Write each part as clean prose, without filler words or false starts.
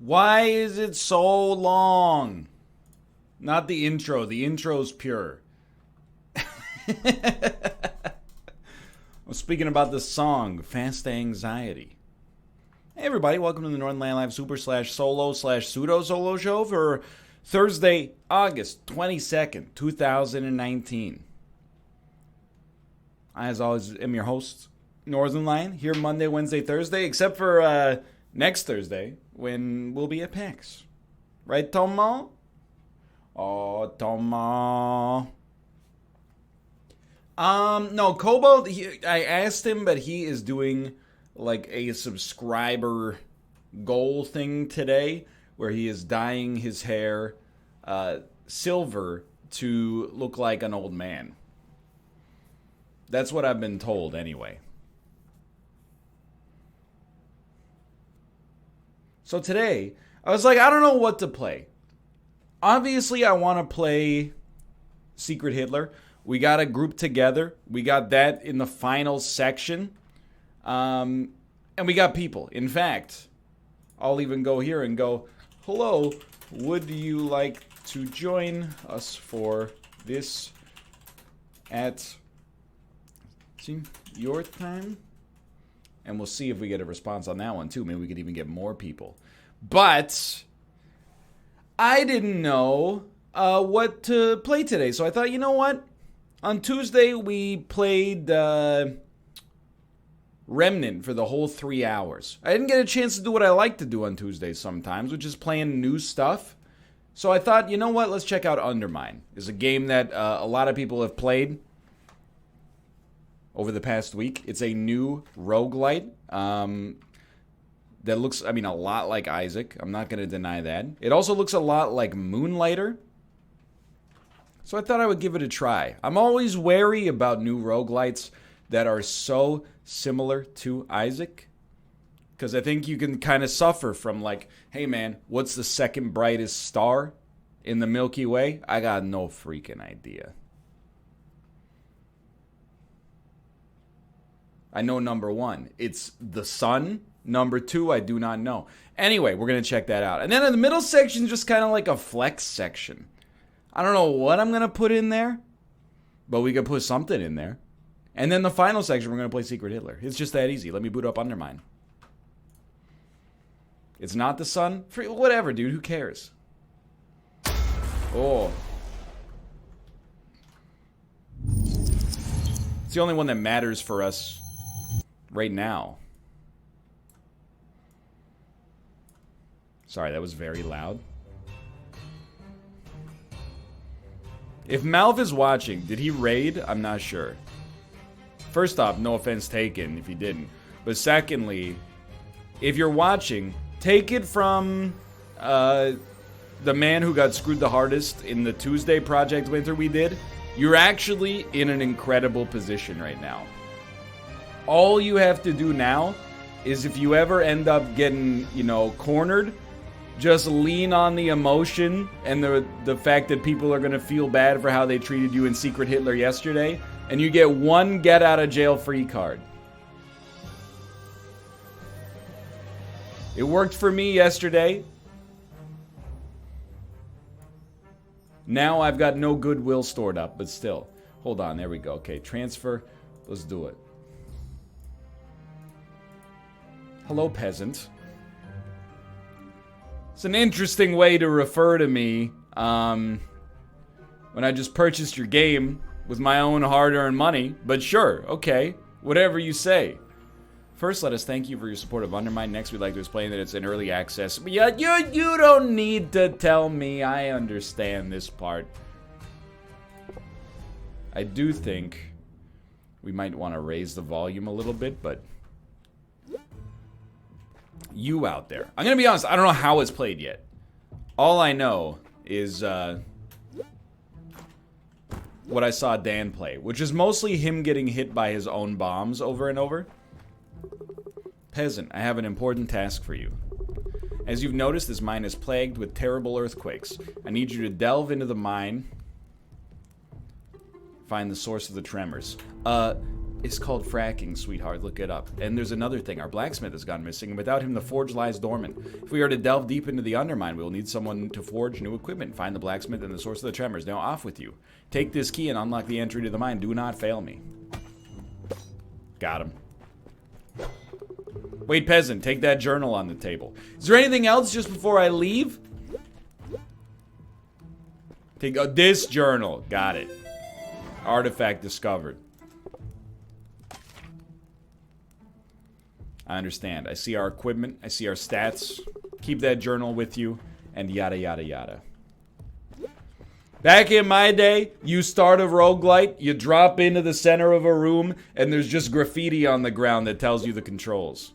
Why is it so long? Not the intro. The intro's pure. I'm speaking about the song, Fast Anxiety. Hey everybody, welcome to the Northern Live Super /Solo /Pseudo Solo show for Thursday, August 22nd, 2019. I, as always, am your host, Northern Lion, here Monday, Wednesday, Thursday, except for next Thursday, when we'll be at PAX. Right, Tomo? Oh, Tomo. No, Kobo, I asked him, but he is doing like a subscriber goal thing today, where he is dyeing his hair silver to look like an old man. That's what I've been told anyway. So today, I was like, I don't know what to play. Obviously, I want to play Secret Hitler. We got a group together. We got that in the final section. And we got people. In fact, I'll even go here and go, hello, would you like to join us for this at your time? And we'll see if we get a response on that one too. Maybe we could even get more people. But I didn't know what to play today. So I thought, you know what? On Tuesday, we played Remnant for the whole 3 hours. I didn't get a chance to do what I like to do on Tuesdays sometimes, which is playing new stuff. So I thought, you know what? Let's check out Undermine. It's a game that a lot of people have played over the past week. It's a new roguelite that looks, a lot like Isaac. I'm not going to deny that. It also looks a lot like Moonlighter. So I thought I would give it a try. I'm always wary about new roguelites that are so similar to Isaac, because I think you can kind of suffer from like, hey man, what's the second brightest star in the Milky Way? I got no freaking idea. I know number one, it's the sun. Number two, I do not know. Anyway, we're going to check that out. And then in the middle section is just kind of like a flex section. I don't know what I'm going to put in there, but we could put something in there. And then the final section, we're going to play Secret Hitler. It's just that easy. Let me boot up Undermine. It's not the sun. Whatever, dude. Who cares? Oh. It's the only one that matters for us right now. Sorry, that was very loud. If Malv is watching, did he raid? I'm not sure. First off, no offense taken if he didn't. But secondly, if you're watching, take it from the man who got screwed the hardest in the Tuesday Project Winter we did. You're actually in an incredible position right now. All you have to do now is if you ever end up getting, cornered, just lean on the emotion and the fact that people are going to feel bad for how they treated you in Secret Hitler yesterday, and you get one get out of jail free card. It worked for me yesterday. Now I've got no goodwill stored up, but still. Hold on, there we go. Okay, transfer. Let's do it. Hello, peasant. It's an interesting way to refer to me when I just purchased your game with my own hard-earned money. But sure, okay, whatever you say. First, let us thank you for your support of Undermine. Next, we'd like to explain that it's in early access. But yeah, you don't need to tell me. I understand this part. I do think we might want to raise the volume a little bit, but you out there. I'm going to be honest, I don't know how it's played yet. All I know is what I saw Dan play, which is mostly him getting hit by his own bombs over and over. Peasant, I have an important task for you. As you've noticed, this mine is plagued with terrible earthquakes. I need you to delve into the mine, find the source of the tremors. It's called fracking, sweetheart. Look it up. And there's another thing. Our blacksmith has gone missing, and without him, the forge lies dormant. If we are to delve deep into the Undermine, we will need someone to forge new equipment. Find the blacksmith and the source of the tremors. Now off with you. Take this key and unlock the entry to the mine. Do not fail me. Got him. Wait, peasant. Take that journal on the table. Is there anything else just before I leave? Take this journal. Got it. Artifact discovered. I understand. I see our equipment. I see our stats. Keep that journal with you. And yada, yada, yada. Back in my day, you start a roguelite, you drop into the center of a room, and there's just graffiti on the ground that tells you the controls.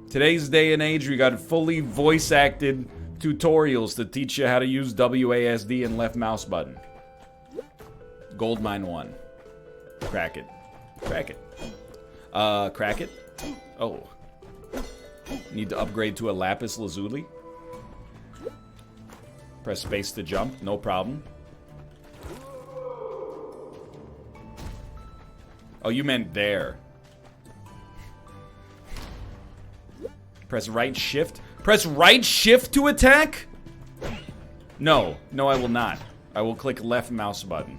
Today's day and age, we got fully voice-acted tutorials to teach you how to use WASD and left mouse button. Goldmine 1. Crack it. Crack it. Crack it? Oh. Need to upgrade to a lapis lazuli. Press space to jump, no problem. Oh, you meant there. Press right shift. Press right shift to attack? No. No, I will not. I will click left mouse button.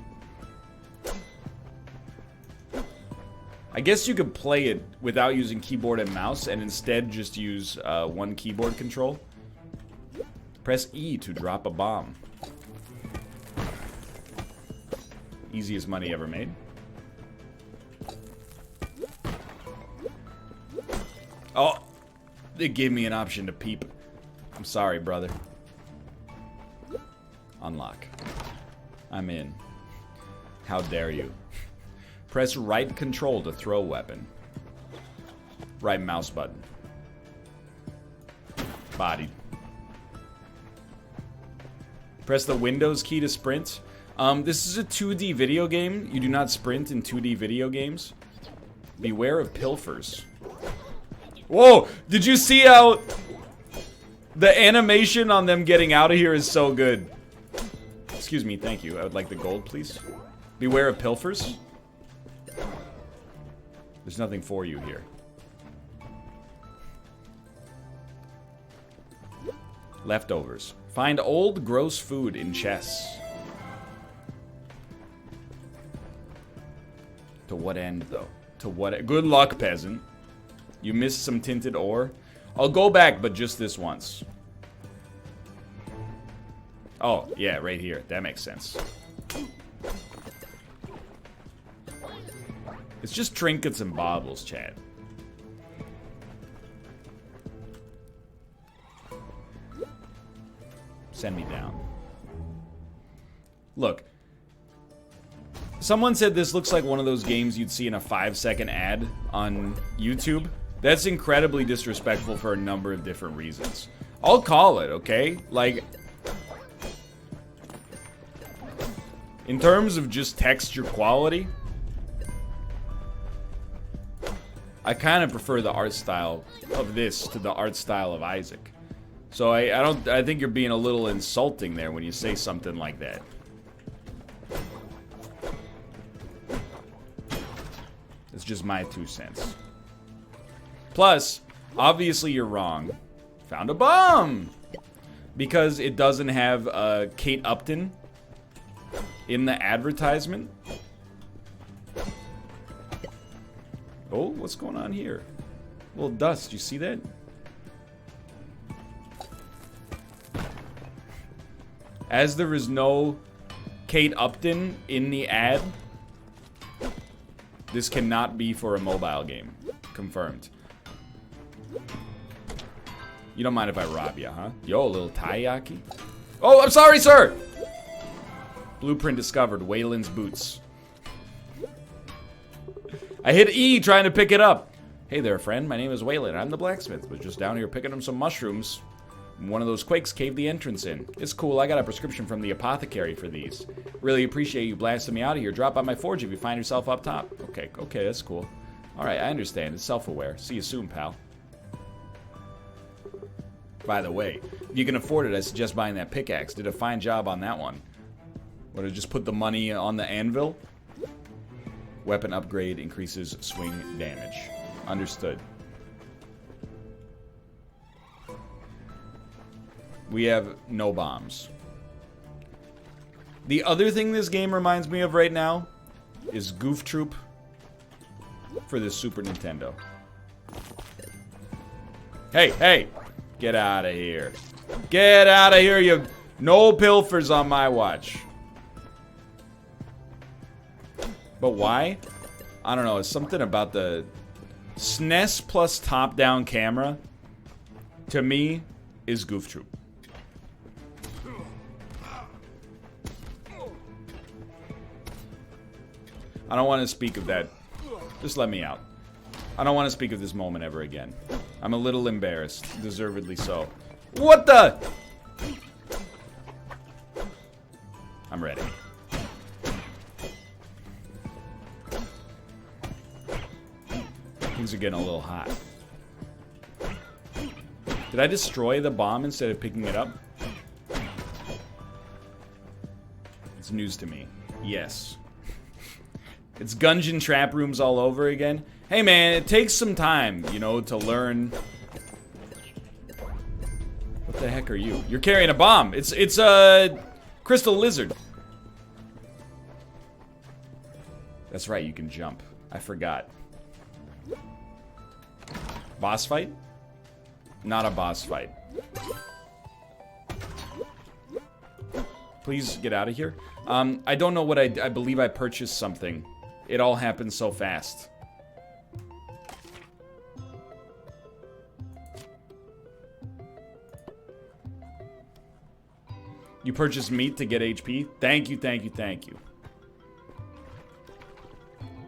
I guess you could play it without using keyboard and mouse and instead just use one keyboard control. Press E to drop a bomb. Easiest money ever made. Oh, it gave me an option to peep. I'm sorry, brother. Unlock. I'm in. How dare you? Press right control to throw weapon. Right mouse button. Bodied. Press the Windows key to sprint. This is a 2D video game. You do not sprint in 2D video games. Beware of pilfers. Whoa! Did you see how the animation on them getting out of here is so good? Excuse me, thank you. I would like the gold, please. Beware of pilfers. There's nothing for you here. Leftovers. Find old, gross food in chests. To what end, though? To what? Good luck, peasant. You missed some tinted ore. I'll go back, but just this once. Oh, yeah, right here. That makes sense. It's just trinkets and baubles, Chad. Send me down. Look. Someone said this looks like one of those games you'd see in a 5-second ad on YouTube. That's incredibly disrespectful for a number of different reasons. I'll call it, okay? Like, in terms of just texture quality, I kind of prefer the art style of this to the art style of Isaac. So I think you're being a little insulting there when you say something like that. It's just my 2 cents. Plus, obviously you're wrong. Found a bomb! Because it doesn't have Kate Upton in the advertisement. Oh, what's going on here? A little dust, you see that? As there is no Kate Upton in the ad, this cannot be for a mobile game. Confirmed. You don't mind if I rob you, huh? Yo, a little taiyaki? Oh, I'm sorry, sir! Blueprint discovered. Waylon's boots. I hit E trying to pick it up. Hey there, friend. My name is Waylon. I'm the blacksmith. Was just down here picking up some mushrooms. One of those quakes caved the entrance in. It's cool. I got a prescription from the apothecary for these. Really appreciate you blasting me out of here. Drop by my forge if you find yourself up top. Okay, that's cool. Alright, I understand. It's self-aware. See you soon, pal. By the way, if you can afford it, I suggest buying that pickaxe. Did a fine job on that one. Would have just put the money on the anvil? Weapon upgrade increases swing damage. Understood. We have no bombs. The other thing this game reminds me of right now is Goof Troop for the Super Nintendo. Hey, hey! Get out of here. Get out of here, you... No pilfers on my watch. But why? I don't know. It's something about the SNES plus top-down camera, to me, is Goof Troop. I don't want to speak of that. Just let me out. I don't want to speak of this moment ever again. I'm a little embarrassed. Deservedly so. What the? I'm ready. Things are getting a little hot. Did I destroy the bomb instead of picking it up? It's news to me. Yes. It's Gungeon trap rooms all over again. Hey man, it takes some time, you know, to learn. What the heck are you? You're carrying a bomb. It's a crystal lizard. That's right, you can jump. I forgot. Boss fight? Not a boss fight. Please get out of here. I don't know what I believe I purchased something. It all happened so fast. You purchased meat to get HP? Thank you, thank you, thank you.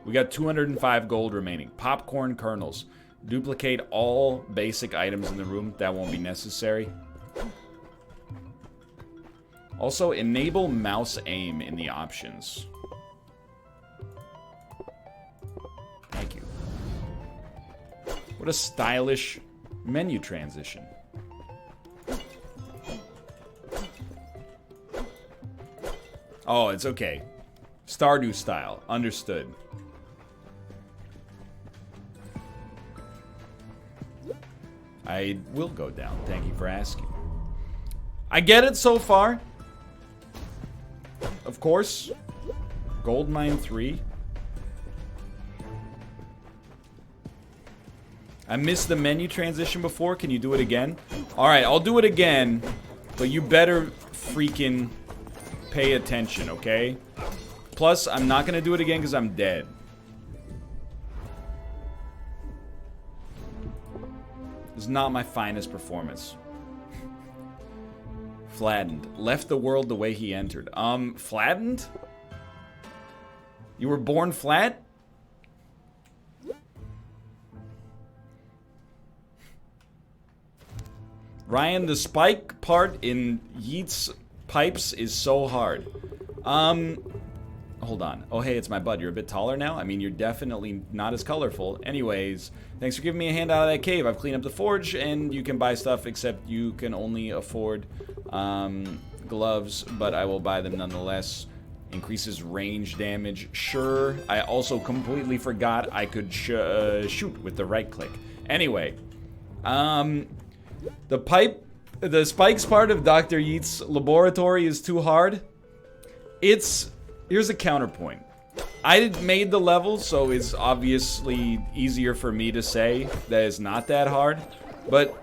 We got 205 gold remaining. Popcorn kernels. Duplicate all basic items in the room. That won't be necessary. Also, enable mouse aim in the options. Thank you. What a stylish menu transition. Oh, it's okay. Stardew style. Understood. I will go down. Thank you for asking. I get it so far. Of course. Goldmine 3. I missed the menu transition before. Can you do it again? Alright, I'll do it again. But you better freaking pay attention, okay? Plus, I'm not going to do it again because I'm dead. This is not my finest performance. Flattened. Left the world the way he entered. Flattened? You were born flat? Ryan, the spike part in Yeet's pipes is so hard. Hold on. Oh, hey, it's my bud. You're a bit taller now? I mean, you're definitely not as colorful. Anyways, thanks for giving me a hand out of that cave. I've cleaned up the forge, and you can buy stuff, except you can only afford gloves, but I will buy them nonetheless. Increases range damage. Sure. I also completely forgot I could shoot with the right click. Anyway, the spikes part of Dr. Yeet's laboratory is too hard. Here's a counterpoint. I made the level, so it's obviously easier for me to say that it's not that hard, but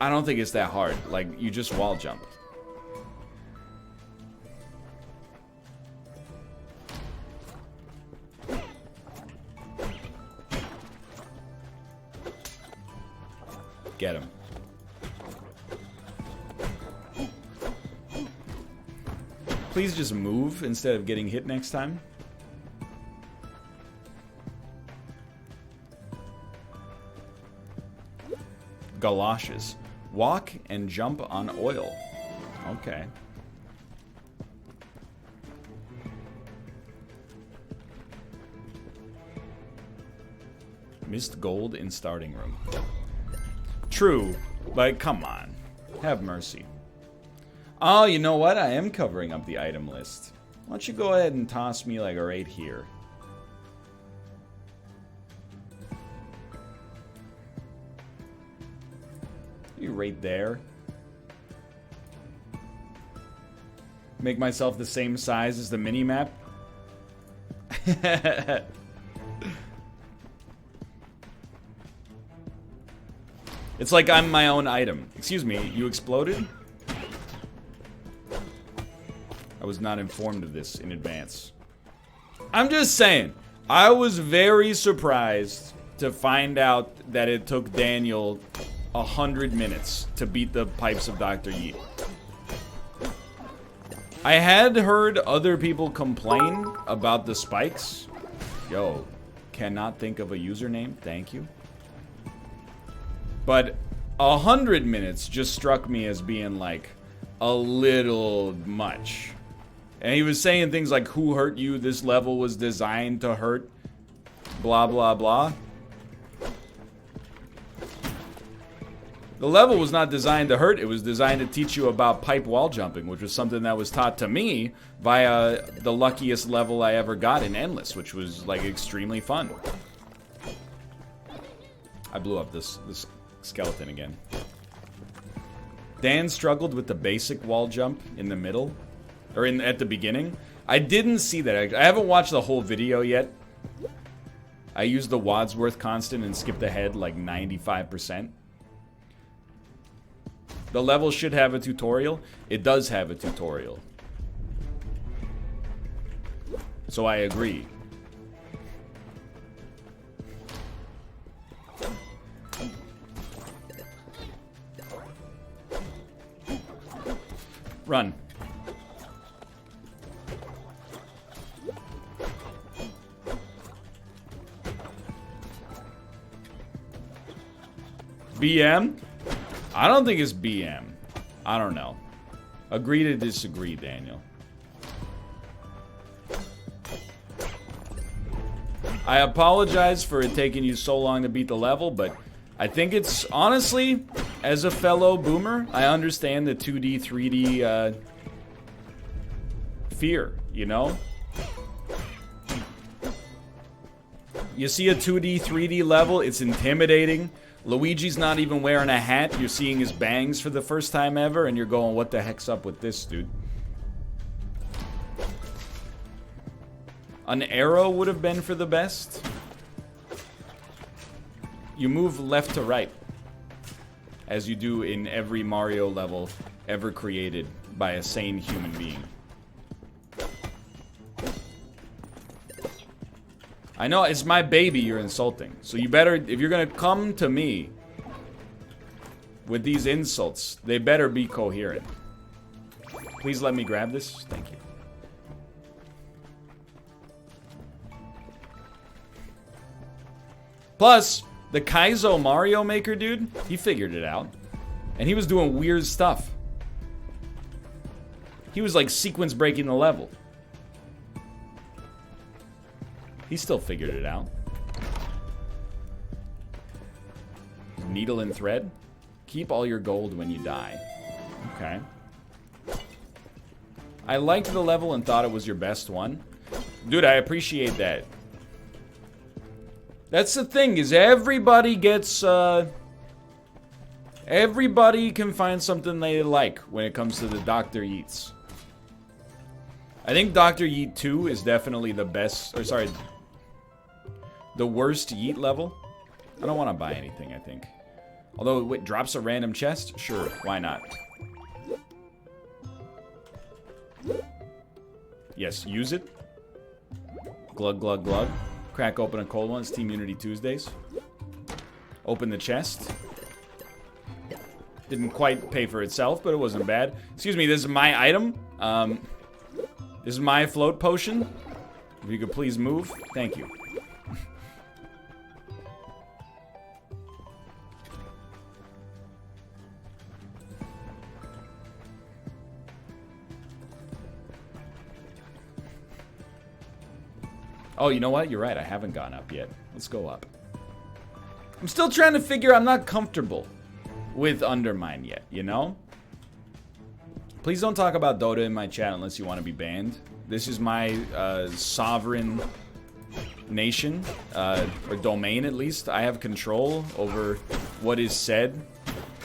I don't think it's that hard. Like, you just wall jump. Get him. Please just move instead of getting hit next time. Galoshes. Walk and jump on oil. Okay. Missed gold in starting room. True, but come on. Have mercy. Oh, you know what? I am covering up the item list. Why don't you go ahead and toss me like a right here. Be right there. Make myself the same size as the mini-map. It's like I'm my own item. Excuse me, you exploded? I was not informed of this in advance. I'm just saying, I was very surprised to find out that it took Daniel 100 minutes to beat the pipes of Dr. Yeet. I had heard other people complain about the spikes. Yo, cannot think of a username, thank you. But 100 minutes just struck me as being like a little much. And he was saying things like, who hurt you? This level was designed to hurt. Blah, blah, blah. The level was not designed to hurt. It was designed to teach you about pipe wall jumping, which was something that was taught to me via the luckiest level I ever got in Endless, which was like extremely fun. I blew up this skeleton again. Dan struggled with the basic wall jump in the middle, or at the beginning. I didn't see that. I haven't watched the whole video yet. I used the Wadsworth constant and skipped ahead like 95%. The level should have a tutorial. It does have a tutorial. So I agree. Run. BM? I don't think it's BM. I don't know. Agree to disagree, Daniel. I apologize for it taking you so long to beat the level, but I think it's, honestly, as a fellow boomer, I understand the 2D, 3D fear, you know? You see a 2D, 3D level, it's intimidating. Luigi's not even wearing a hat. You're seeing his bangs for the first time ever, and you're going, what the heck's up with this, dude? An arrow would have been for the best. You move left to right, as you do in every Mario level ever created by a sane human being. I know, it's my baby you're insulting. So you better, if you're gonna come to me with these insults, they better be coherent. Please let me grab this. Thank you. Plus, the Kaizo Mario Maker dude, he figured it out. And he was doing weird stuff. He was like sequence breaking the level. He still figured it out. Needle and thread. Keep all your gold when you die. Okay. I liked the level and thought it was your best one. Dude, I appreciate that. That's the thing, is everybody gets, everybody can find something they like when it comes to the Dr. Yeets. I think Dr. Yeet 2 is definitely the best, or sorry, the worst Yeet level. I don't want to buy anything, I think. Although it drops a random chest? Sure, why not? Yes, use it. Glug, glug, glug. Crack open a cold one. It's Team Unity Tuesdays. Open the chest. Didn't quite pay for itself, but it wasn't bad. Excuse me, this is my item. This is my float potion. If you could please move. Thank you. Oh, you know what? You're right. I haven't gone up yet. Let's go up. I'm still trying to figure. I'm not comfortable with Undermine yet, you know? Please don't talk about Dota in my chat unless you want to be banned. This is my sovereign nation, or domain at least. I have control over what is said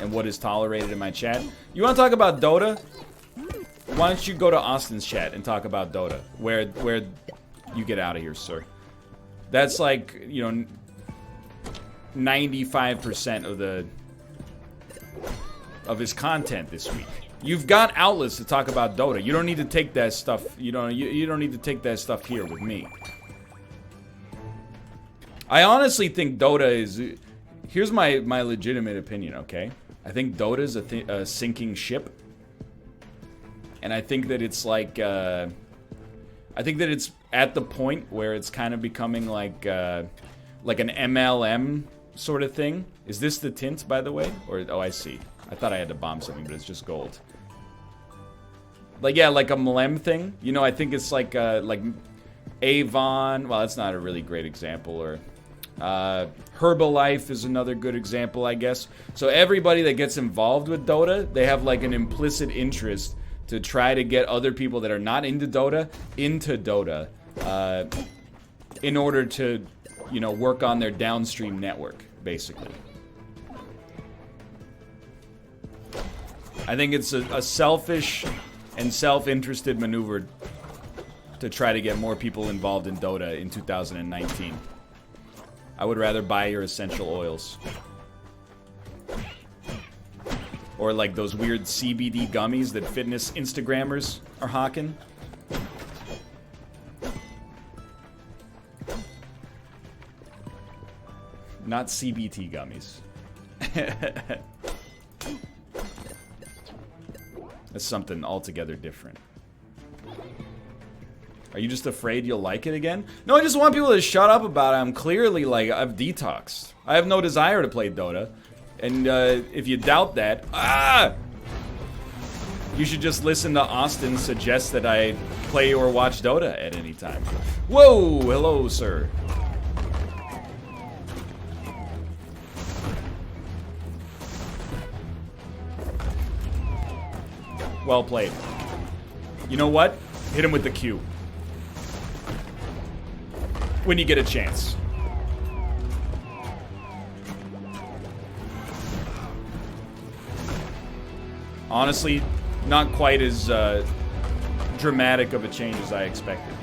and what is tolerated in my chat. You want to talk about Dota? Why don't you go to Austin's chat and talk about Dota? Where you get out of here, sir. That's like, you know, 95% of his content this week. You've got outlets to talk about Dota. You don't need to take that stuff. You don't need to take that stuff here with me. I honestly think Dota is. Here's my legitimate opinion. Okay, I think Dota is a sinking ship, and I think that it's like. I think that it's at the point where it's kind of becoming like an MLM sort of thing. Is this the tint, by the way? Or oh, I see. I thought I had to bomb something, but it's just gold. Like, yeah, like a MLM thing. You know, I think it's like Avon. Well, that's not a really great example. Or Herbalife is another good example, I guess. So everybody that gets involved with Dota, they have like an implicit interest to try to get other people that are not into Dota into Dota in order to, you know, work on their downstream network, basically. I think it's a selfish and self-interested maneuver to try to get more people involved in Dota in 2019. I would rather buy your essential oils. Or like those weird CBD gummies that fitness Instagrammers are hawking. Not CBT gummies. That's something altogether different. Are you just afraid you'll like it again? No, I just want people to shut up about it. I'm clearly, like, I've detoxed. I have no desire to play Dota. And if you doubt that, you should just listen to Austin suggest that I play or watch Dota at any time. Whoa, hello, sir. Well played. You know what? Hit him with the Q. When you get a chance. Honestly, not quite as dramatic of a change as I expected.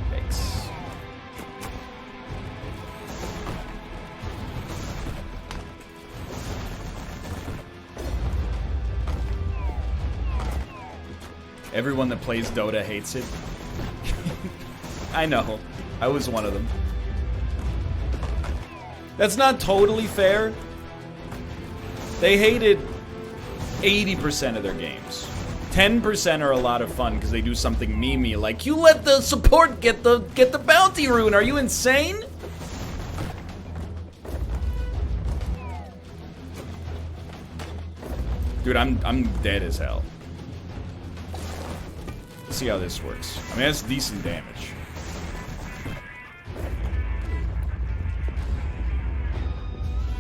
Thanks. Everyone that plays Dota hates it. I know. I was one of them. That's not totally fair. They hated 80% of their games. 10% are a lot of fun because they do something memey, like you let the support get the bounty rune. Are you insane? Dude, I'm dead as hell. Let's see how this works. I mean, that's decent damage.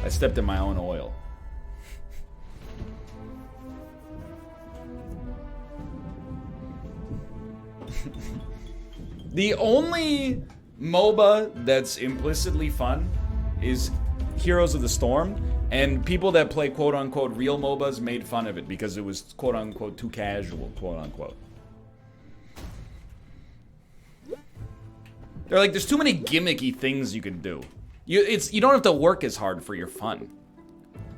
I stepped in my own oil. The only MOBA that's implicitly fun is Heroes of the Storm, and people that play quote-unquote real MOBAs made fun of it because it was quote-unquote too casual, quote-unquote. They're like, there's too many gimmicky things you can do. You don't have to work as hard for your fun.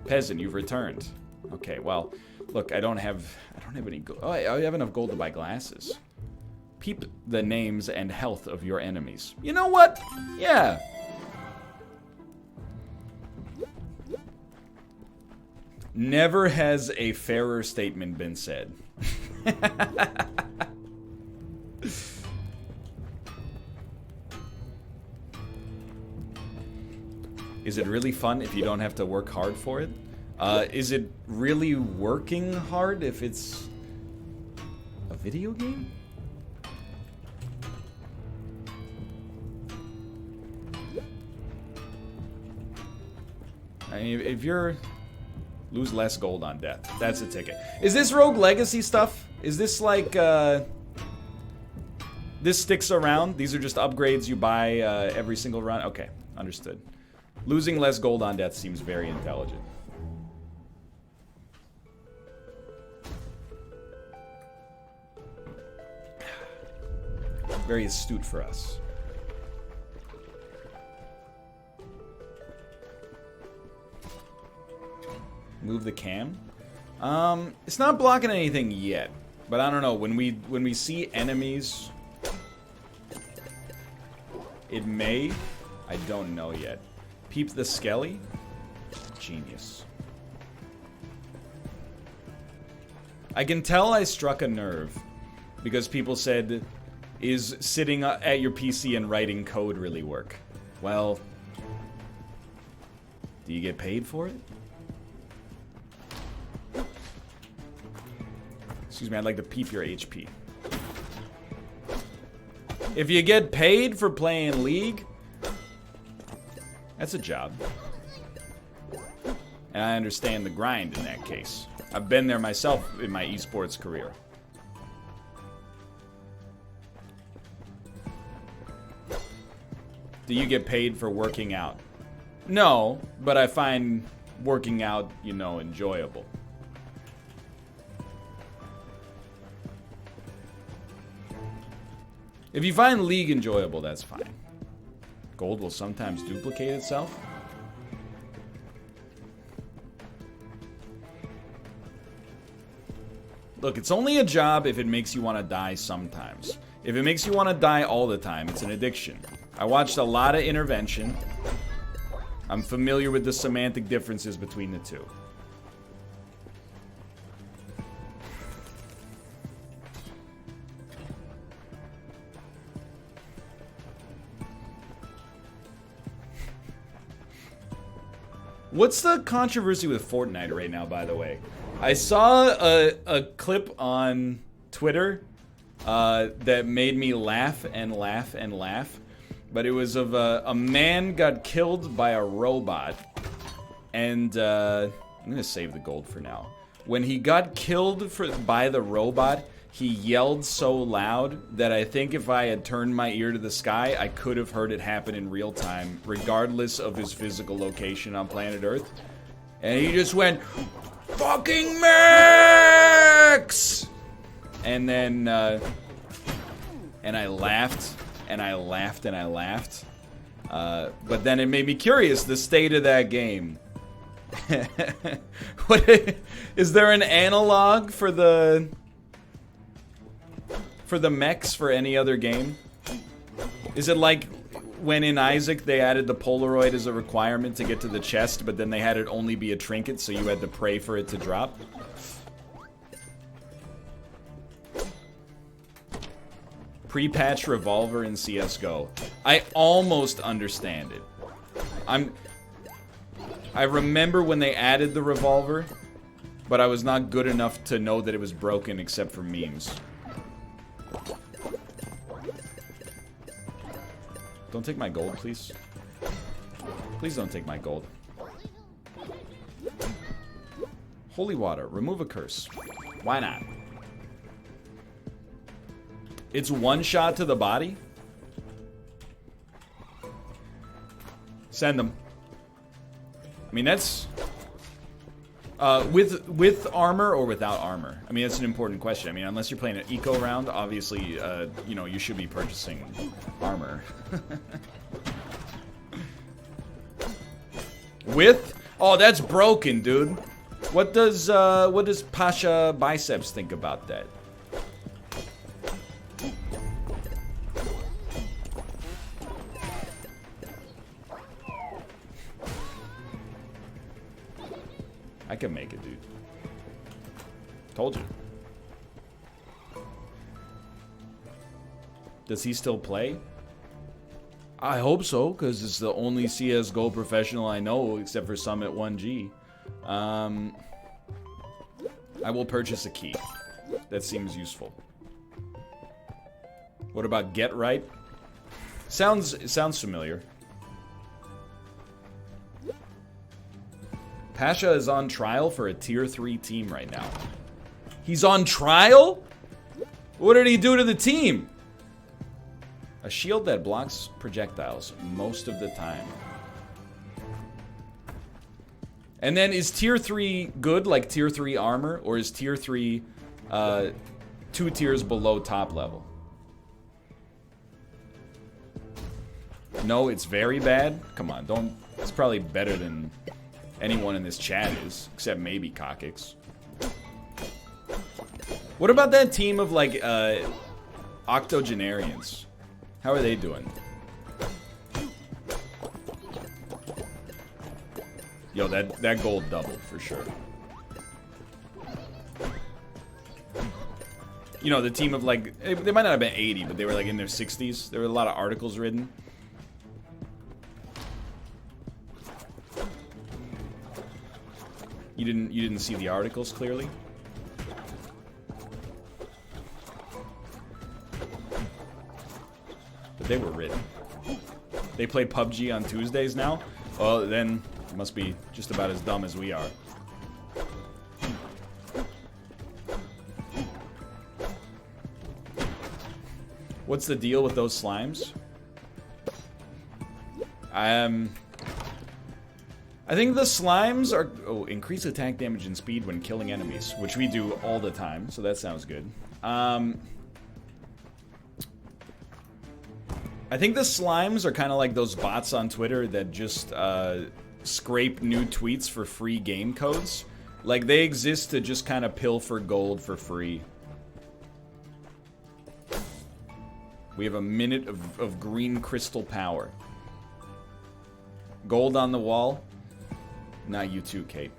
Peasant, you've returned. Okay, well, look, I don't have any gold. Oh, I have enough gold to buy glasses. Peep the names and health of your enemies. You know what? Yeah. Never has a fairer statement been said. Is it really fun if you don't have to work hard for it? Is it really working hard if it's a video game? I mean, if you're... Lose less gold on death. That's a ticket. Is this Rogue Legacy stuff? Is this like, this sticks around? These are just upgrades you buy every single run? Okay. Understood. Losing less gold on death seems very intelligent. Very astute for us. Move the cam. It's not blocking anything yet, but I don't know. When we see enemies, it may. I don't know yet. Peep the Skelly. Genius. I can tell I struck a nerve because people said, is sitting at your PC and writing code really work? Well, do you get paid for it? Excuse me, I'd like to peep your HP. If you get paid for playing League, that's a job. And I understand the grind in that case. I've been there myself in my esports career. Do you get paid for working out? No, but I find working out, you know, enjoyable. If you find League enjoyable, that's fine. Gold will sometimes duplicate itself. Look, it's only a job if it makes you want to die sometimes. If it makes you want to die all the time, it's an addiction. I watched a lot of Intervention. I'm familiar with the semantic differences between the two. What's the controversy with Fortnite right now, by the way? I saw a clip on Twitter that made me laugh and laugh and laugh. But it was of a man got killed by a robot. And I'm going to save the gold for now. When he got killed by the robot, he yelled so loud that I think if I had turned my ear to the sky, I could have heard it happen in real time, regardless of his physical location on planet Earth. And he just went, "Fucking Max!" And then, and I laughed, and I laughed, and I laughed. But then it made me curious, the state of that game. What, is there an analog for the mechs for any other game? Is it like when in Isaac they added the Polaroid as a requirement to get to the chest, but then they had it only be a trinket, so you had to pray for it to drop? Pre-patch revolver in CSGO. I almost understand it. I remember when they added the revolver, but I was not good enough to know that it was broken except for memes. Don't take my gold, please. Please don't take my gold. Holy water. Remove a curse. Why not? It's one shot to the body? Send them. I mean, that's... with armor or without armor? I mean, that's an important question. I mean, unless you're playing an eco round, obviously, you know, you should be purchasing armor. With? Oh, that's broken, dude. What does Pasha Biceps think about that? I can make it, dude. Told you. Does he still play? I hope so, because it's the only CSGO professional I know, except for some at 1G. I will purchase a key. That seems useful. What about Get Right? It sounds familiar. Pasha is on trial for a tier 3 team right now. He's on trial? What did he do to the team? A shield that blocks projectiles most of the time. And then is tier 3 good, like tier 3 armor, or is tier 3 2 tiers below top level? No, it's very bad? Come on, don't... It's probably better than anyone in this chat is, except maybe Cockix. What about that team of, like, octogenarians? How are they doing? Yo, that gold doubled for sure. You know, the team of, like, they might not have been 80, but they were, like, in their 60s. There were a lot of articles written. You didn't see the articles clearly? But they were written. They play PUBG on Tuesdays now? Well, then it must be just about as dumb as we are. What's the deal with those slimes? I think the slimes are... Oh, increase attack damage and speed when killing enemies, which we do all the time, so that sounds good. I think the slimes are kind of like those bots on Twitter that just scrape new tweets for free game codes. Like, they exist to just kind of pilfer gold for free. We have a minute of green crystal power. Gold on the wall. Not you too, Kate.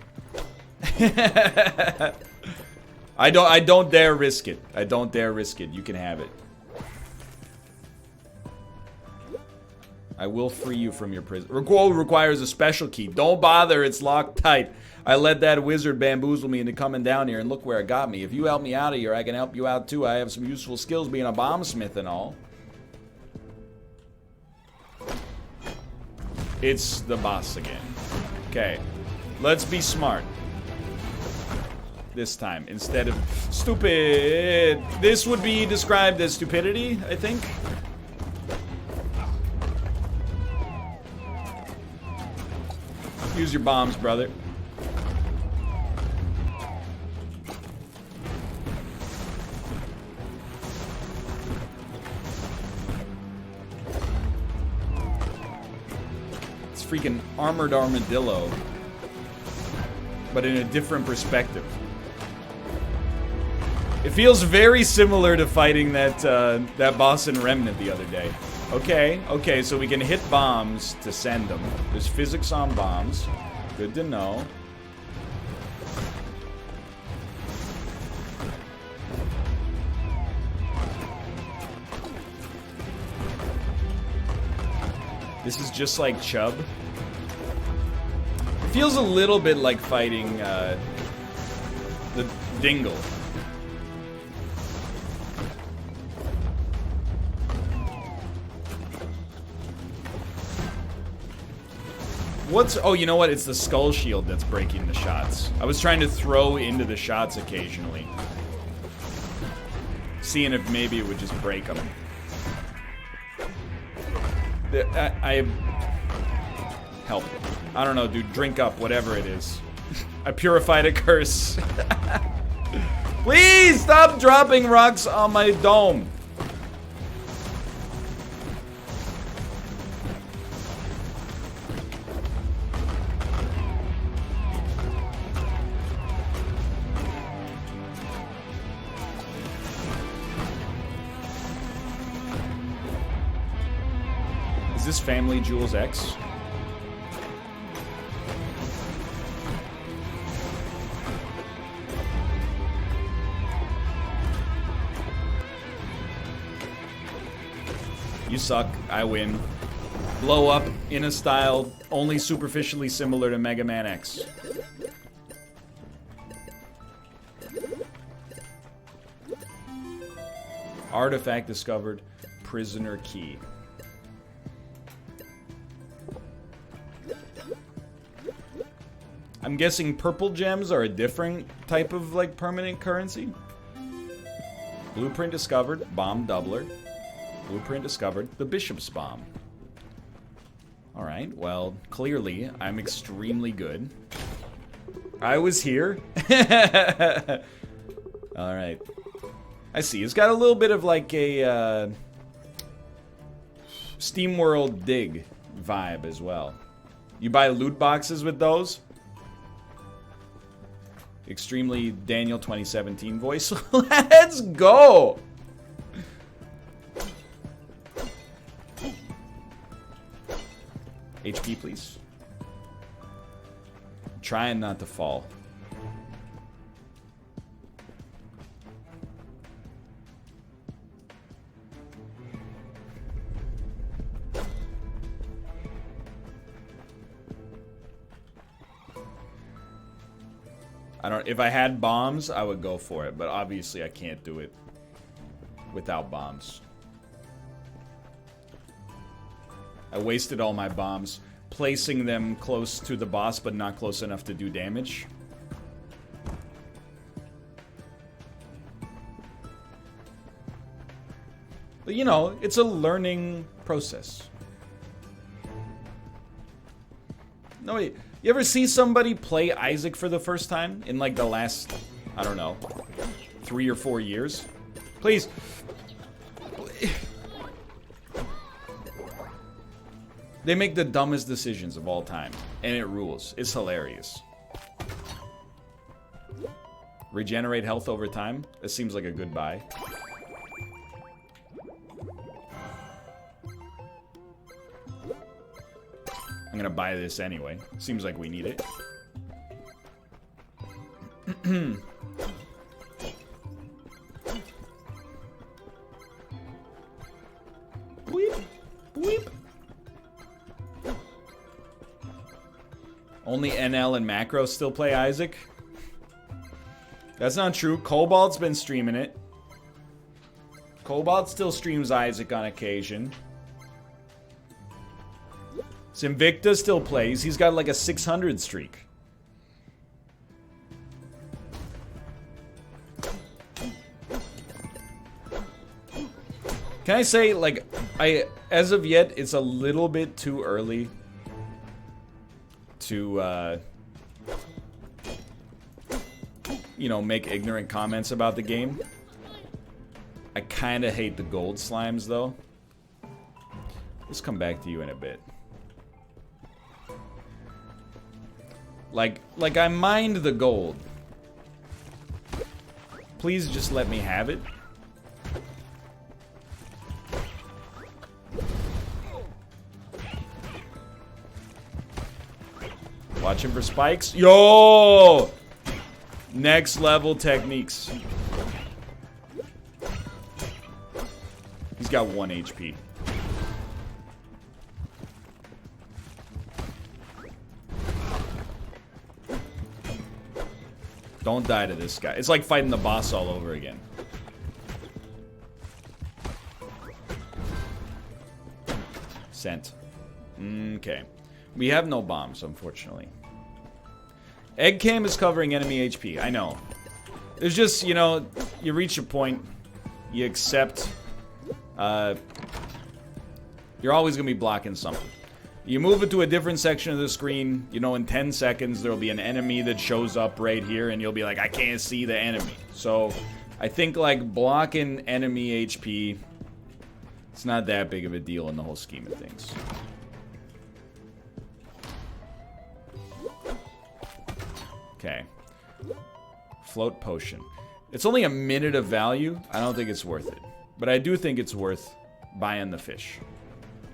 I don't dare risk it. I don't dare risk it. You can have it. I will free you from your prison. Requires a special key. Don't bother, it's locked tight. I let that wizard bamboozle me into coming down here, and look where it got me. If you help me out of here, I can help you out too. I have some useful skills being a bombsmith and all. It's the boss again. Okay. Let's be smart. This time, instead of stupid. This would be described as stupidity, I think. Use your bombs, brother. It's freaking armored armadillo, but in a different perspective. It feels very similar to fighting that that boss in Remnant the other day. Okay, so we can hit bombs to send them. There's physics on bombs. Good to know. This is just like Chubb. It feels a little bit like fighting the Dingle. What's... Oh, you know what? It's the skull shield that's breaking the shots. I was trying to throw into the shots occasionally, seeing if maybe it would just break them. Help. I don't know, dude. Drink up, whatever it is. I purified a curse. Please stop dropping rocks on my dome. Is this Family Jewels X? You suck. I win. Blow up in a style only superficially similar to Mega Man X. Artifact discovered. Prisoner key. I'm guessing purple gems are a different type of, like, permanent currency. Blueprint discovered. Bomb doubler. Blueprint discovered. The Bishop's Bomb. Alright, well, clearly, I'm extremely good. I was here. Alright. I see. It's got a little bit of like a SteamWorld Dig vibe as well. You buy loot boxes with those? Extremely Daniel 2017 voice. Let's go! HP, please. Trying not to fall. If I had bombs, I would go for it, but obviously I can't do it without bombs. I wasted all my bombs placing them close to the boss, but not close enough to do damage. But you know, it's a learning process. No, wait. You ever see somebody play Isaac for the first time in like the last, I don't know, 3 or 4 years? Please. They make the dumbest decisions of all time, and it rules. It's hilarious. Regenerate health over time? That seems like a good buy. I'm gonna buy this anyway. Seems like we need it. Boop, boop. Only NL and Macro still play Isaac? That's not true. Cobalt's been streaming it. Cobalt still streams Isaac on occasion. Invicta still plays. He's got like a 600 streak. Can I say, like, as of yet, it's a little bit too early to, you know, make ignorant comments about the game. I kind of hate the gold slimes, though. Let's come back to you in a bit. Like I mined the gold. Please just let me have it. Watching for spikes. Yo! Next level techniques. He's got 1 HP. Don't die to this guy. It's like fighting the boss all over again. Sent. Okay. We have no bombs, unfortunately. Egg Cam is covering enemy HP. I know. There's just, you know, you reach a point. You accept. You're always going to be blocking something. You move it to a different section of the screen, you know, in 10 seconds there'll be an enemy that shows up right here and you'll be like, I can't see the enemy. So, I think like blocking enemy HP, it's not that big of a deal in the whole scheme of things. Okay. Float potion. It's only a minute of value. I don't think it's worth it. But I do think it's worth buying the fish.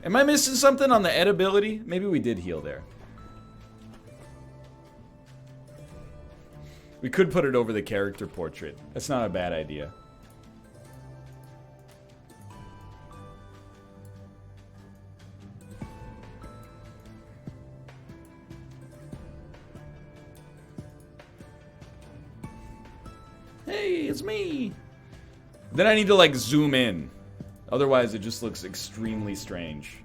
Am I missing something on the edibility? Maybe we did heal there. We could put it over the character portrait. That's not a bad idea. Hey, it's me! Then I need to, like, zoom in. Otherwise, it just looks extremely strange.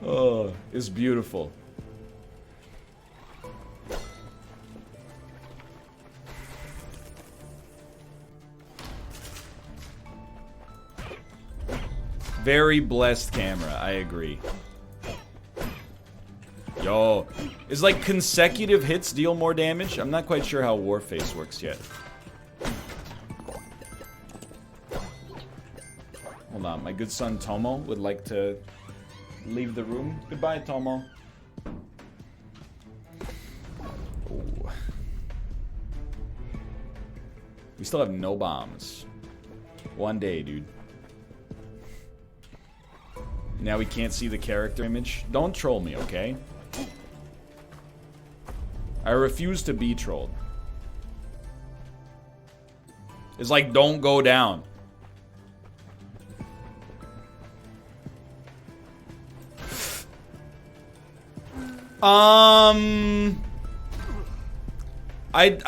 Oh, it's beautiful. Very blessed camera, I agree. Yo, is like consecutive hits deal more damage? I'm not quite sure how Warface works yet. Hold on, my good son Tomo would like to leave the room. Goodbye, Tomo. Oh. We still have no bombs. One day, dude. Now we can't see the character image. Don't troll me, okay? I refuse to be trolled. It's like, don't go down.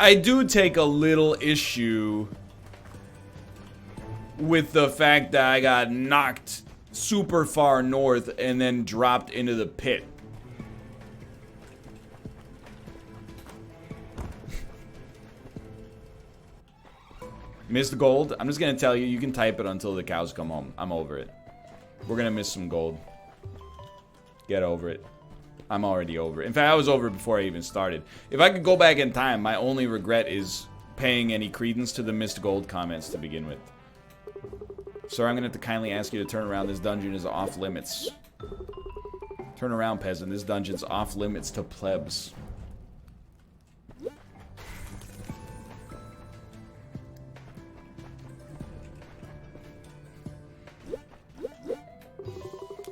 I do take a little issue with the fact that I got knocked super far north and then dropped into the pit. Missed gold? I'm just gonna tell you, you can type it until the cows come home. I'm over it. We're gonna miss some gold. Get over it. I'm already over it. In fact, I was over it before I even started. If I could go back in time, my only regret is paying any credence to the missed gold comments to begin with. Sir, I'm gonna have to kindly ask you to turn around. This dungeon is off limits. Turn around, peasant. This dungeon's off limits to plebs.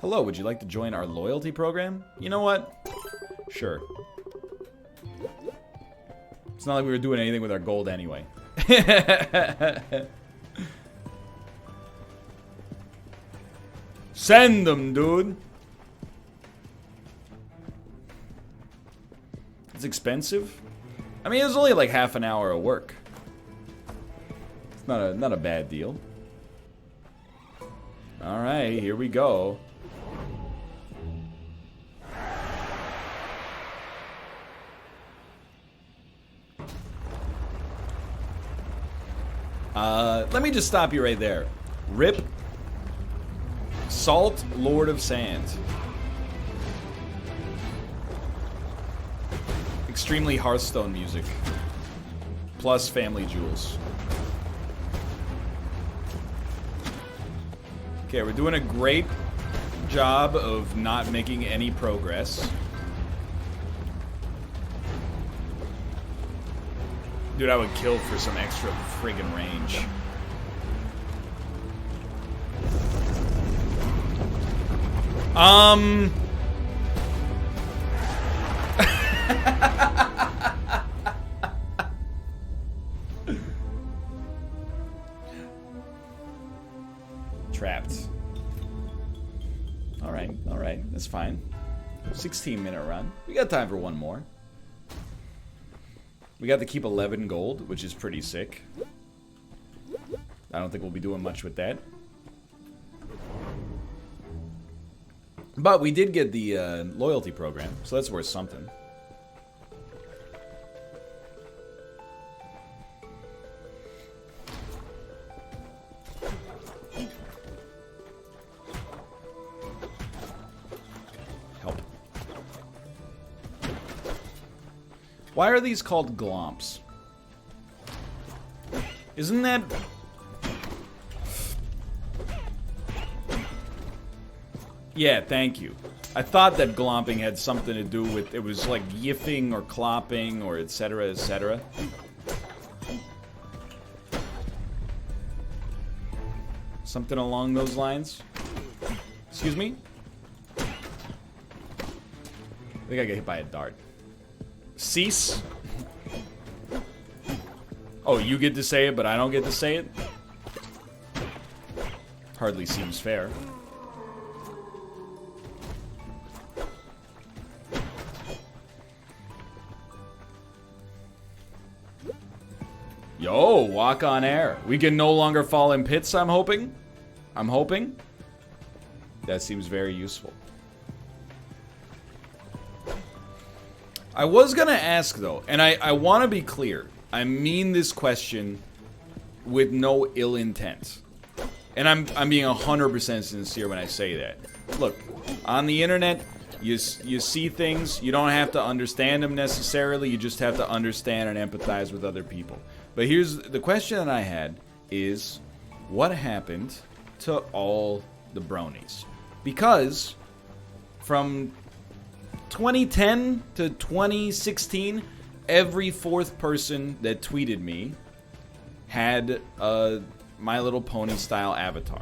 Hello, would you like to join our loyalty program? You know what? Sure. It's not like we were doing anything with our gold anyway. Send them, dude. It's expensive. I mean, it was only like half an hour of work. It's not a bad deal. All right, here we go. Let me just stop you right there. Rip. Salt, Lord of Sand. Extremely Hearthstone music. Plus Family Jewels. Okay, we're doing a great job of not making any progress. Dude, I would kill for some extra friggin' range. Trapped. Alright, that's fine. 16-minute run. We got time for one more. We got to keep 11 gold, which is pretty sick. I don't think we'll be doing much with that. But we did get the loyalty program, so that's worth something. Help. Why are these called glomps? Isn't that... Yeah, thank you. I thought that glomping had something to do with... It was like yiffing or clopping or etc, etc. Something along those lines. Excuse me? I think I got hit by a dart. Cease? Oh, you get to say it, but I don't get to say it? Hardly seems fair. Yo, walk on air. We can no longer fall in pits, I'm hoping. I'm hoping. That seems very useful. I was gonna ask, though, and I want to be clear. I mean this question with no ill intent. And I'm being 100% sincere when I say that. Look, on the internet, you see things, you don't have to understand them necessarily, you just have to understand and empathize with other people. But here's the question that I had is, what happened to all the bronies? Because from 2010 to 2016, every fourth person that tweeted me had a My Little Pony style avatar.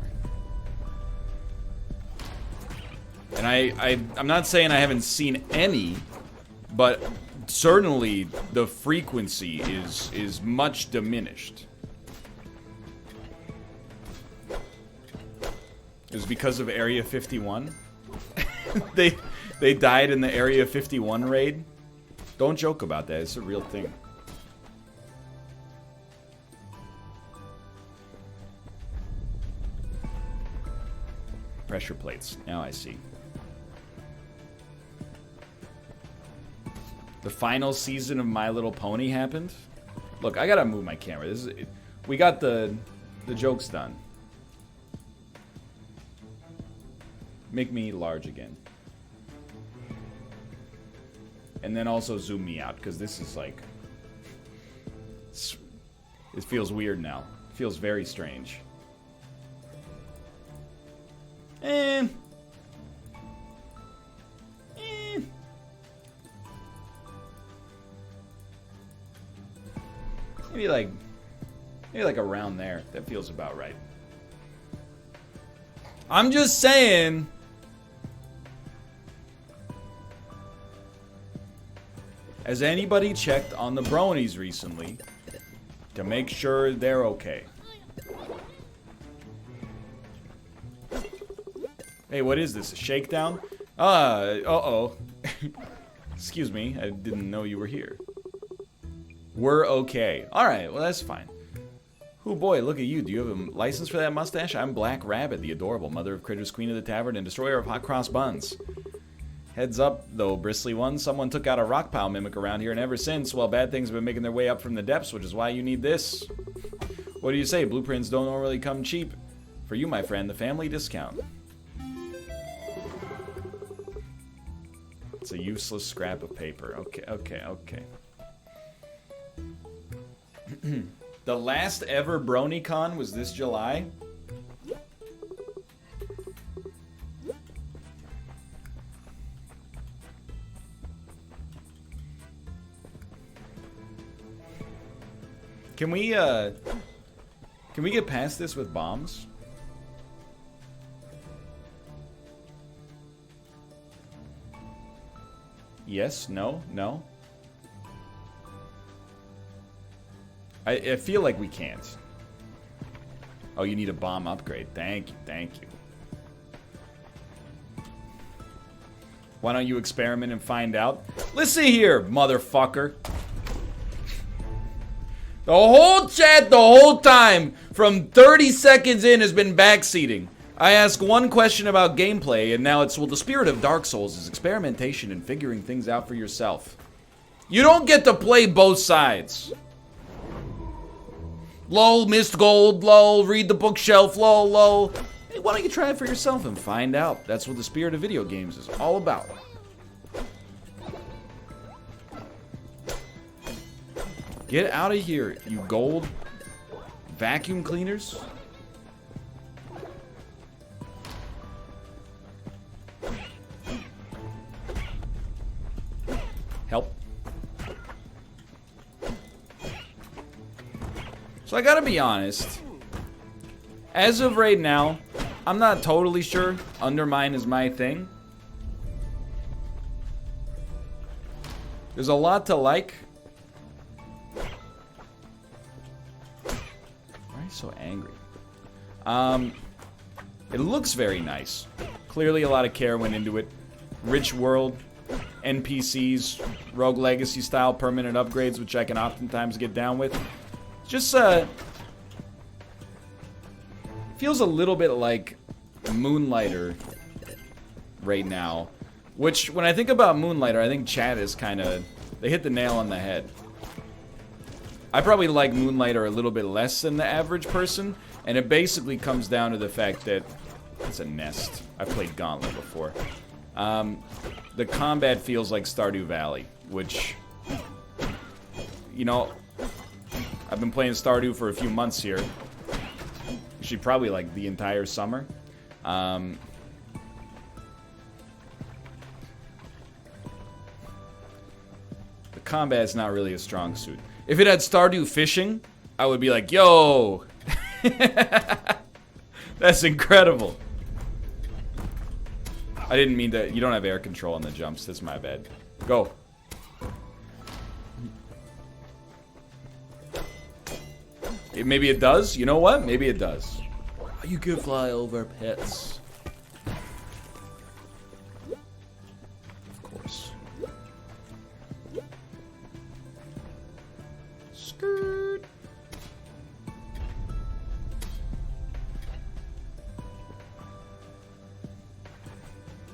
And I'm not saying I haven't seen any, but certainly the frequency is much diminished. It was because of Area 51. They died in the Area 51 raid. Don't joke about that. It's a real thing. Pressure plates. Now I see. The final season of My Little Pony happened. Look, I gotta move my camera. We got the jokes done. Make me large again. And then also zoom me out, because this is like... It feels weird now. It feels very strange. Maybe like around there. That feels about right. I'm just saying. Has anybody checked on the bronies recently to make sure they're okay? Hey, what is this? A shakedown? Uh-oh. Excuse me, I didn't know you were here. We're okay. Alright, well that's fine. Oh boy, look at you. Do you have a license for that mustache? I'm Black Rabbit, the adorable mother of critters, queen of the tavern, and destroyer of hot cross buns. Heads up, though, bristly one. Someone took out a rock pile mimic around here, and ever since, well, bad things have been making their way up from the depths, which is why you need this. What do you say? Blueprints don't normally come cheap. For you, my friend, the family discount. It's a useless scrap of paper. Okay. The last ever BronyCon was this July. Can we get past this with bombs? Yes, no, no. I feel like we can't. Oh, you need a bomb upgrade. Thank you. Why don't you experiment and find out? Listen here, motherfucker. The whole chat, the whole time, from 30 seconds in, has been backseating. I ask one question about gameplay, and now it's, well, the spirit of Dark Souls is experimentation and figuring things out for yourself. You don't get to play both sides. Lol, missed gold, lol, read the bookshelf, lol, lol. Hey, why don't you try it for yourself and find out? That's what the spirit of video games is all about. Get out of here, you gold vacuum cleaners. Help. So I gotta be honest. As of right now, I'm not totally sure Undermine is my thing. There's a lot to like. Why are you so angry? It looks very nice. Clearly a lot of care went into it. Rich world, NPCs, Rogue Legacy style permanent upgrades, which I can oftentimes get down with. Just, feels a little bit like Moonlighter right now. Which, when I think about Moonlighter, I think chat is kind of... They hit the nail on the head. I probably like Moonlighter a little bit less than the average person, And it basically comes down to the fact that it's a nest. I've played Gauntlet before. The combat feels like Stardew Valley, which, you know, I've been playing Stardew for a few months here. Actually, probably like the entire summer. The combat's not really a strong suit. If it had Stardew fishing, I would be like, yo! That's incredible. I didn't mean to. You don't have air control on the jumps. That's my bad. Go. Maybe it does. You know what? Maybe it does. You can fly over pits. Of course. Skirt.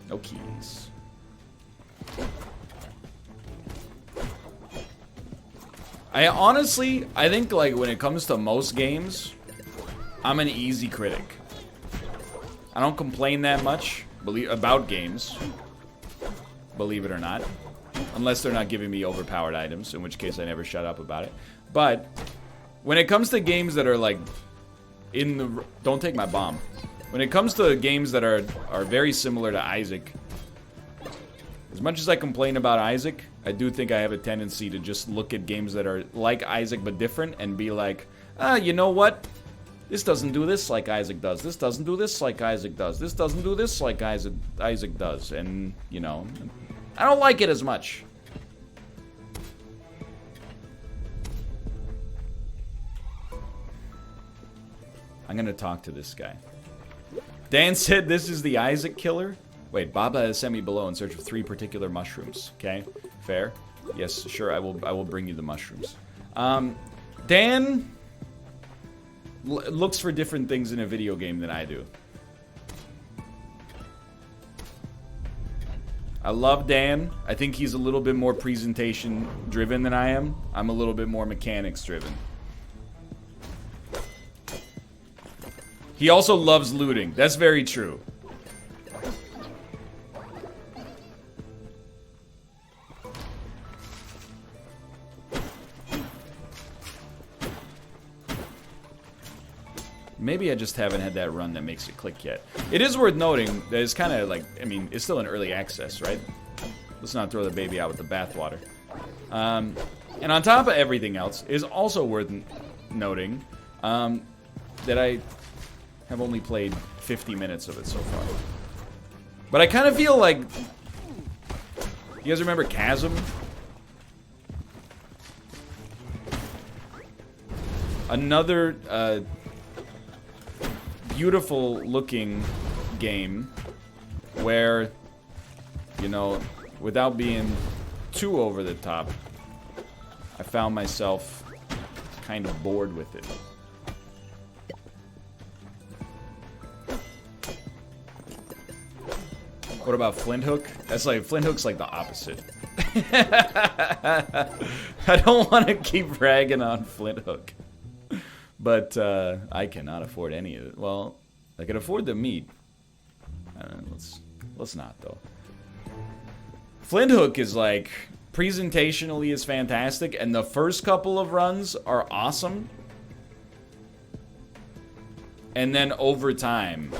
No keys. I think like when it comes to most games, I'm an easy critic. I don't complain that much about games, believe it or not. Unless they're not giving me overpowered items, in which case I never shut up about it. But when it comes to games that are like in the... Don't take my bomb. When it comes to games that are very similar to Isaac, as much as I complain about Isaac, I do think I have a tendency to just look at games that are like Isaac but different and be like, you know what? This doesn't do this like Isaac does. This doesn't do this like Isaac does. This doesn't do this like Isaac does. And, you know, I don't like it as much. I'm gonna talk to this guy. Dan said this is the Isaac killer. Wait, Baba has sent me below in search of 3 particular mushrooms. Okay, fair. Yes, sure. I will bring you the mushrooms. Dan looks for different things in a video game than I do. I love Dan. I think he's a little bit more presentation driven than I am. I'm a little bit more mechanics driven. He also loves looting. That's very true. Maybe I just haven't had that run that makes it click yet. It is worth noting that it's kind of like, I mean, it's still in early access, right? Let's not throw the baby out with the bathwater. And on top of everything else, it is also worth noting that I have only played 50 minutes of it so far. But I kind of feel like... You guys remember Chasm? Another beautiful looking game where, you know, without being too over the top, I found myself kind of bored with it. What about Flint Hook? That's like, Flint Hook's like the opposite. I don't want to keep ragging on Flint Hook. But I cannot afford any of it. Well, I can afford the meat. Let's not, though. Flint Hook is like, presentationally is fantastic, and the first couple of runs are awesome. And then over time,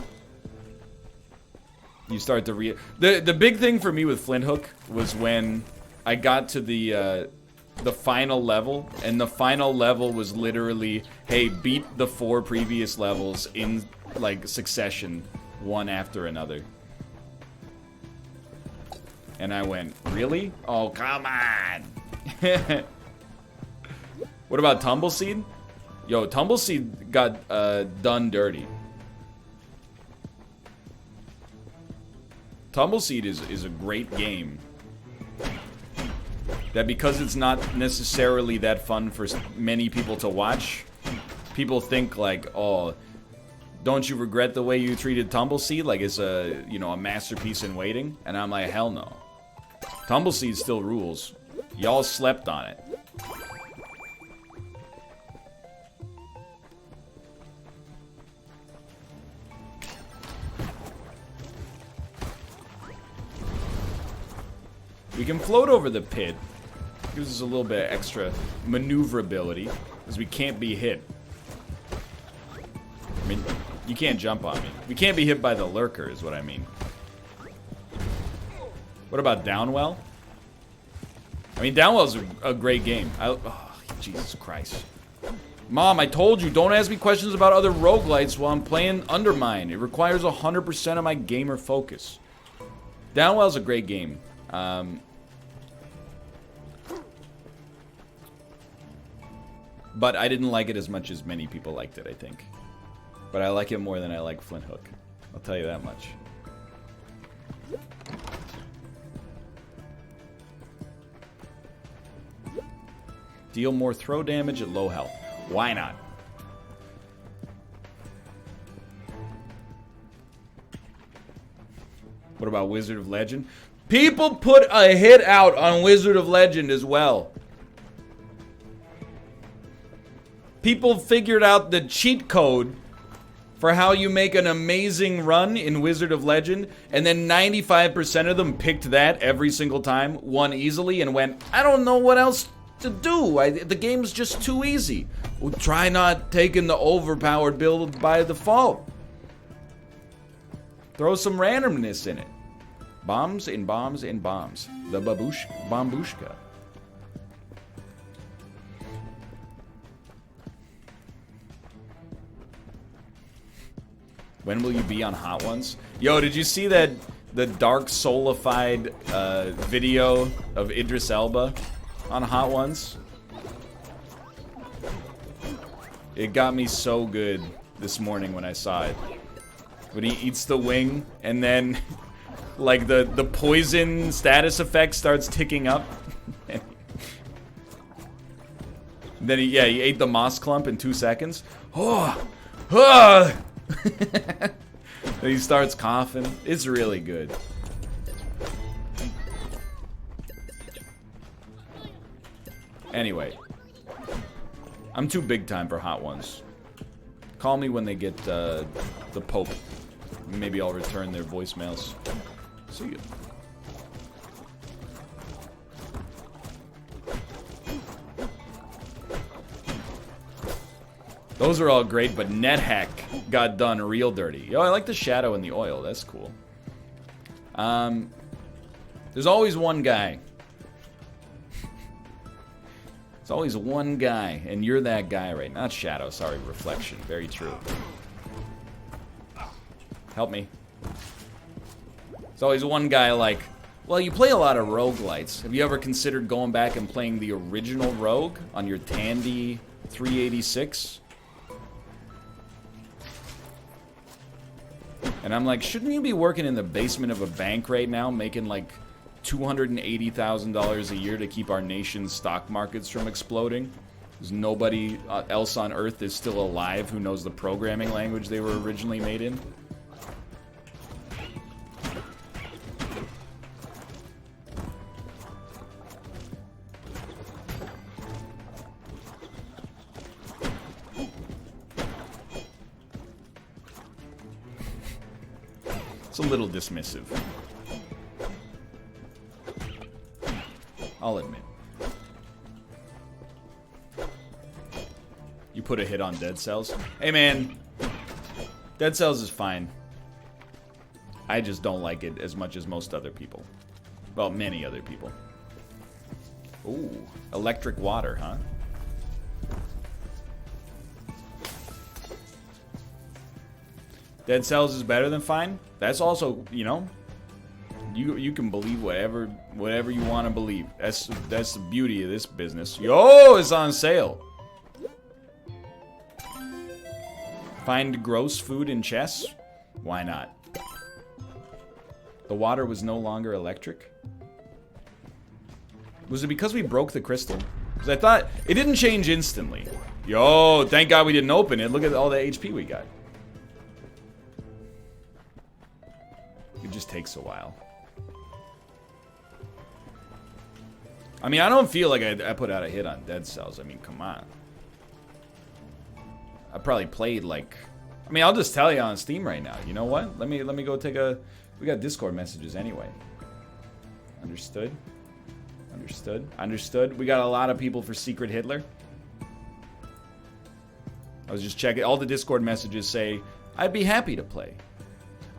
you start to the big thing for me with Flint Hook was when I got to the final level, and the final level was literally, hey, beat the 4 previous levels in like succession, one after another. And I went, really? Oh, come on. What about Tumbleseed? Yo, Tumbleseed got done dirty. Tumbleseed is a great game. That because it's not necessarily that fun for many people to watch, people think like, oh, don't you regret the way you treated Tumbleseed? Like it's a, you know, a masterpiece in waiting? And I'm like, hell no. Tumbleseed still rules. Y'all slept on it. We can float over the pit. Gives us a little bit of extra maneuverability, because we can't be hit. I mean, you can't jump on me. We can't be hit by the lurker, is what I mean. What about Downwell? I mean, Downwell's a great game. Oh, Jesus Christ. Mom, I told you, don't ask me questions about other roguelites while I'm playing Undermine. It requires 100% of my gamer focus. Downwell's a great game. But I didn't like it as much as many people liked it, I think. But I like it more than I like Flint Hook. I'll tell you that much. Deal more throw damage at low health. Why not? What about Wizard of Legend? People put a hit out on Wizard of Legend as well. People figured out the cheat code for how you make an amazing run in Wizard of Legend, and then 95% of them picked that every single time, won easily, and went, I don't know what else to do. The game's just too easy. Well, try not taking the overpowered build by default. Throw some randomness in it. Bombs and bombs and bombs. The Bambushka. When will you be on Hot Ones? Yo, did you see that the dark soulified video of Idris Elba on Hot Ones? It got me so good this morning when I saw it. When he eats the wing and then like the poison status effect starts ticking up. Then he ate the moss clump in 2 seconds. Oh, then he starts coughing. It's really good. Anyway, I'm too big time for Hot Ones. Call me when they get the Pope. Maybe I'll return their voicemails. See you. Those are all great, but NetHack got done real dirty. Yo, I like the shadow and the oil. That's cool. There's always one guy. There's always one guy, and you're that guy, right? Not shadow, sorry, reflection. Very true. Help me. There's always one guy like, well, you play a lot of roguelites. Have you ever considered going back and playing the original Rogue on your Tandy 386? And I'm like, shouldn't you be working in the basement of a bank right now, making like $280,000 a year to keep our nation's stock markets from exploding? Because nobody else on Earth is still alive who knows the programming language they were originally made in. It's a little dismissive. I'll admit. You put a hit on Dead Cells? Hey man, Dead Cells is fine. I just don't like it as much as most other people. Well, many other people. Ooh, electric water, huh? Dead Cells is better than fine. That's also, you know, you can believe whatever you want to believe. That's the beauty of this business. Yo, it's on sale. Find gross food in chests? Why not? The water was no longer electric? Was it because we broke the crystal? Because I thought it didn't change instantly. Yo, thank God we didn't open it. Look at all the HP we got. It just takes a while. I mean, I don't feel like I put out a hit on Dead Cells. I mean, come on. I probably played like... I mean, I'll just tell you on Steam right now. You know what? Let me go take a... We got Discord messages anyway. Understood? Understood. Understood. We got a lot of people for Secret Hitler. I was just checking. All the Discord messages say, I'd be happy to play.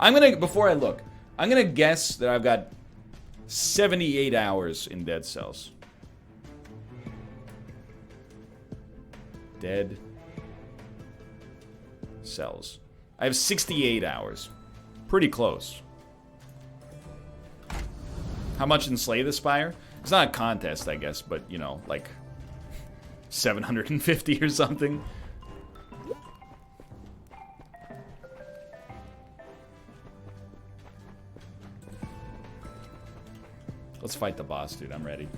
I'm going to, before I look, I'm going to guess that I've got 78 hours in Dead Cells. Dead Cells. I have 68 hours. Pretty close. How much in Slay the Spire? It's not a contest, I guess, but, you know, like 750 or something. Let's fight the boss, dude. I'm ready.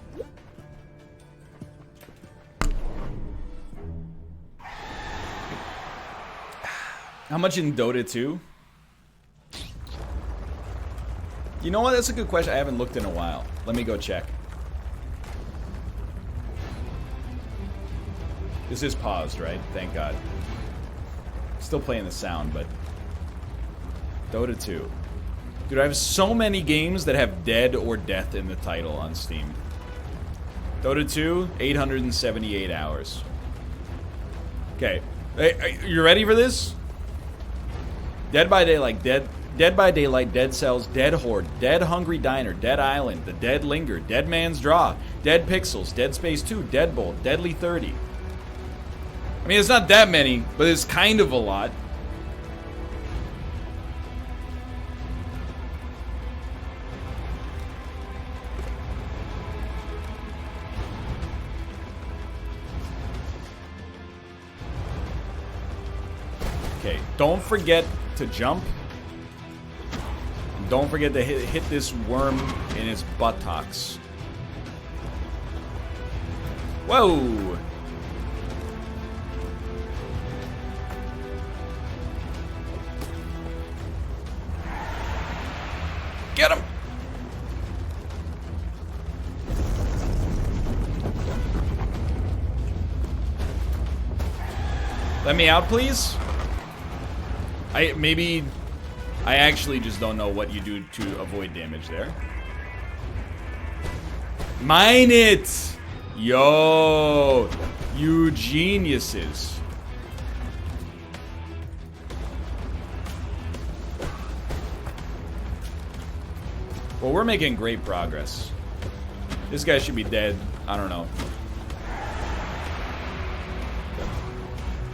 How much in Dota 2? You know what? That's a good question. I haven't looked in a while. Let me go check. This is paused, right? Thank God. Still playing the sound, but... Dota 2. Dude, I have so many games that have dead or death in the title on Steam. Dota 2, 878 hours. Okay. Hey, you ready for this? Dead by Daylight, Dead by Daylight, Dead Cells, Dead Horde, Dead Hungry Diner, Dead Island, The Dead Linger, Dead Man's Draw, Dead Pixels, Dead Space 2, Deadbolt, Deadly 30. I mean, it's not that many, but it's kind of a lot. Okay, don't forget to jump. Don't forget to hit this worm in its buttocks. Whoa! Get him! Let me out, please. I actually just don't know what you do to avoid damage there. Mine it! Yo! You geniuses. Well, we're making great progress. This guy should be dead. I don't know.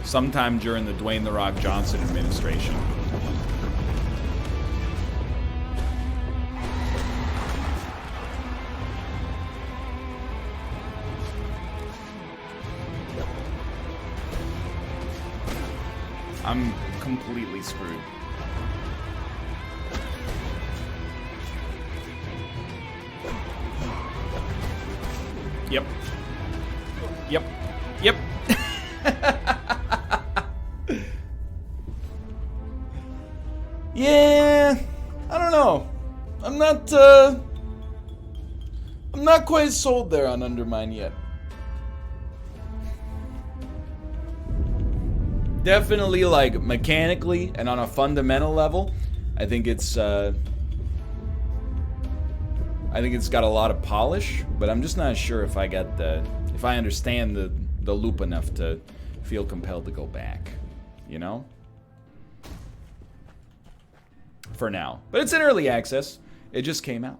Sometime during the Dwayne "The Rock" Johnson administration. I'm completely screwed. Yep. Yep. Yep. Yeah, I don't know. I'm not quite sold there on Undermine yet. Definitely, like, mechanically and on a fundamental level, I think it's got a lot of polish, but I'm just not sure if I understand the loop enough to feel compelled to go back, you know? For now. But it's in early access. It just came out.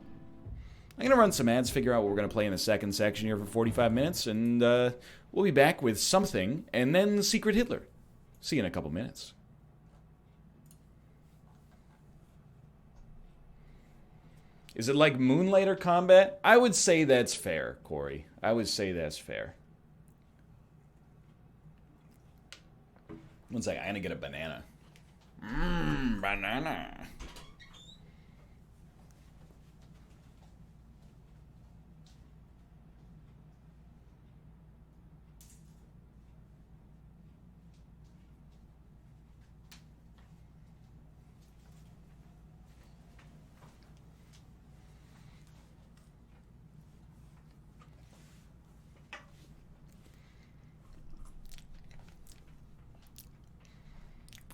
I'm going to run some ads, figure out what we're going to play in the second section here for 45 minutes, and we'll be back with something, and then Secret Hitler. See you in a couple minutes. Is it like Moonlighter combat? I would say that's fair, Corey. I would say that's fair. One second, I'm going to get a banana. Banana.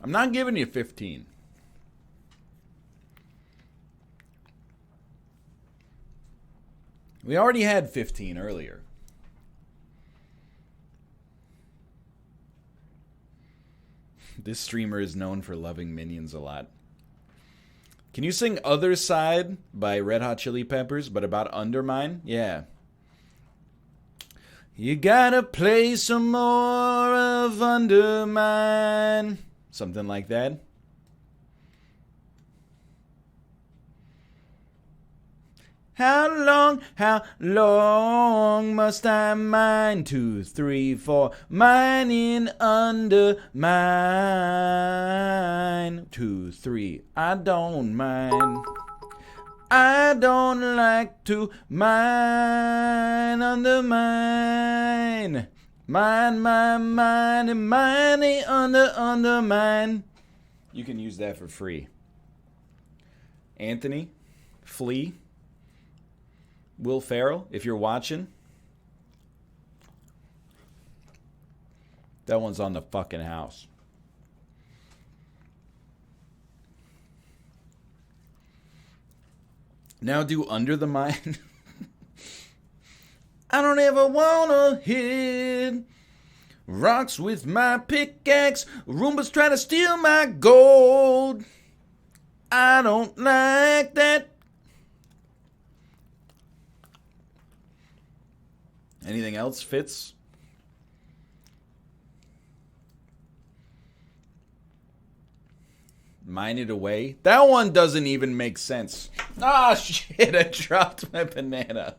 I'm not giving you 15. We already had 15 earlier. This streamer is known for loving minions a lot. Can you sing Other Side by Red Hot Chili Peppers, but about Undermine? Yeah. You gotta play some more of Undermine. Something like that. How long must I mine? 2, 3, 4, mining Undermine. 2, 3, I don't mind. I don't like to mine Undermine. Mine, and mining Undermine. You can use that for free. Anthony, Flea, Will Ferrell, if you're watching, that one's on the fucking house. Now do Under the Mine. I don't ever wanna hit rocks with my pickaxe. Roombas try to steal my gold. I don't like that. Anything else fits? Mine it away. That one doesn't even make sense. Ah, shit, I dropped my banana.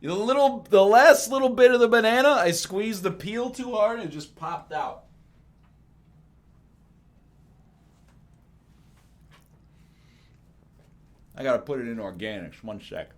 The last little bit of the banana, I squeezed the peel too hard and it just popped out. I gotta put it in organics. 1 sec.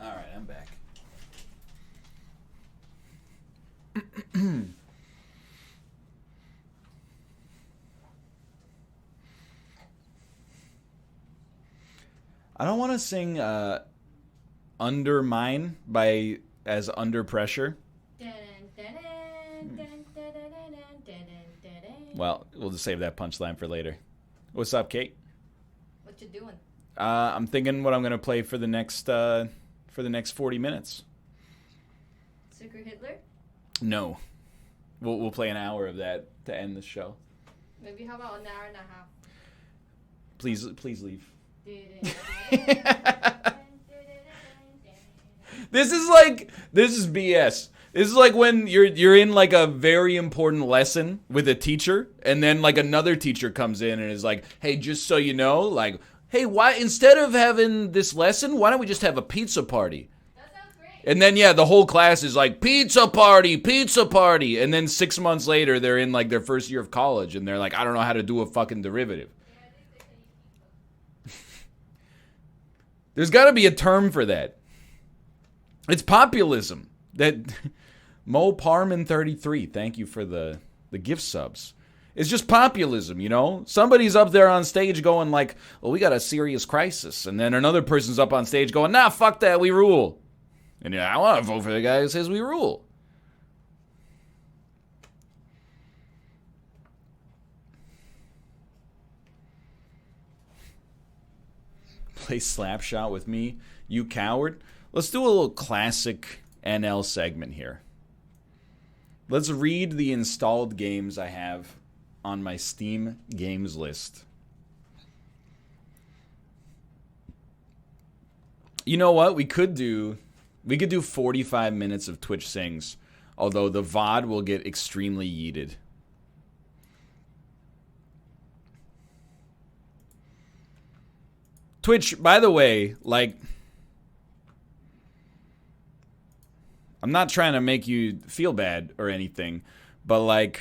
Alright, I'm back. I don't want to sing Undermine by As Under Pressure. Well, we'll just save that punchline for later. What's up, Kate? What you doing? I'm thinking what I'm going to play for the next 40 minutes. Secret Hitler? No. We'll play an hour of that to end the show. Maybe how about an hour and a half? Please leave. This is BS. This is like when you're in like a very important lesson with a teacher, and then like another teacher comes in and is like, "Hey, just so you know, like, hey, why instead of having this lesson, why don't we just have a pizza party?" That sounds great. And then the whole class is like, pizza party, and then 6 months later they're in like their first year of college and they're like, I don't know how to do a fucking derivative. Yeah, I think they can eat pizza. There's got to be a term for that. It's populism. That Mo Parman 33, thank you for the gift subs. It's just populism, you know? Somebody's up there on stage going like, well, we got a serious crisis. And then another person's up on stage going, nah, fuck that, we rule. And I want to vote for the guy who says we rule. Play Slapshot with me, you coward. Let's do a little classic NL segment here. Let's read the installed games I have on my Steam games list. You know what? We could do 45 minutes of Twitch Sings, although the VOD will get extremely yeeted. Twitch, by the way, like, I'm not trying to make you feel bad or anything, but like,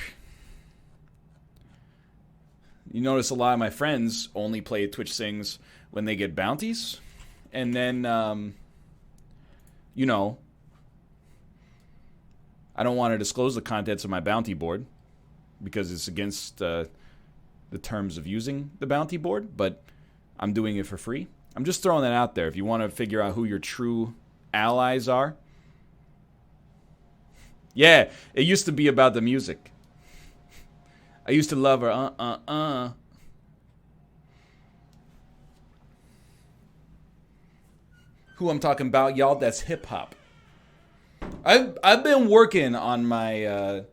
you notice a lot of my friends only play Twitch Sings when they get bounties and then, you know, I don't want to disclose the contents of my bounty board because it's against the terms of using the bounty board, but I'm doing it for free. I'm just throwing that out there. If you want to figure out who your true allies are. Yeah, it used to be about the music. I used to love her. Who I'm talking about, y'all? That's hip hop. I've been working on my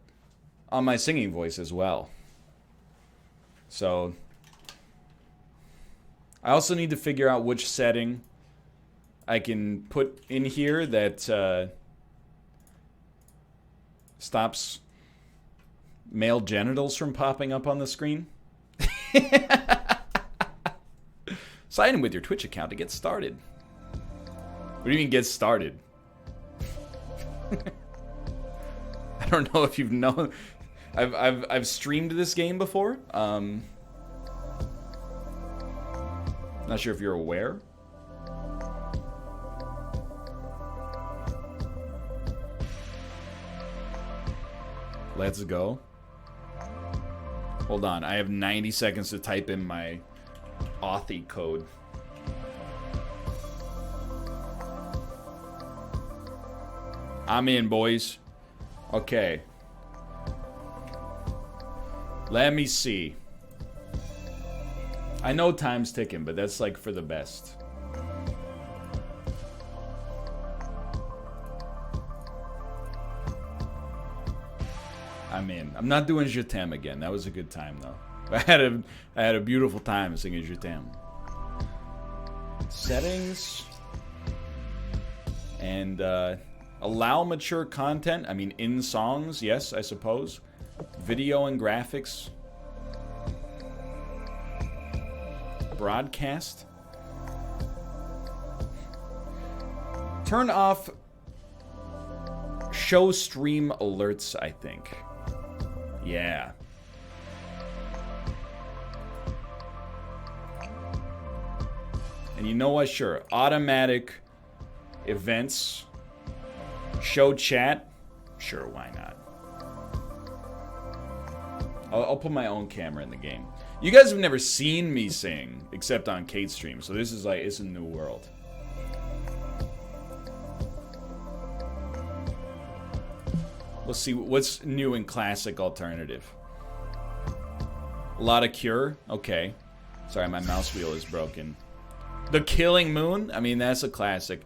singing voice as well. So I also need to figure out which setting I can put in here that stops male genitals from popping up on the screen. Sign in with your Twitch account to get started. What do you mean get started? I don't know if you've known. I've streamed this game before. Not sure if you're aware. Let's go. Hold on, I have 90 seconds to type in my Authy code. I'm in, boys. Okay. Let me see. I know time's ticking, but that's like for the best. I'm in. I'm not doing Je t'aime again. That was a good time though. I had a beautiful time singing Je t'aime. Settings and allow mature content. I mean, in songs, yes, I suppose. Video and graphics. Broadcast. Turn off show stream alerts, I think. Yeah. And you know what? Sure. Automatic events. Show chat. Sure, why not? I'll put my own camera in the game. You guys have never seen me sing, except on Kate's stream, so this is like, it's a new world. Let's see, what's new in classic alternative? A lot of Cure? Okay. Sorry, my mouse wheel is broken. The Killing Moon? I mean, that's a classic.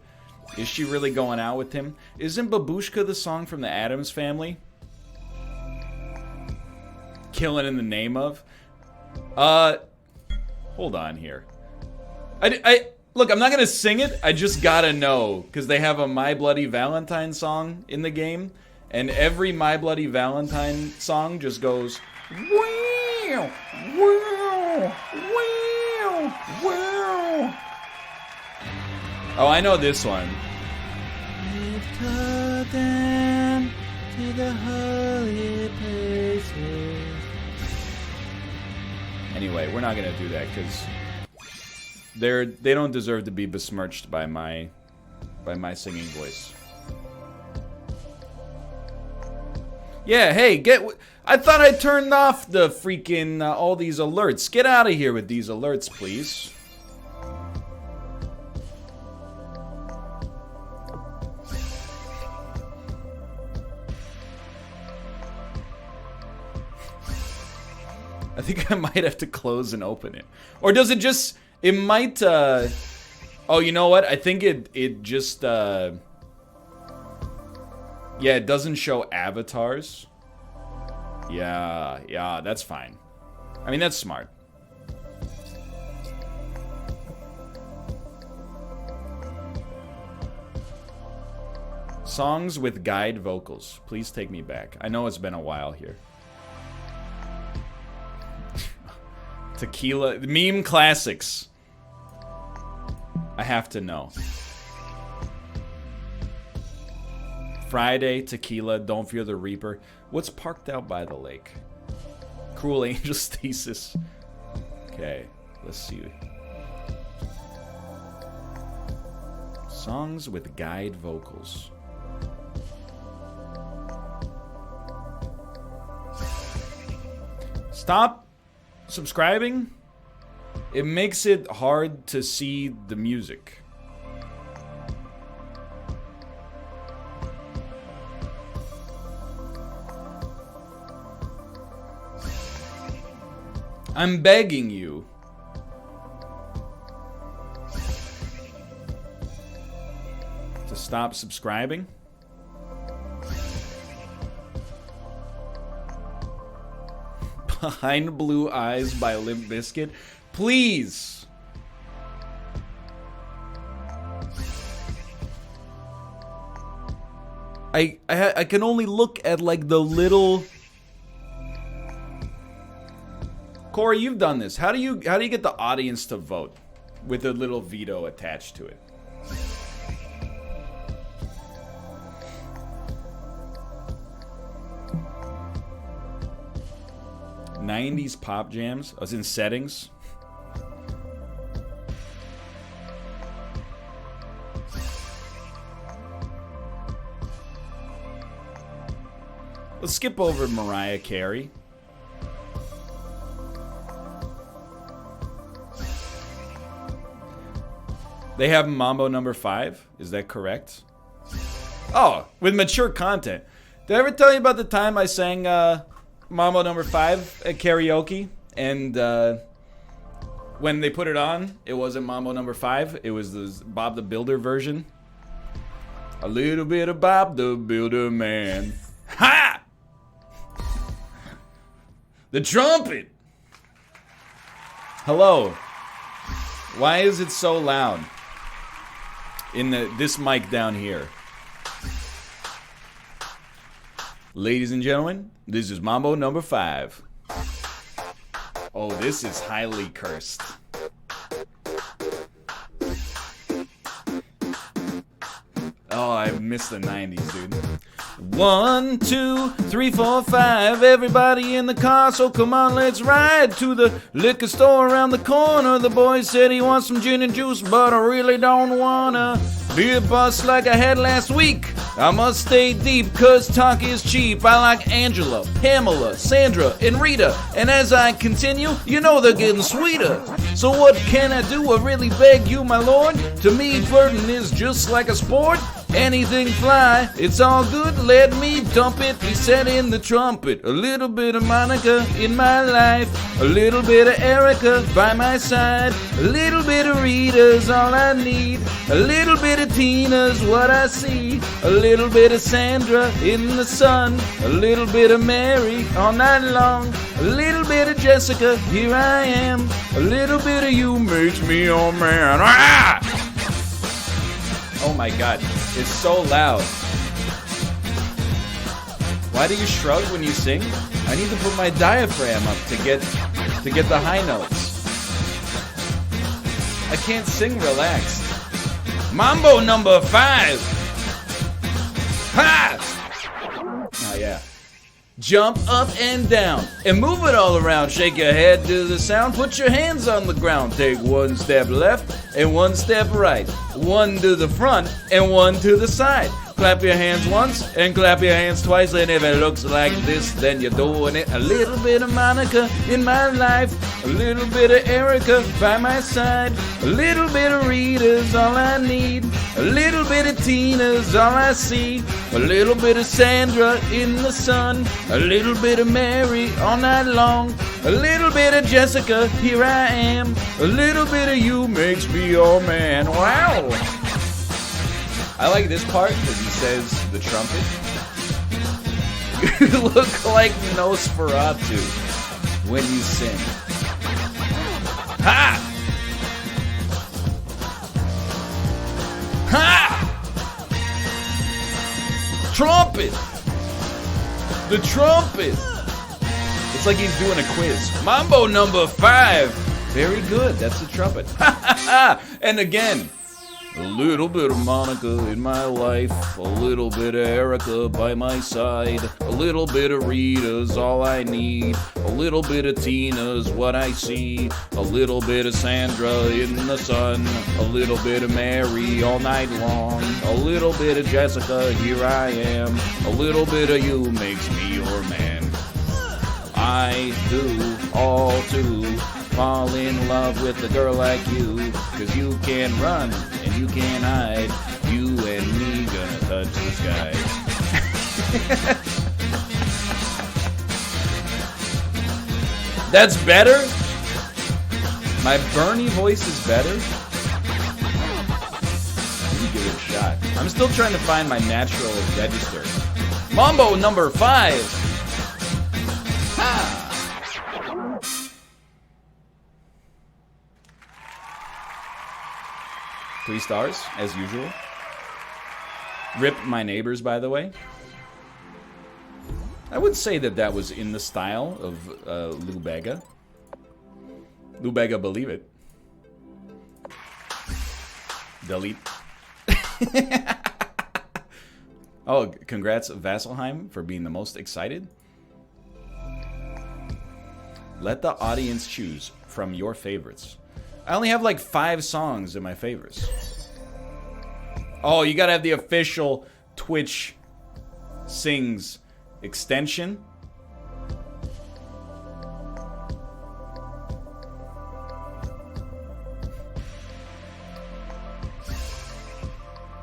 Is she really going out with him? Isn't Babushka the song from the Addams Family? Killing in the name of? Hold on here. Look, I'm not gonna sing it. I just gotta know, because they have a My Bloody Valentine song in the game, and every My Bloody Valentine song just goes wow, wow, wow, wow. Oh, I know this one. Down to the holy places. Anyway, we're not gonna do that because they don't deserve to be besmirched by my singing voice. Yeah, hey, I thought I turned off the freaking all these alerts. Get out of here with these alerts, please. I think I might have to close and open it. Or does it just... It might... Oh, you know what? I think it just... Yeah, it doesn't show avatars. Yeah, that's fine. I mean, that's smart. Songs with guide vocals. Please take me back. I know it's been a while here. Tequila, meme classics. I have to know. Friday, Tequila, Don't Fear the Reaper. What's Parked Out by the Lake? Cruel Angel's Thesis. Okay, let's see. Songs with guide vocals. Stop subscribing. It makes it hard to see the music. I'm begging you. To stop subscribing. Behind Blue Eyes by Limp Bizkit. Please. I can only look at like the little. Corey, you've done this. How do you get the audience to vote with a little veto attached to it? '90s pop jams. I was in settings. Let's skip over Mariah Carey. They have Mambo number 5. Is that correct? Oh, with mature content. Did I ever tell you about the time I sang Mambo number 5 at karaoke? And when they put it on, it wasn't Mambo number 5. It was the Bob the Builder version. A little bit of Bob the Builder, man. Ha! The trumpet! Hello. Why is it so loud? In this mic down here. Ladies and gentlemen, this is Mambo number 5. Oh, this is highly cursed. Oh, I miss the 90s, dude. 1, 2, 3, 4, 5. Everybody in the car, so come on, let's ride to the liquor store around the corner. The boy said he wants some gin and juice, but I really don't wanna be a bust like I had last week. I must stay deep, cause talk is cheap. I like Angela, Pamela, Sandra, and Rita. And as I continue, you know they're getting sweeter. So what can I do? I really beg you, my lord. To me, flirting is just like a sport. Anything fly, it's all good, let me dump it. He said in the trumpet, a little bit of Monica in my life, a little bit of Erica by my side, a little bit of Rita's all I need, a little bit of Tina's what I see, a little bit of Sandra in the sun, a little bit of Mary all night long, a little bit of Jessica, here I am, a little bit of you makes me your man. Ah! Oh my god, it's so loud. Why do you shrug when you sing? I need to put my diaphragm up to get the high notes. I can't sing relaxed. Mambo number 5. Ha! Oh yeah. Jump up and down and move it all around. Shake your head to the sound. Put your hands on the ground. Take 1 step left and 1 step right. 1 to the front and 1 to the side. Clap your hands once and clap your hands twice. And if it looks like this, then you're doing it. A little bit of Monica in my life. A little bit of Erica by my side. A little bit of Rita's all I need. A little bit of Tina's all I see. A little bit of Sandra in the sun. A little bit of Mary all night long. A little bit of Jessica, here I am. A little bit of you makes me your man. Wow! I like this part because he says the trumpet. You look like Nosferatu when you sing. Ha! Ha! Trumpet! The trumpet! It's like he's doing a quiz. Mambo number 5. Very good. That's the trumpet. And again, A little bit of Monica in my life, a little bit of Erica by my side, a little bit of Rita's all I need, a little bit of Tina's what I see, a little bit of Sandra in the sun, a little bit of Mary all night long, a little bit of Jessica, here I am, a little bit of you makes me your man. I do all to fall in love with a girl like you, 'cause you can run and you can hide, you and me gonna touch the sky. That's better? My Bernie voice is better? Let me give it a shot. I'm still trying to find my natural register. Mambo number 5. Ha! 3 stars, as usual. Rip my neighbors, by the way. I would say that that was in the style of Lou Bega. Lou Bega, believe it. Delete. Oh, congrats, Vasselheim, for being the most excited. Let the audience choose from your favorites. I only have like 5 songs in my favorites. Oh, you gotta have the official Twitch Sings extension.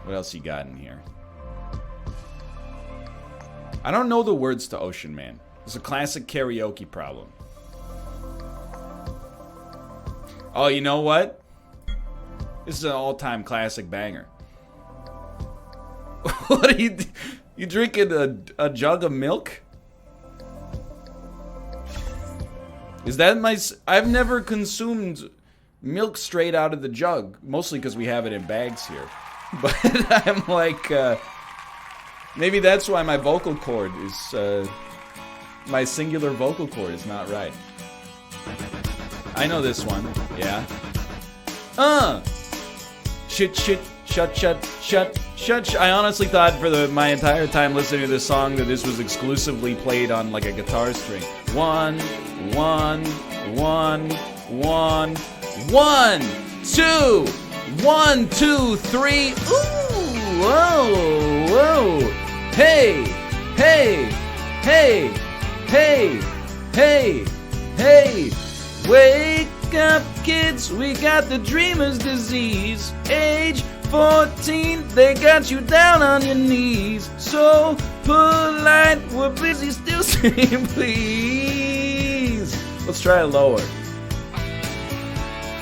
What else you got in here? I don't know the words to Ocean Man. It's a classic karaoke problem. Oh, you know what? This is an all-time classic banger. What are you drinking a jug of milk? Is that I've never consumed milk straight out of the jug, mostly because we have it in bags here. But I'm like, maybe that's why my vocal cord is, my singular vocal cord is not right. I know this one, yeah. Shit, shut. I honestly thought for my entire time listening to this song that this was exclusively played on like a guitar string. 1, 1, 1, 1, 1, 2, 1, 2, 3. Ooh, whoa, whoa. Hey, hey, hey, hey, hey, hey. Wake up, kids, we got the dreamer's disease. Age 14, they got you down on your knees. So polite, we're busy still saying please. Let's try it lower.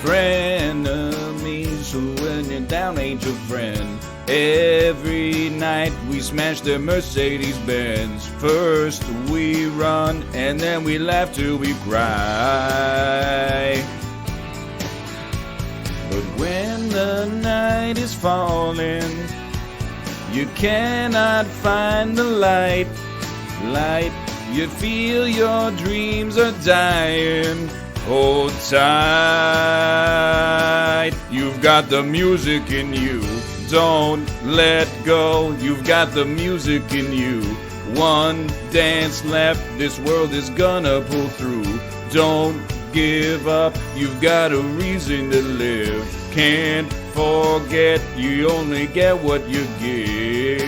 Frenemies, who when you're down ain't your friend. Every night we smash their Mercedes-Benz. First we run and then we laugh till we cry. But when the night is falling, you cannot find the light. You feel your dreams are dying. Hold tight. You've got the music in you. Don't let go. You've got the music in you. One dance left. This world is gonna pull through. Don't give up. You've got a reason to live. Can't forget. You only get what you give.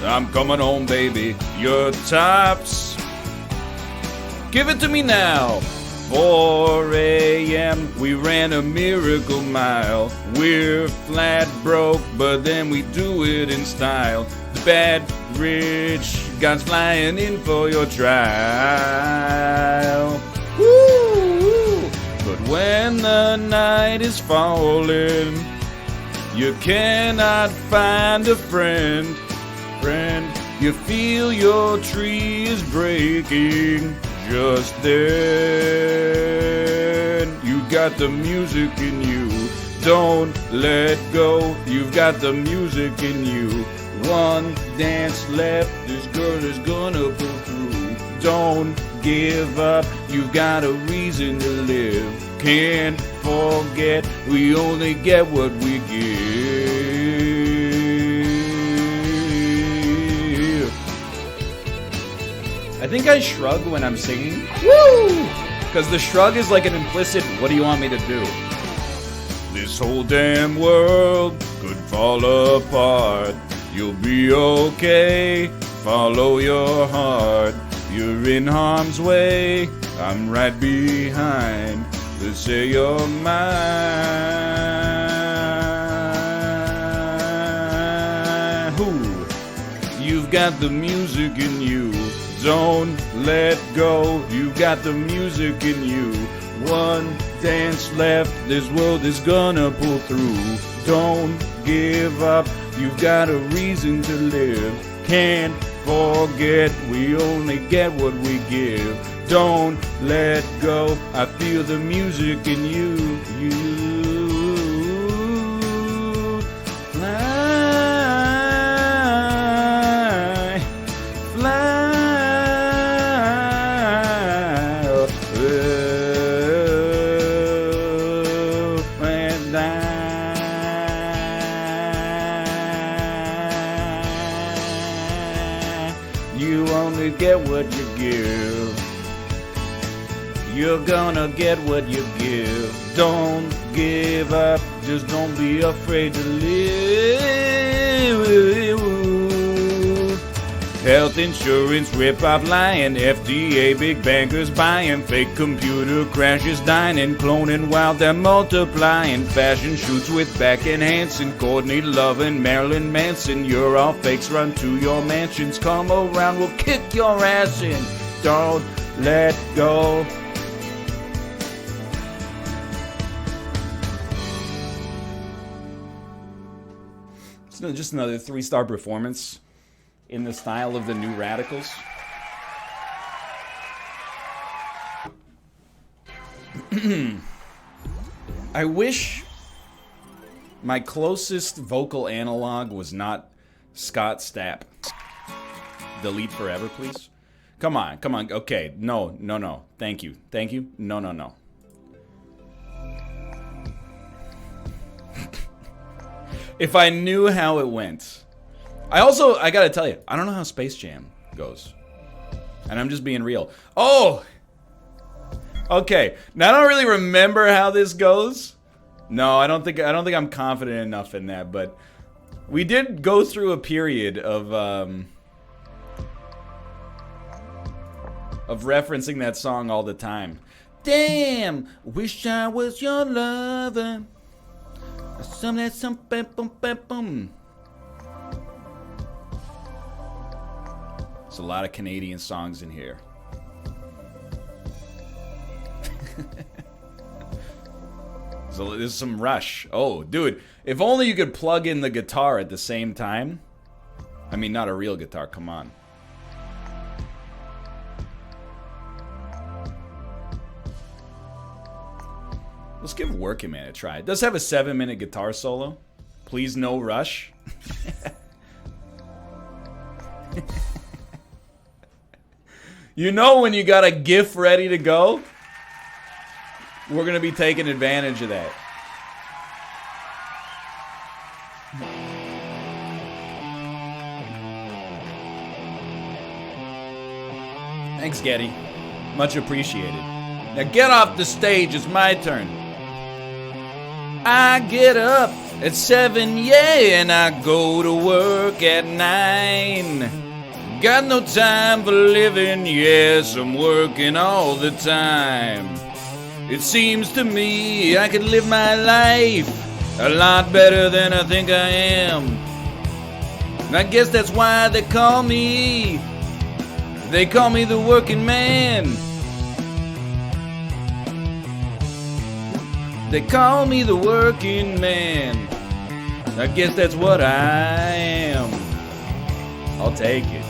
I'm coming home, baby. Your tops. Give it to me now. 4 a.m. We ran a miracle mile. We're flat broke, but then we do it in style. The bad rich guys flying in for your trial. Woo! But when the night is falling, you cannot find a friend. You feel your tree is breaking. Just then, you got the music in you. Don't let go. You've got the music in you. One dance left. This girl is gonna pull through. Don't give up, you've got a reason to live. Can't forget, we only get what we give. I think I shrug when I'm singing. Woo! Because the shrug is like an implicit, what do you want me to do? This whole damn world could fall apart. You'll be okay, follow your heart. You're in harm's way, I'm right behind. Let's say you're mine. Who? You've got the music in you. Don't let go, you've got the music in you. One dance left, this world is gonna pull through. Don't give up, you've got a reason to live. Can't forget, we only get what we give. Don't let go, I feel the music in you. Fly, fly. You only get what you give. You're gonna get what you give. Don't give up, just don't be afraid to live. Health insurance, rip-off lying, FDA, big bankers buying, fake computer crashes, dying, cloning while they're multiplying, fashion shoots with Beck and Hansen, Courtney Love and Marilyn Manson. You're all fakes, run to your mansions, come around, we'll kick your ass in. Don't let go. It's just another 3-star performance in the style of the New Radicals. I wish my closest vocal analog was not Scott Stapp. Delete forever, please. Come on, come on. Okay, no. Thank you. No. If I knew how it went. I gotta tell you, I don't know how Space Jam goes. And I'm just being real. Oh! Okay, now I don't really remember how this goes. No, I don't think I'm confident enough in that, but we did go through a period of referencing that song all the time. Damn, wish I was your lover. There's a lot of Canadian songs in here. So there's some Rush. Oh, dude, if only you could plug in the guitar at the same time. I mean, not a real guitar, come on. Let's give Working Man a try. It does have a 7-minute guitar solo. Please no Rush. You know when you got a GIF ready to go? We're going to be taking advantage of that. Thanks, Getty. Much appreciated. Now get off the stage. It's my turn. I get up at 7, yeah, and I go to work at 9. Got no time for living, yes, I'm working all the time. It seems to me I could live my life a lot better than I think I am. And I guess that's why they call me the working man. They call me the working man. I guess that's what I am. I'll take it.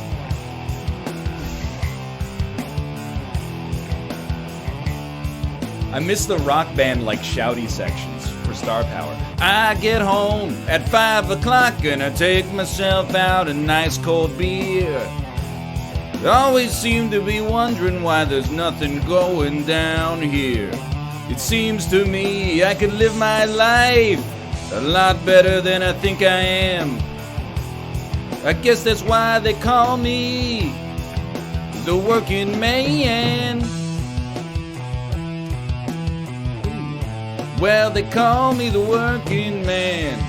I miss the rock band like shouty sections for star power. I get home at 5 o'clock and I take myself out a nice cold beer. Always seem to be wondering why there's nothing going down here. It seems to me I could live my life a lot better than I think I am. I guess that's why they call me the working man. Well, they call me the working man.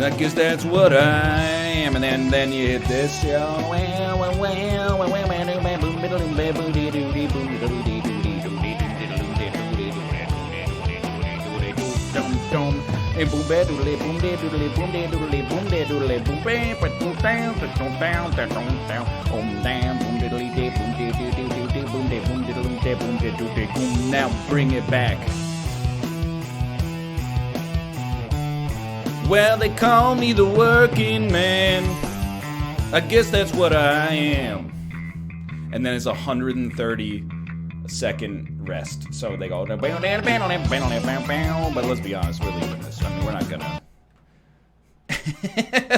I guess that's what I am. And then you hit this. Now bring it back. Well, they call me the working man. I guess that's what I am. And then it's 130-second rest. So they go, but let's be honest, we're leaving this. I mean,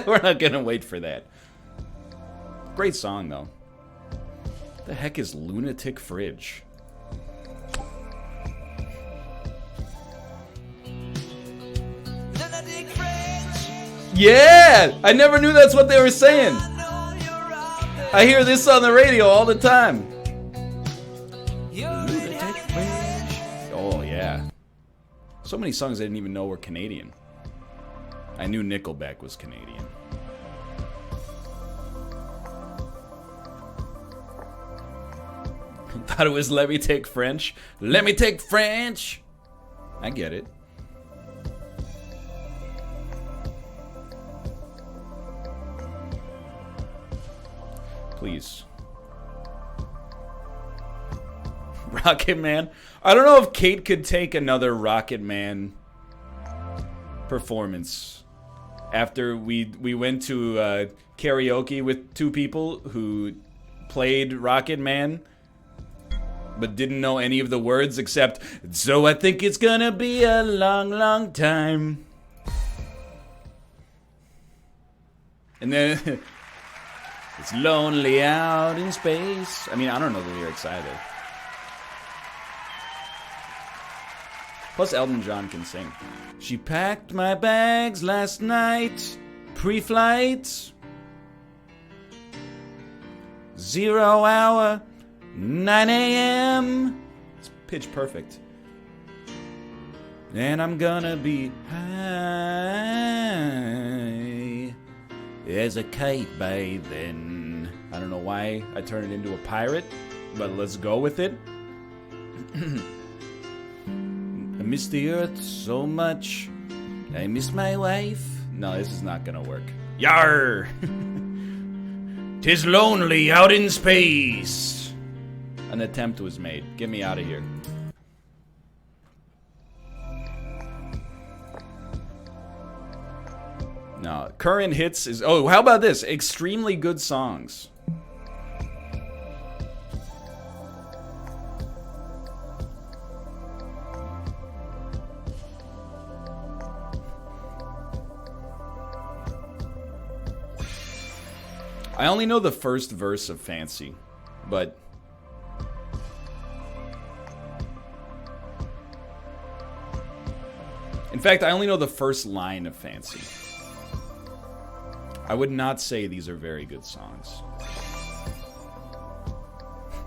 we're not gonna wait for that. Great song though. What the heck is Lunatic Fridge? Yeah! I never knew that's what they were saying. I hear this on the radio all the time. Oh, yeah. So many songs I didn't even know were Canadian. I knew Nickelback was Canadian. Thought it was Let Me Take French. Let me take French! I get it. Please. Rocket Man. I don't know if Kate could take another Rocket Man performance. After we went to karaoke with two people who played Rocket Man, but didn't know any of the words except, so I think it's gonna be a long, long time. And then... It's lonely out in space. I mean, I don't know the lyrics either. Plus, Elton John can sing. She packed my bags last night, pre-flight. 0 hour, 9 a.m. It's pitch perfect. And I'm gonna be high as a kite by then. I don't know why I turned it into a pirate, but let's go with it. I miss the earth so much. I miss my wife. No, this is not gonna work. Yar! 'Tis lonely out in space. An attempt was made. Get me out of here. No, current hits is... Oh, how about this? Extremely good songs. I only know the first verse of Fancy, but... In fact, I only know the first line of Fancy. I would not say these are very good songs.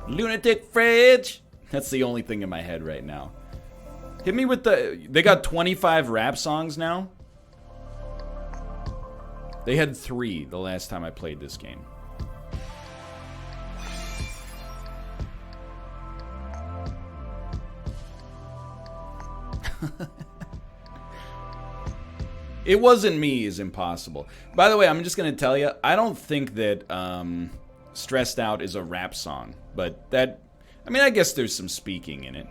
Lunatic Fridge! That's the only thing in my head right now. Hit me with the... They got 25 rap songs now? They had 3 the last time I played this game. It wasn't me is impossible. By the way, I'm just going to tell you, I don't think that Stressed Out is a rap song. But that... I mean, I guess there's some speaking in it.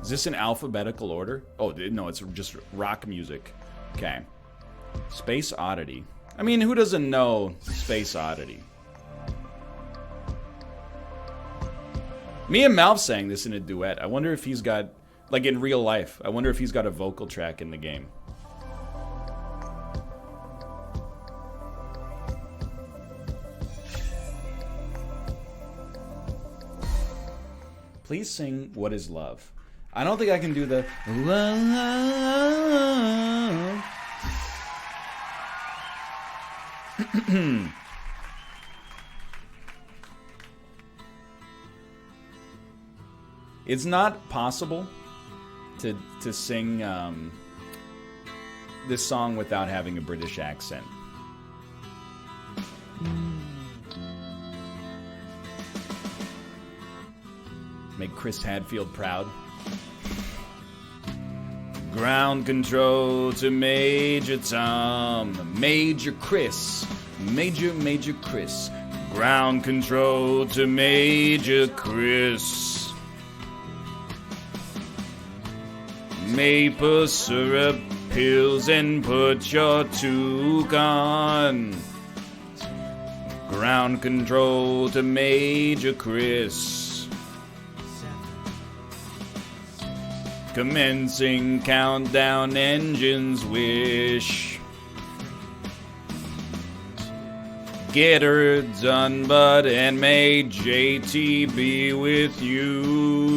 Is this in alphabetical order? Oh, no, it's just rock music. Okay. Space Oddity. I mean, who doesn't know Space Oddity? Me and Malf sang this in a duet. I wonder if he's got Like in real life. I wonder if he's got a vocal track in the game. Please sing What Is Love. I don't think I can do the love. It's not possible to sing this song without having a British accent. Make Chris Hadfield proud. Ground control to Major Tom. Major Chris. Major Chris. Ground control to Major Chris. Maple syrup pills and put your toque on. Ground control to Major Chris. Commencing countdown, engines wish. Get her done, bud, and may JT be with you.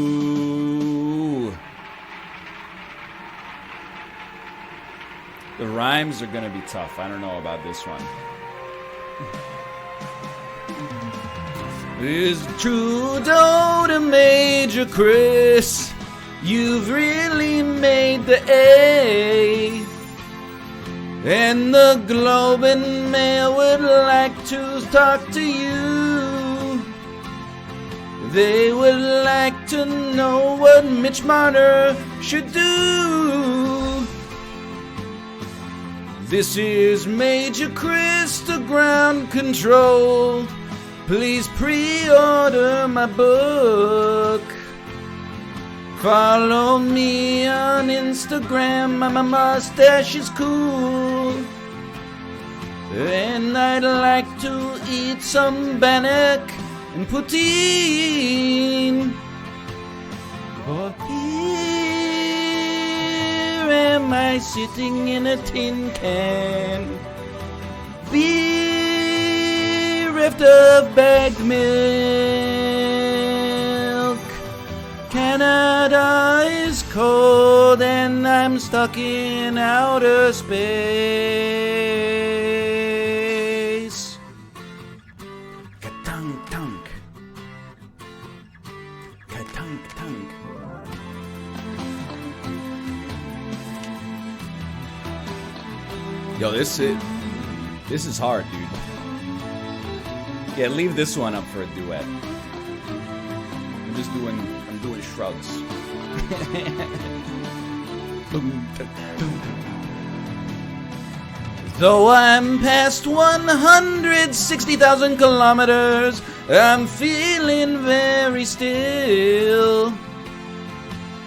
The rhymes are gonna be tough. I don't know about this one. Is Trudeau to Major Chris? You've really made the A. And the Globe and Mail would like to talk to you. They would like to know what Mitch Marner should do. This is Major Chris to Ground Control. Please pre-order my book. Follow me on Instagram, my mustache is cool. And I'd like to eat some bannock and poutine. For here am I sitting in a tin can, bereft of bagged milk. Canada is cold and I'm stuck in outer space. Ka-tunk, tunk. Ka-tunk, tunk. Yo, this is hard, dude. Yeah, leave this one up for a duet. I'm doing shrugs. Though I'm past 160,000 kilometers, I'm feeling very still.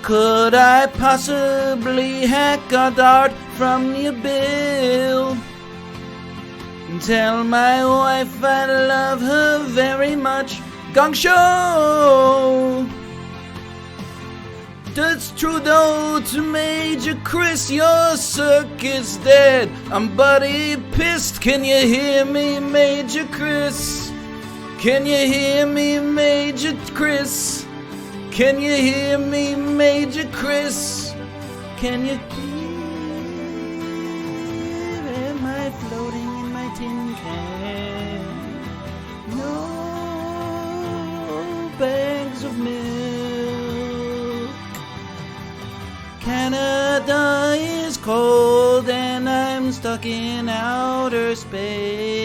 Could I possibly hack a dart from your bill? Tell my wife I love her very much. Gong Show! Does Trudeau to Major Chris, your circuit's dead. I'm bloody pissed. Can you hear me, Major Chris? Can you hear me, Major Chris? Can you hear me, Major Chris? Can you hear? Am I floating in my tin can? No bags of milk. Canada is cold and I'm stuck in outer space.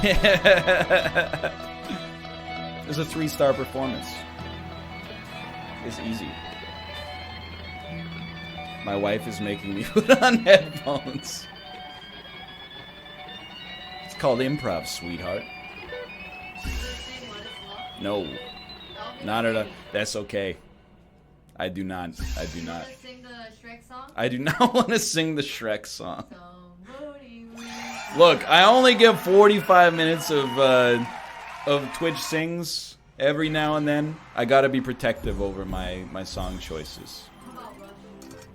It was a 3-star performance. It's easy. My wife is making me put on headphones. It's called improv, sweetheart. No. Not at all. That's okay. I do not. I do not. Sing the Shrek song? I do not want to sing the Shrek song. Look, I only get 45 minutes of Twitch sings every now and then. I gotta be protective over my song choices.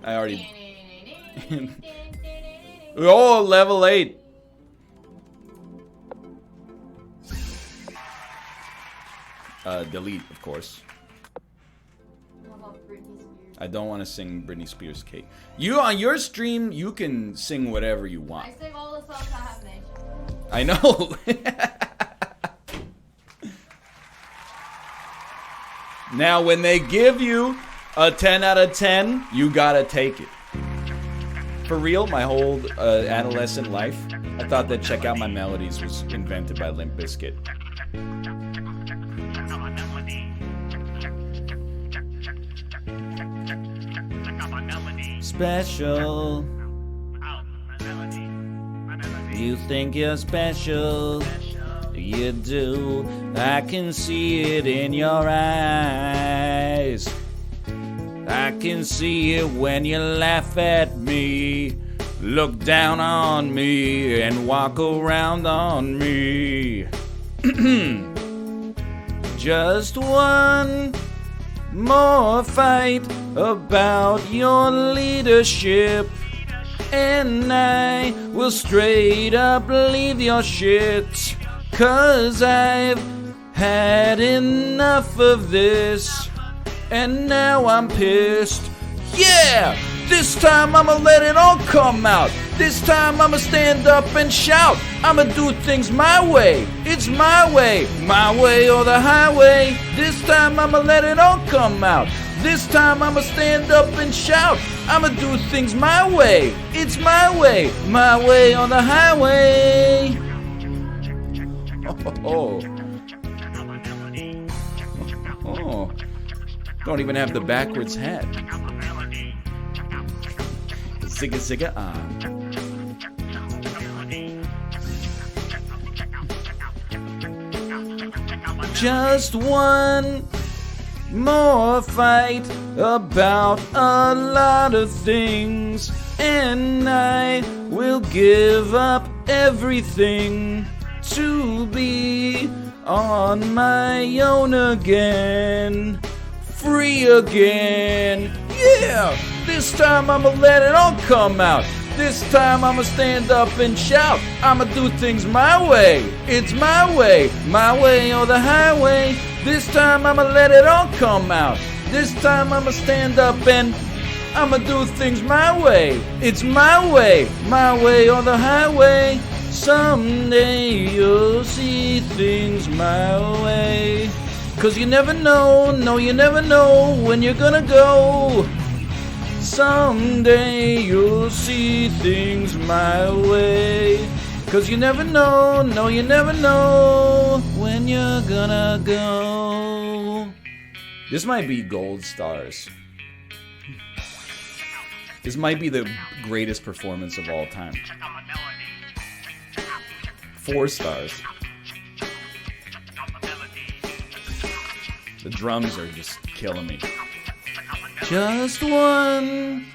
I already... Oh, level 8! Delete, of course. I don't want to sing Britney Spears' Cake. You, on your stream, you can sing whatever you want. I sing all the songs I have named. I know. Now, when they give you a 10 out of 10, you gotta take it. For real, my whole adolescent life, I thought that Check Out My Melodies was invented by Limp Bizkit. Special. You think you're special. You do. I can see it in your eyes. I can see it when you laugh at me, look down on me, and walk around on me. Just one more fight about your leadership, and I will straight up leave your shit. 'Cause I've had enough of this, and now I'm pissed. Yeah! This time I'ma let it all come out. This time I'ma stand up and shout. I'ma do things my way. It's my way or the highway. This time I'ma let it all come out. This time I'ma stand up and shout. I'ma do things my way. It's my way or the highway. Oh. Oh. Don't even have the backwards hat. Zigga zigga ah. Just one more fight about a lot of things, and I will give up everything to be on my own again, free again. Yeah! This time I'ma let it all come out. This time I'ma stand up and shout. I'ma do things my way. It's my way or the highway. This time I'ma let it all come out. This time I'ma stand up and I'ma do things my way. It's my way or the highway. Someday you'll see things my way. 'Cause you never know, no you never know when you're gonna go. Someday you'll see things my way. 'Cause you never know, no you never know when you're gonna go. This might be gold stars. This might be the greatest performance of all time. 4 stars. The drums are just killing me. Just one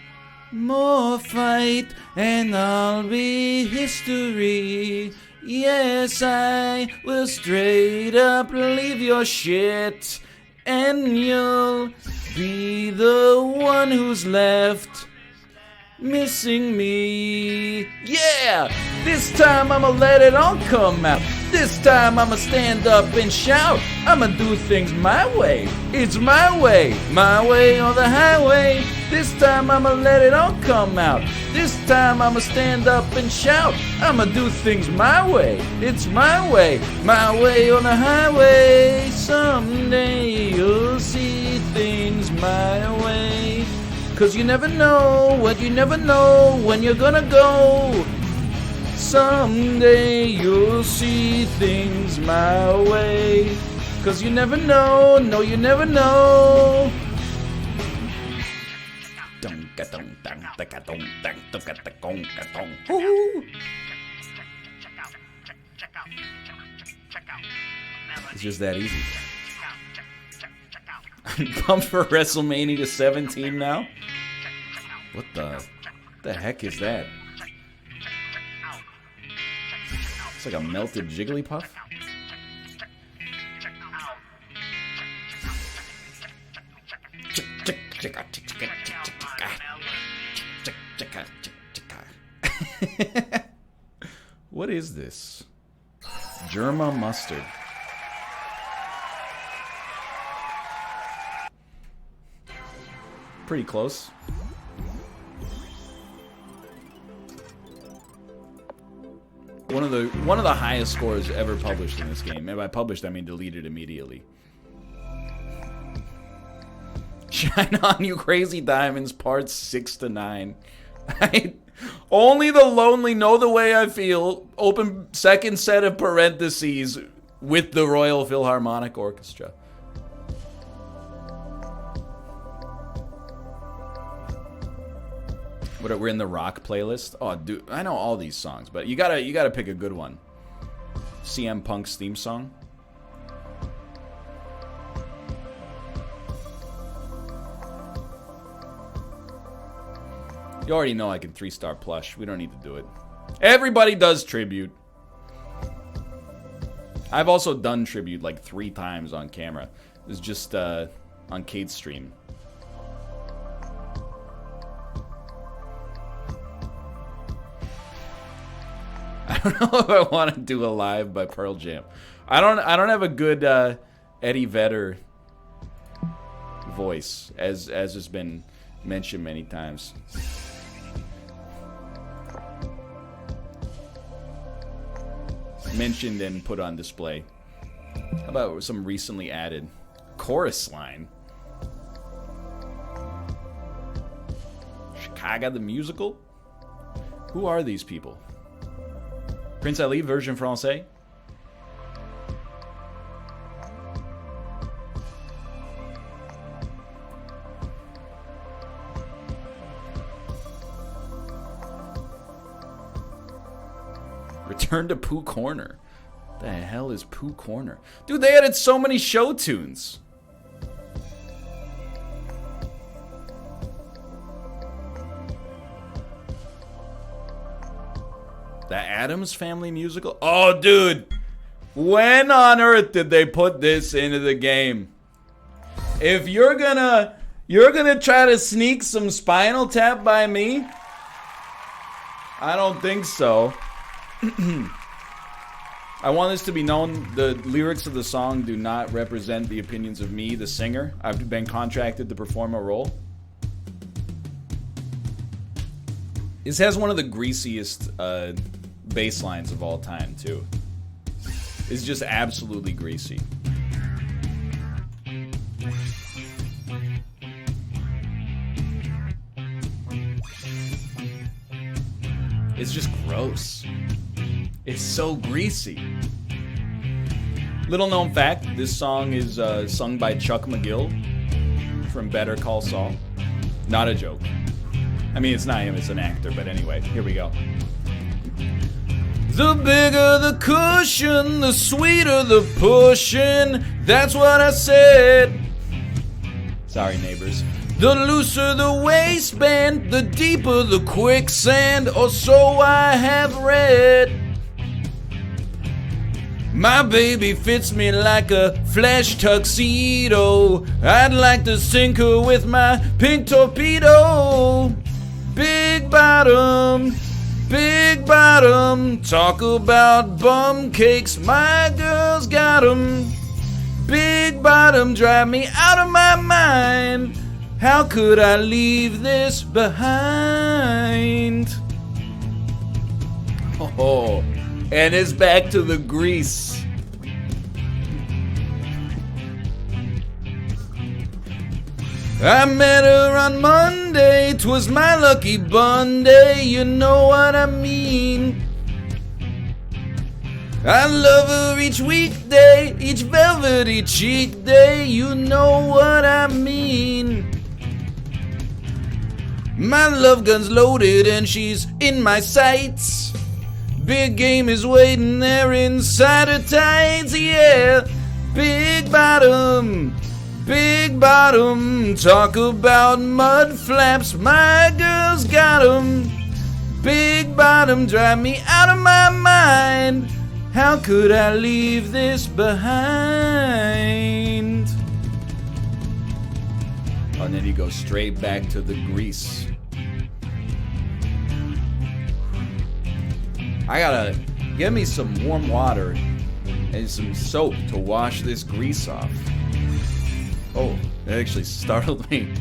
more fight and I'll be history. Yes, I will straight up leave your shit, and you'll be the one who's left missing me. Yeah! This time I'ma let it all come out. This time I'ma stand up and shout. I'ma do things my way. It's my way or the highway. This time I'ma let it all come out. This time I'ma stand up and shout. I'ma do things my way. It's my way or the highway. Someday you'll see things my way. 'Cause you never know what you never know when you're gonna go. Someday you'll see things my way. 'Cause you never know, no you never know. Dun It's just that easy. I'm pumped for WrestleMania 17 now. What the heck is that? It's like a melted Jigglypuff. What is this? Germa mustard. Pretty close. One of the highest scores ever published in this game. And by published, I mean deleted immediately. Shine on You Crazy Diamonds, parts 6 to 9. Only the lonely know the way I feel. Open second set of parentheses with the Royal Philharmonic Orchestra. We're in the rock playlist. Oh, dude, I know all these songs, but you gotta pick a good one. CM Punk's theme song. You already know I can 3-star plush. We don't need to do it. Everybody does tribute. I've also done tribute like 3 times on camera. It was just on Kate's stream. I don't know if I want to do a live by Pearl Jam. I don't have a good Eddie Vedder voice, as has been mentioned many times. Mentioned and put on display. How about some recently added chorus line? Chicago the Musical? Who are these people? Prince Ali, version français? Return to Pooh Corner. The hell is Pooh Corner? Dude, they added so many show tunes. The Addams Family musical? Oh, dude. When on earth did they put this into the game? If you're gonna try to sneak some Spinal Tap by me? I don't think so. I want this to be known, the lyrics of the song do not represent the opinions of me, the singer. I've been contracted to perform a role. This has one of the greasiest bass lines of all time, too. It's just absolutely greasy. It's just gross. It's so greasy. Little known fact, this song is sung by Chuck McGill from Better Call Saul. Not a joke. I mean, it's not him, it's an actor, but anyway, here we go. The bigger the cushion, the sweeter the pushing. That's what I said. Sorry, neighbors. The looser the waistband, the deeper the quicksand, or so I have read. My baby fits me like a flesh tuxedo. I'd like to sink her with my pink torpedo. Big bottom, talk about bum cakes, my girl's got 'em. Big bottom drive me out of my mind. How could I leave this behind? Oh, and it's back to the grease. I met her on Monday, 'twas my lucky Bunday, you know what I mean. I love her each weekday, each velvety cheek day, you know what I mean. My love gun's loaded and she's in my sights. Big game is waiting there inside her tights, yeah. Big bottom, talk about mud flaps, my girl's got 'em. Big bottom, drive me out of my mind. How could I leave this behind? Oh, and then he goes straight back to the grease. I gotta get me some warm water and some soap to wash this grease off. Oh, that actually startled me.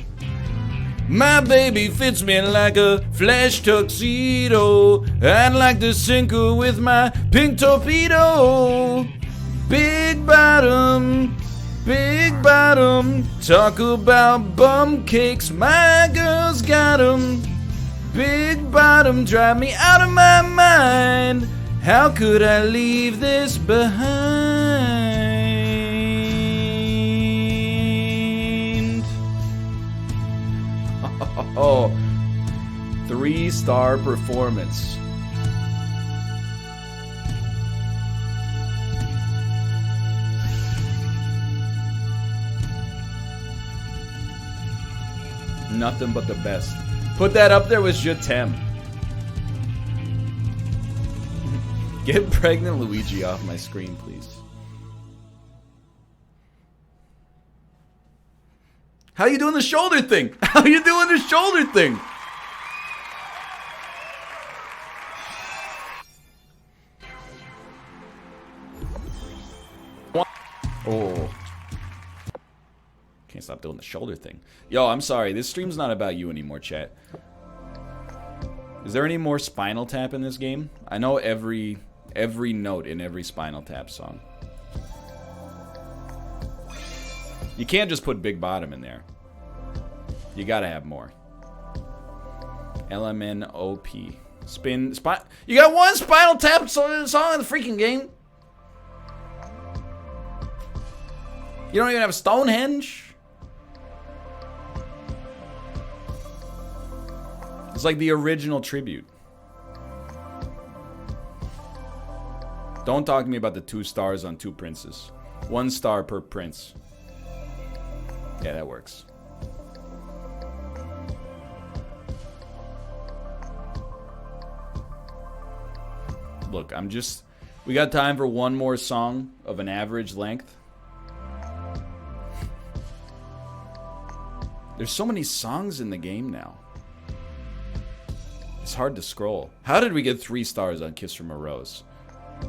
My baby fits me like a flesh tuxedo. I'd like to sink her with my pink torpedo. Big bottom, talk about bum cakes, my girl's got 'em. Big bottom, drive me out of my mind. How could I leave this behind? Oh, 3-star performance. Nothing but the best. Put that up there with Je T'aime. Get pregnant Luigi off my screen, please. How you doing the shoulder thing? How you doing the shoulder thing? Oh. Can't stop doing the shoulder thing. Yo, I'm sorry. This stream's not about you anymore, chat. Is there any more Spinal Tap in this game? I know every note in every Spinal Tap song. You can't just put Big Bottom in there. You gotta have more. LMNOP. You got one Spinal Tap song in the freaking game? You don't even have Stonehenge? It's like the original tribute. Don't talk to me about the 2 stars on 2 princes. 1 star per prince. Yeah, that works. Look, we got time for one more song of an average length. There's so many songs in the game now. It's hard to scroll. How did we get 3 stars on Kiss from a Rose?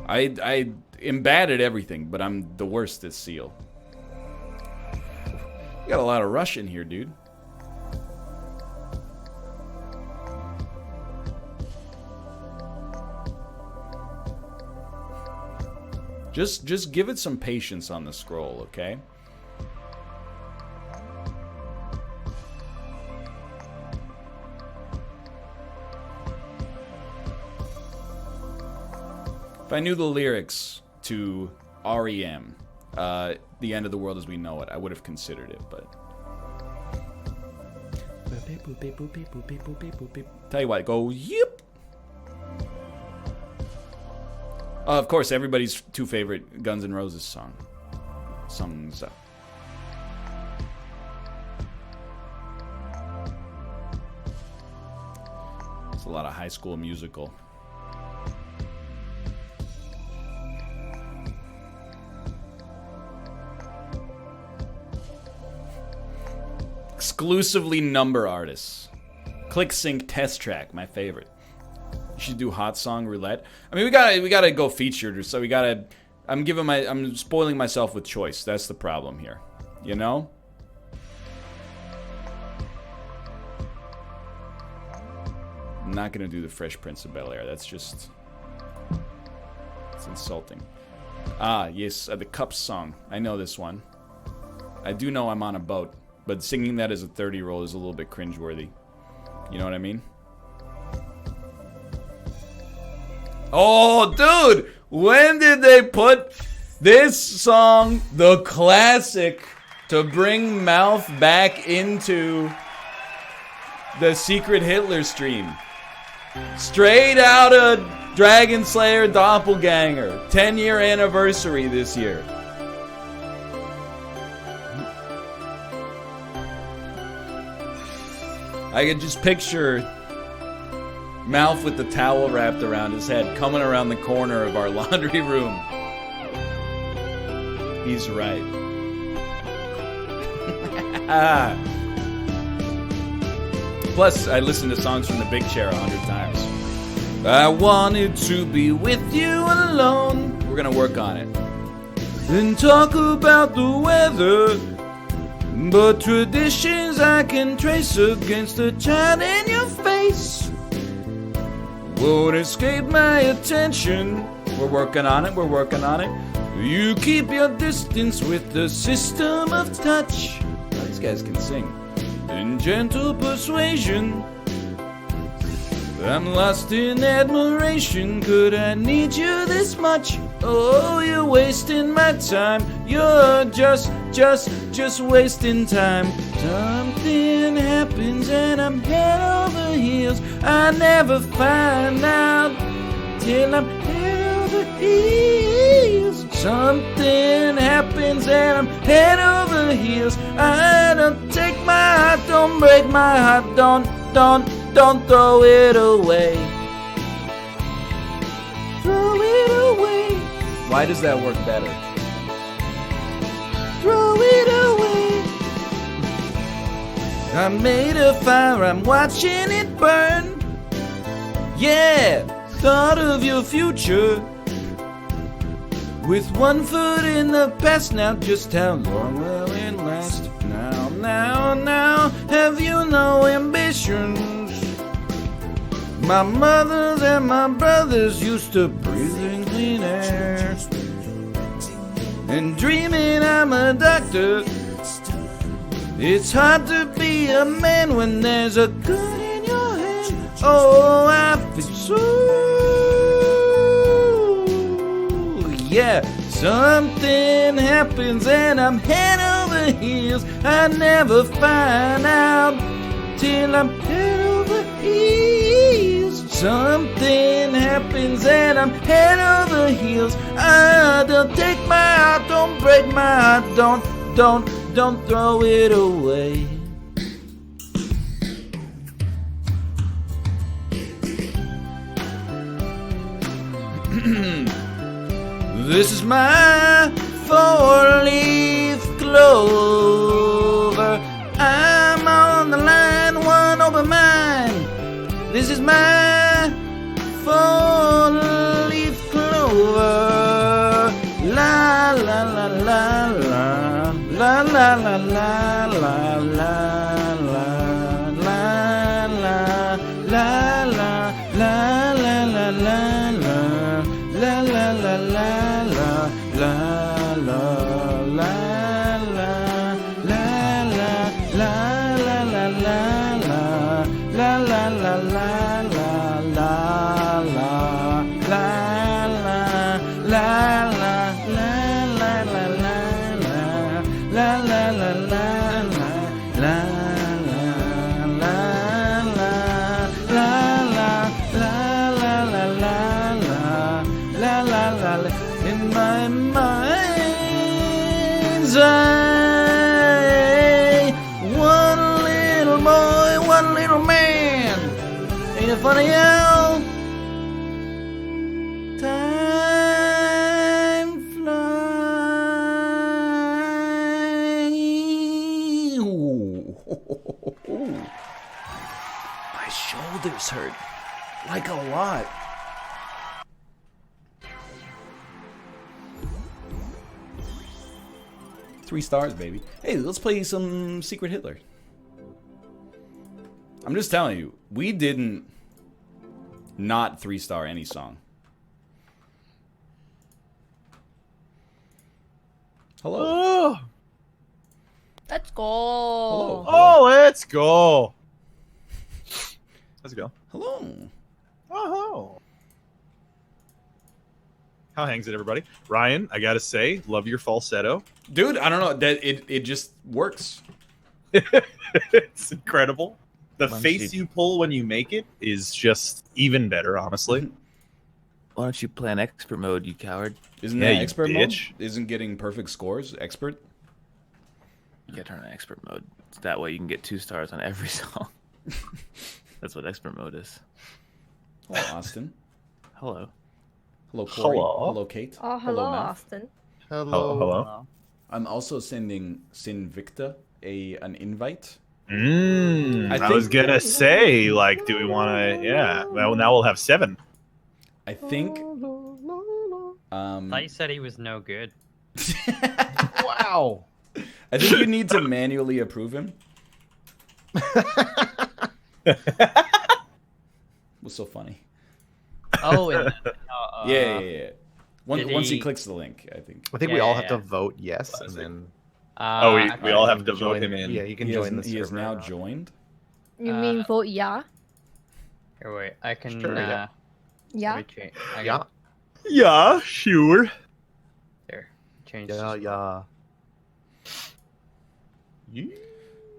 I am bad at everything, but I'm the worst at Seal. You got a lot of Russian here, dude. Just give it some patience on the scroll, okay? If I knew the lyrics to REM, The End of the World as We Know It, I would have considered it, but... Tell you what, go yip! Of course, everybody's 2 favorite Guns N' Roses songs. It's a lot of High School Musical. Exclusively number artists. Click Sync Test Track, my favorite. You should do Hot Song Roulette. I mean, we gotta go featured, so we gotta. I'm spoiling myself with choice. That's the problem here, you know. I'm not gonna do the Fresh Prince of Bel-Air. That's just. It's insulting. Ah, yes, the Cups song. I know this one. I do know I'm on a boat. But singing that as a 30-year-old is a little bit cringeworthy. You know what I mean? Oh, dude! When did they put this song, the classic, to bring Mouth back into The Secret Hitler stream. Straight out of Dragon Slayer Doppelganger. 10-year anniversary this year. I could just picture Malf with the towel wrapped around his head coming around the corner of our laundry room. He's right. Plus, I listened to songs from the Big Chair 100 times. I wanted to be with you alone. We're gonna work on it. And talk about the weather. But traditions I can trace against the child in your face won't escape my attention. We're working on it, we're working on it. You keep your distance with the system of touch. Oh, these guys can sing. In gentle persuasion, I'm lost in admiration. Could I need you this much? Oh, you're wasting my time. You're just wasting time. Something happens and I'm head over heels. I never find out till I'm head over heels. Something happens and I'm head over heels. I don't take my heart, don't break my heart, don't throw it away. Throw it away. Why does that work better? Throw it away. I made a fire, I'm watching it burn. Yeah, thought of your future. With one foot in the past now, just how long will it last? Now, have you no ambitions? My mothers and my brothers used to breathe in clean air. And dreaming I'm a doctor. It's hard to be a man when there's a gun in your hand. Oh, I feel so. Yeah, something happens and I'm head over heels. I never find out till I'm head over heels. Something happens and I'm head over heels. I don't take my heart, don't break my heart, don't throw it away. This is my four-leaf clover. I'm on the line, one over mine. This is my four-leaf clover. La la la la la la la la la la la la la la la la la la. La la la la la la la la la la la la la la la la la in my mind's eye. One little boy, one little man. Ain't it funny how time flies? My shoulders hurt like a lot. Three stars, baby. Hey, let's play some Secret Hitler. I'm just telling you, we didn't not 3-star any song. Hello. Oh. Let's go. Hello. Oh, let's go. Let's go. Hello. Oh. How hangs it, everybody? Ryan, I gotta say, love your falsetto. Dude, I don't know. That it just works. It's incredible. The face you pull when you make it is just even better, honestly. Why don't you play on expert mode, you coward? Isn't Yeah, that you expert mode? bitch. Isn't getting perfect scores expert? You gotta turn on expert mode. That way you can get 2 stars on every song. That's what expert mode is. Hello, Austin. Hello. Hello, Corey. Hello. Hello, Kate. Oh, hello, Matt. Austin. Hello. I'm also sending Sinvicta an invite. I was gonna say, like, do we want to? Yeah. Well, now we'll have 7. I think. I thought you said he was no good. Wow. I think you need to manually approve him. What's so funny? Oh, and Yeah. Once he he- clicks the link, I think. I think Yeah, we all yeah, have to yeah. vote yes, and then We all have to vote join him in. Yeah, you can He join has, the he is server now or not. joined. You mean vote yeah? Here, wait. I can. Sure, yeah. Yeah. let me change. I Yeah, can- Yeah, sure. There. Change. yeah.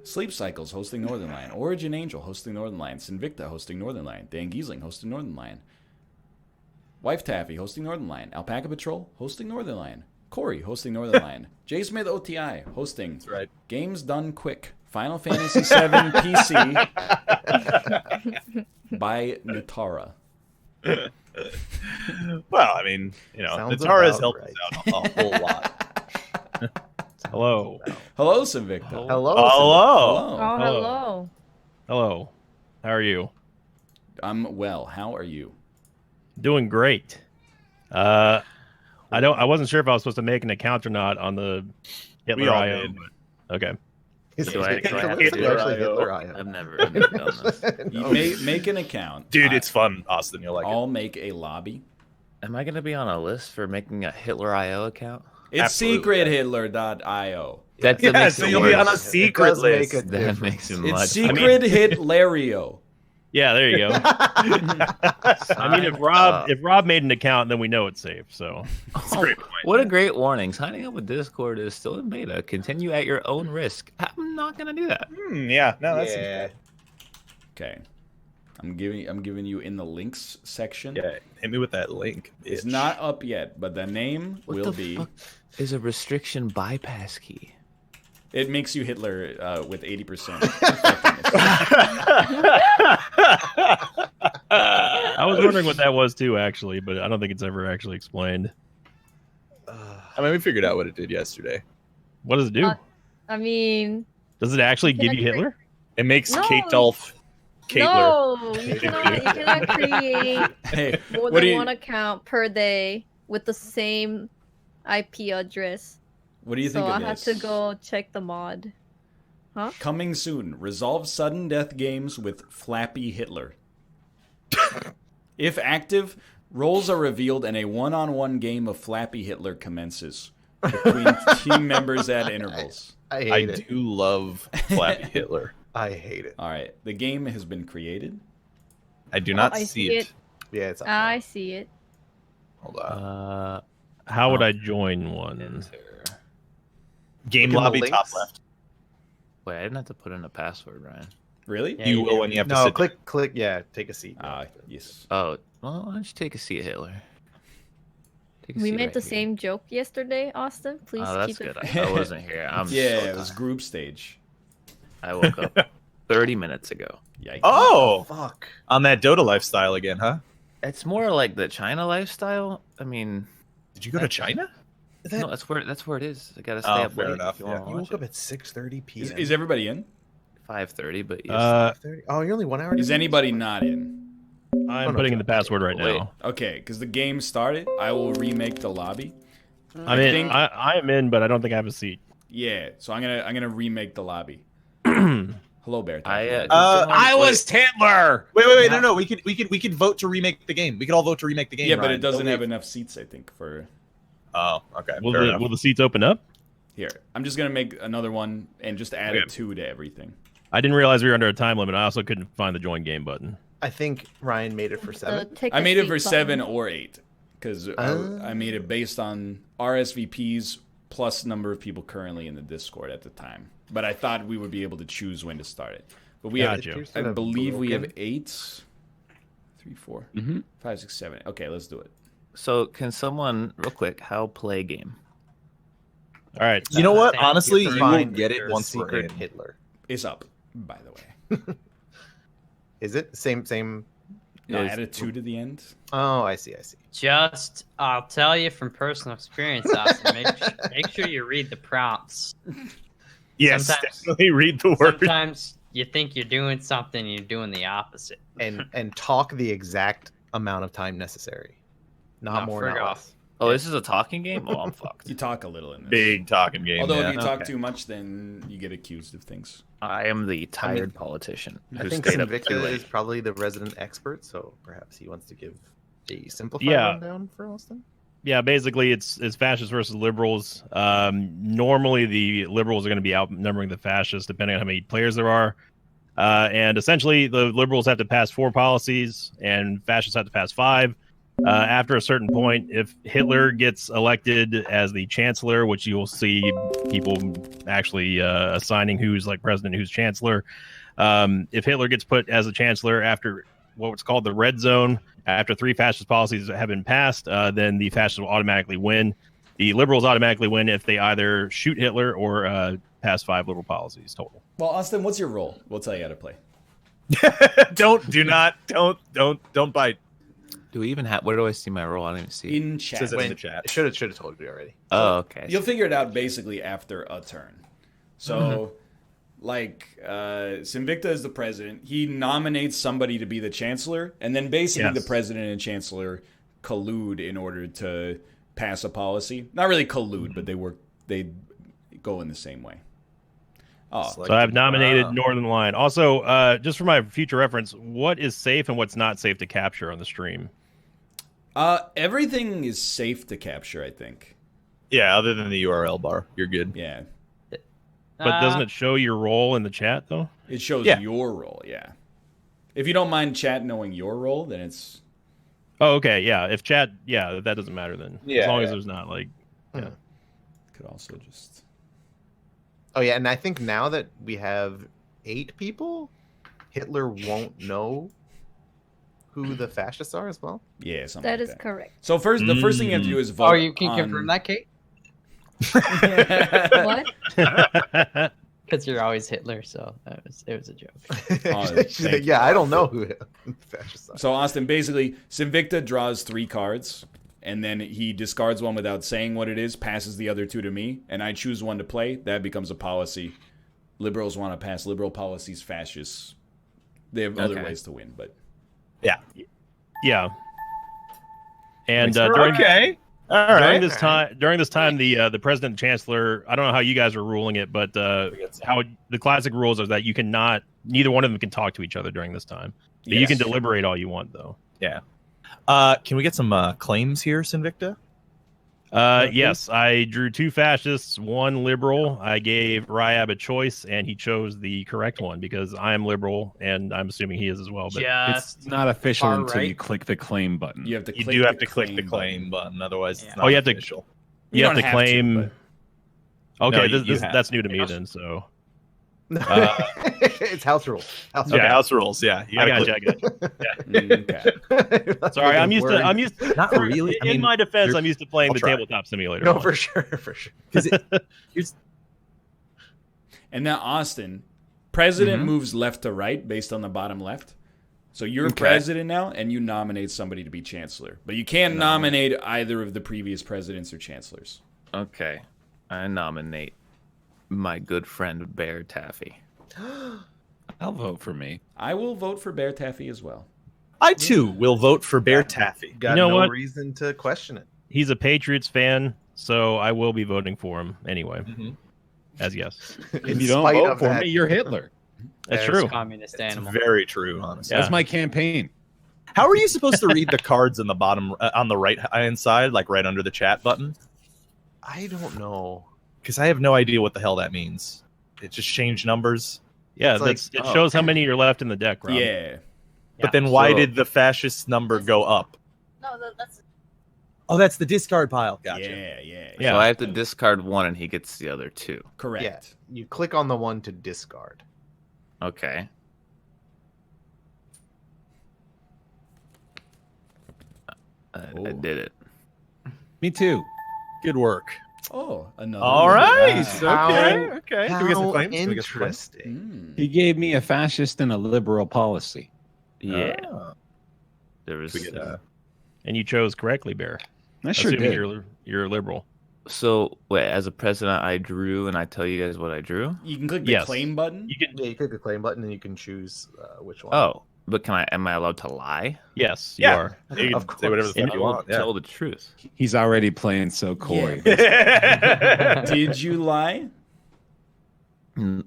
Sleep Cycles hosting Northern Line. Origin Angel hosting Northern Line. Sinvicta hosting Northern Line. Dan Giesling hosting Northern Line. Wife Taffy hosting Northern Line. Alpaca Patrol hosting Northern Line. Corey hosting Northern Line. J Smith OTI hosting That's right. Games Done Quick. Final Fantasy VII PC by Natara. Well, I mean, Sounds Natara's about helped right. us out a whole lot. Hello. Hello, Sinvicta. Hello. Hello. Oh, Hello. hello. Hello. How are you? I'm well. How are you? Doing great. I wasn't sure if I was supposed to make an account or not on the Hitler We all IO. did. but- Okay. Do I have to It's do actually it? Hitler IO. I've never done this. You make an account. Dude, it's fun, Austin. You'll like it. I'll make a lobby. Am I gonna be on a list for making a Hitler IO account? It's Absolutely. secrethitler.io. That Yeah, makes so it you'll be worse. on a secret does make list. a That difference. makes it It's much. Secret Hitlerio. Yeah, there you go. I mean, if Rob made an account, then we know it's safe. So That's a great point. What a great warning. Signing up with Discord is still in beta. Continue at your own risk. I'm not going to do that. Yeah, no, that's Yeah. Okay. I'm giving you in the links section. yeah. Hit me with that link. It's bitch. not up yet, but the name What will the be. fuck is a restriction bypass key? It makes you Hitler with 80%. I was wondering what that was too, actually, but I don't think it's ever actually explained. I mean, we figured out what it did yesterday. What does it do? I mean, Does it actually give you Hitler? It makes No. Kate Dolph Catler. no, you cannot create Hey, more what than do you one account per day with the same IP address. what do you So think I of had this? to go check the mod. Coming soon. Resolve sudden death games with Flappy Hitler. If active, roles are revealed and a one-on-one game of Flappy Hitler commences between team members at intervals. I I hate it. do love Flappy Hitler. I hate it. All right, the game has been created. I do not I see see it. Yeah, it's up I see it. Hold on. How would I join one? Game Look in the lobby top links. left. Wait, I didn't have to put in a password, Ryan. Really? Yeah, You you will do. when you have to No, sit. click. Yeah, take a seat. Yes. Oh, well, why don't you take a seat, Hitler? Take a We seat made right the here. same joke yesterday, Austin. Please Oh, that's keep it. good. I wasn't here. I'm Yeah, so it was tired. group stage. I woke up 30 minutes ago. Yikes. Oh, Fuck. on that Dota lifestyle again, huh? It's more like the China lifestyle. I mean, Did you go to China? no, that's where it is. I gotta stay Oh, up fair late enough, if you yeah. want to You watch woke up it. at 6:30 p.m. Is everybody in? 5:30, but yes. 5:30? Oh, you're only 1 hour. Is anybody not in? I'm no, putting in the John. password right Wait. now. Okay, because the game started. I will remake the lobby. I'm in. think- I am in, but I don't think I have a seat. Yeah, so I'm gonna remake the lobby. Hello, Bear. I was Hitler. Wait, no. We could vote to remake the game. We could all vote to remake the game. Yeah, but Ryan. it doesn't Don't have leave. enough seats, I think, for Oh, okay. Will fair the enough. will the seats open up? here. I'm just gonna make another one and just add a 2 to everything. I didn't realize we were under a time limit. I also couldn't find the join game button. I think Ryan made it for 7. I made it for 7 or 8 because I made it based on RSVPs plus number of people currently in the Discord at the time. But I thought we would be able to choose when to start it. But we have, Gotcha. I believe we have broken. 8, 3, 4, 5, 6, 7. Okay, let's do it. So can someone real quick? How play game? All right. You know what? Thank Honestly, you for you will Find get it the once we're secret in. Hitler. It's up, by the way. Is it same? No, Is- add a 2 to the end. Oh, I see. Just, I'll tell you from personal experience, Austin. Make sure you read the prompts. Yes, Sometimes- definitely read the word. Sometimes you think you're doing something, and you're doing the opposite. And talk the exact amount of time necessary, not No, more, frig not off. less. Oh, this is a talking game. Oh, I'm fucked. You talk a little in this. Big talking game. Although yeah. if you talk Okay. too much, then you get accused of things. I am the tired politician I who think stayed up too Invicta late. is probably the resident expert, so perhaps he wants to give a simplified Yeah. rundown for Austin. Yeah, basically it's fascists versus liberals. Normally the liberals are going to be outnumbering the fascists depending on how many players there are. And essentially the liberals have to pass 4 policies and fascists have to pass 5. After a certain point, if Hitler gets elected as the chancellor, which you will see people actually assigning who's like president, who's chancellor. If Hitler gets put as a chancellor after what's called the red zone, after 3 fascist policies have been passed, then the fascists will automatically win. The liberals automatically win if they either shoot Hitler or pass 5 liberal policies total. Well, Austin, what's your role? We'll tell you how to play. Don't bite. Do we even have? Where do I see my role? I don't even see. In chat. Says it in Wait, the chat. Should have told you already. Oh, okay. You'll figure it out basically after a turn. So, like, Sinvicta is the president. He nominates somebody to be the chancellor, and then basically Yes. the president and chancellor collude in order to pass a policy. Not really collude, but they go in the same way. Oh, So I've nominated Wow. Northern Line. Also, just for my future reference, what is safe and what's not safe to capture on the stream? everything is safe to capture, I think. Yeah, other than the URL bar, you're good. Yeah. But doesn't it show your role in the chat though? It shows Yeah. your role, yeah. If you don't mind chat knowing your role, then it's... Oh, okay, yeah. If chat, yeah, that doesn't matter then. Yeah, As long as yeah. there's not like, yeah. Could also just... Oh yeah, and I think now that we have 8 people, Hitler won't know who the fascists are as well. Yeah, something That like is correct. So the first thing you have to do is vote Oh, you can on... confirm that, Kate? What? Because you're always Hitler, so it was a joke. She's like, yeah, I don't know who the fascists are. So, Austin, basically, Sinvicta draws 3 cards, and then he discards one without saying what it is, passes the other 2 to me, and I choose one to play. That becomes a policy. Liberals want to pass liberal policies, fascists. They have other Okay. ways to win, but... Yeah. yeah. And during Okay. All during right. this time, the president and chancellor, I don't know how you guys are ruling it, but how the classic rules are that you cannot, neither one of them can talk to each other during this time. But you Yes. can deliberate all you want though. Yeah. Can we get some claims here, Sinvicta? Yes, I drew 2 fascists, 1 liberal. I gave Ryab a choice, and he chose the correct one because I am liberal, and I'm assuming he is as well. But Just It's not official far until you right. click the claim button. You have to You click do have the to click the claim button. button, otherwise Yeah. it's not Oh, you have to- official. you have don't to claim. but- Okay, No, you have that's to. new to me then. So It's house rules. House Yeah, Okay. house rules. Yeah, you I gotta got you. click- Okay. rules. Sorry, I'm used to. Not really. I In mean, my defense, you're- I'm used to playing I'll the try. tabletop simulator. No, one. for sure, for sure. here's And now, Austin, president Mhm. moves left to right based on the bottom left. So you're Okay. president now, and you nominate somebody to be chancellor. But you can't nominate either of the previous presidents or chancellors. Okay, I nominate my good friend Bear Taffy. I'll vote for me. I will vote for Bear Taffy as well. I too will vote for Bear Taffy. Got You know no what? reason to question it. He's a Patriots fan, so I will be voting for him anyway. Mhm. As yes, If you don't vote for me, you're Hitler. that's Bear's true. communist It's animal. very true, honestly. Yeah. That's my campaign. How are you supposed to read the cards in the bottom on the right hand side, like right under the chat button? I don't know. Because I have no idea what the hell that means. It just changed numbers. Yeah, It's like- it shows how many are left in the deck, Rob. Yeah. But then why So- did the fascist number go up? No, that's Oh, that's the discard pile. Gotcha. Yeah. Yeah. So I have to discard 1, and he gets the other 2. Correct. Yeah, you click on the one to discard. Okay. I did it. Me too. Good work. Oh, another. All liberal. right. How- Okay. Can we get some claims? Can we get some claims? Interesting. Mm. He gave me a fascist and a liberal policy. Yeah. Oh. There was. We get, And you chose correctly, Bear. I sure Assuming did. you're a liberal. So wait, as a president, I drew, and I tell you guys what I drew. You can click the Yes. claim button. You can. Yeah, you click the claim button and you can choose which one. Oh, but am I allowed to lie? Yes, you Yeah. are. you Of can say whatever the course. fuck you want. Yeah. Tell the truth. He's already playing so coy. Did you lie?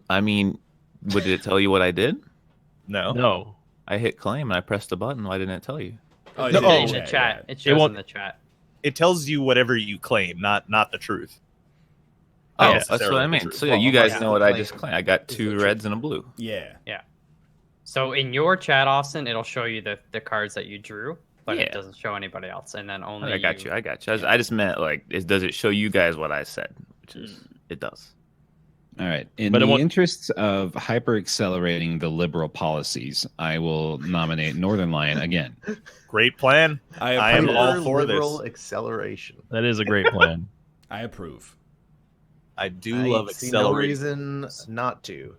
I mean, did it tell you what I did? No. No. I hit claim and I pressed the button. Why didn't it tell you? Oh, No, you did in the chat. It shows won't- in the chat. It tells you whatever you claim, not the truth. Oh, Not that's what necessarily I the mean. truth. So yeah, you guys yeah, know what I claim just claimed. I got is 2 the reds and a blue. Yeah. So in your chat, Austin, it'll show you the cards that you drew, but Yeah. it doesn't show anybody else. And then only I got you. I got you. I just meant like, does it show you guys what I said? Which is, it does. All right. In But it the won't- interests of hyper accelerating the liberal policies, I will nominate Northern Lion again. Great plan. I I am approve. all for liberal this. acceleration. That is a great plan. I approve. I do I love see no acceleration. reason not to.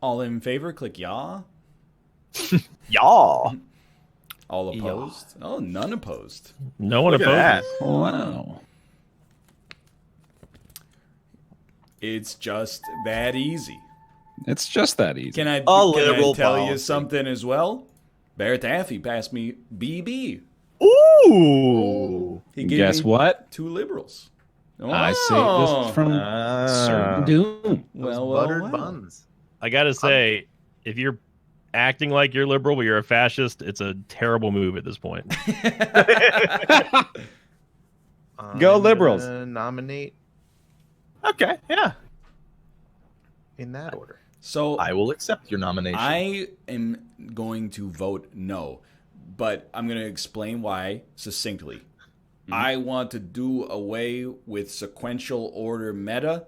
All in favor, click yeah. Y'all. All Yeah. opposed? Oh, none opposed. No one Look at opposes. that. Wow. It's just that easy. It's just that easy. Can I liberal tell you policy. something as well? Bear Taffy passed me BB. Ooh. He gave Guess me what? 2 liberals. I say Oh. this from certain doom. Those Well, buttered well. buns. I gotta say, if you're acting like you're liberal but you're a fascist, it's a terrible move at this point. Go I'm liberals. gonna Nominate Okay. Yeah. in that order. So I will accept your nomination. I am going to vote no, but I'm going to explain why succinctly. I want to do away with sequential order meta.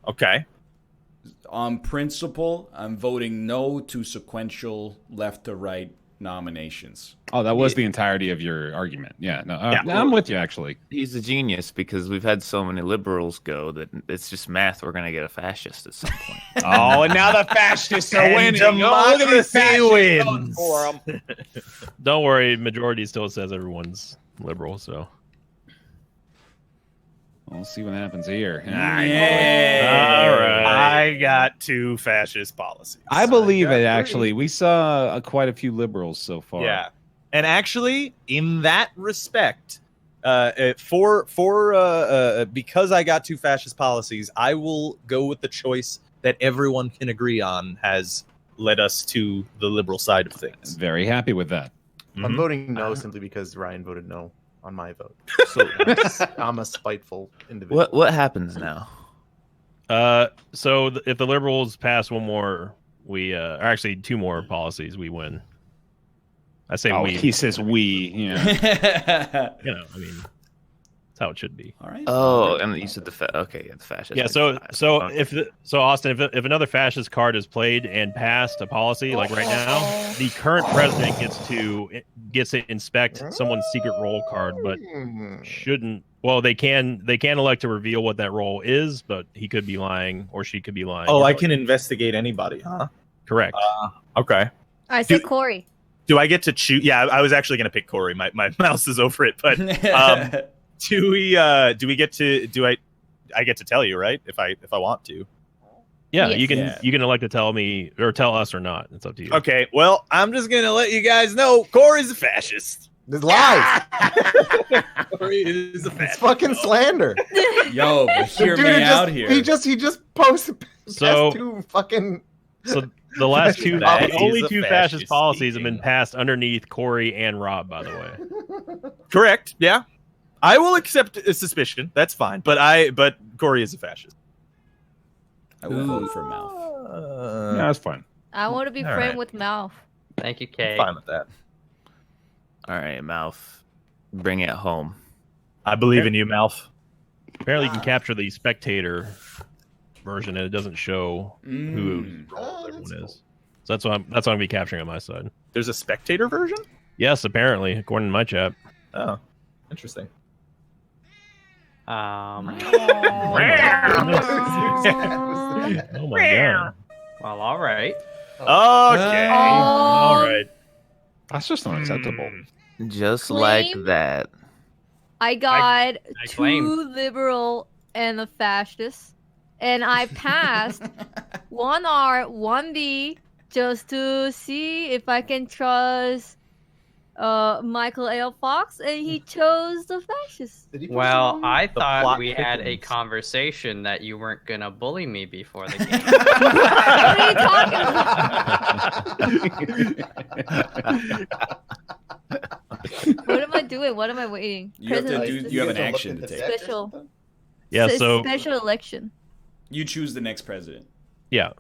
Okay. On principle, I'm voting no to sequential left to right nominations. Oh, that was the entirety of your argument. Yeah. No, Yeah. I'm with you, actually. He's a genius because we've had so many liberals go that it's just math. We're gonna get a fascist at some point. Oh, and now the fascists are And winning. Oh, look at these democracy fascists wins. voting for 'em. Don't worry, majority still says everyone's liberal, so. We'll see what happens here. Yeah. All right. I got 2 fascist policies. I believe got it, three. actually. We saw quite a few liberals so far. Yeah. And actually, in that respect, because I got 2 fascist policies, I will go with the choice that everyone can agree on has led us to the liberal side of things. Very happy with that. I'm Mhm. voting no simply because Ryan voted no on my vote. So I'm a spiteful individual. what happens now? So if the liberals pass one more, or actually 2 more policies, we win. I say Oh, we. he says we. Yeah. You know, I mean, that's how it should be. All right. Oh, and you said the the fascist. Yeah. So Austin, if another fascist card is played and passed a policy like right now, the current president gets to inspect someone's secret role card, but shouldn't. Well, they can elect to reveal what that role is, but he could be lying or she could be lying. Oh, I can investigate anybody, huh? Correct. Okay. I say Dude. Corey. Do I get to choose? Yeah, I was actually going to pick Corey. My mouse is over it, but do we get to I get to tell you, right? If I want to. Yeah, Yes. you can elect to tell me or tell us or not. It's up to you. Okay, well, I'm just going to let you guys know Corey's a fascist. This lies. Corey is a It's fascist. fucking slander. Yo, but hear Dude, me it out just, here. He just posted So- past 2 fucking. So the last two, That the only is a 2 fascist fascist policies have been thinking. passed underneath Corey and Rob, by the way. Correct. Yeah. I will accept a suspicion. That's fine. But Corey is a fascist. I will vote for Mouth. Yeah, that's fine. I want to be All friend right. with Mouth. Thank you, Kay. Fine with that. All right, mouth. Bring it home. I believe in you, Malf. Apparently, you can capture the spectator version, and it doesn't show who Mm. Oh, everyone that's is. So that's what I'm gonna be capturing on my side. There's a spectator version? Yes, apparently, according to my chat. Oh, interesting. Oh my god. Well, all right. Okay. All right. That's just unacceptable. Just Claim? like that. I got I two claim. liberal and a fascist, and I passed 1R, 1B just to see if I can trust Michael L. Fox, and he chose the fascist. Did he push Well, the I The thought plot we had a thickens. conversation that you weren't gonna bully me before the game. What am I doing? What am I waiting? You have to President do. is You have the an action to take. special. Yeah, so special election. You choose the next president. yeah.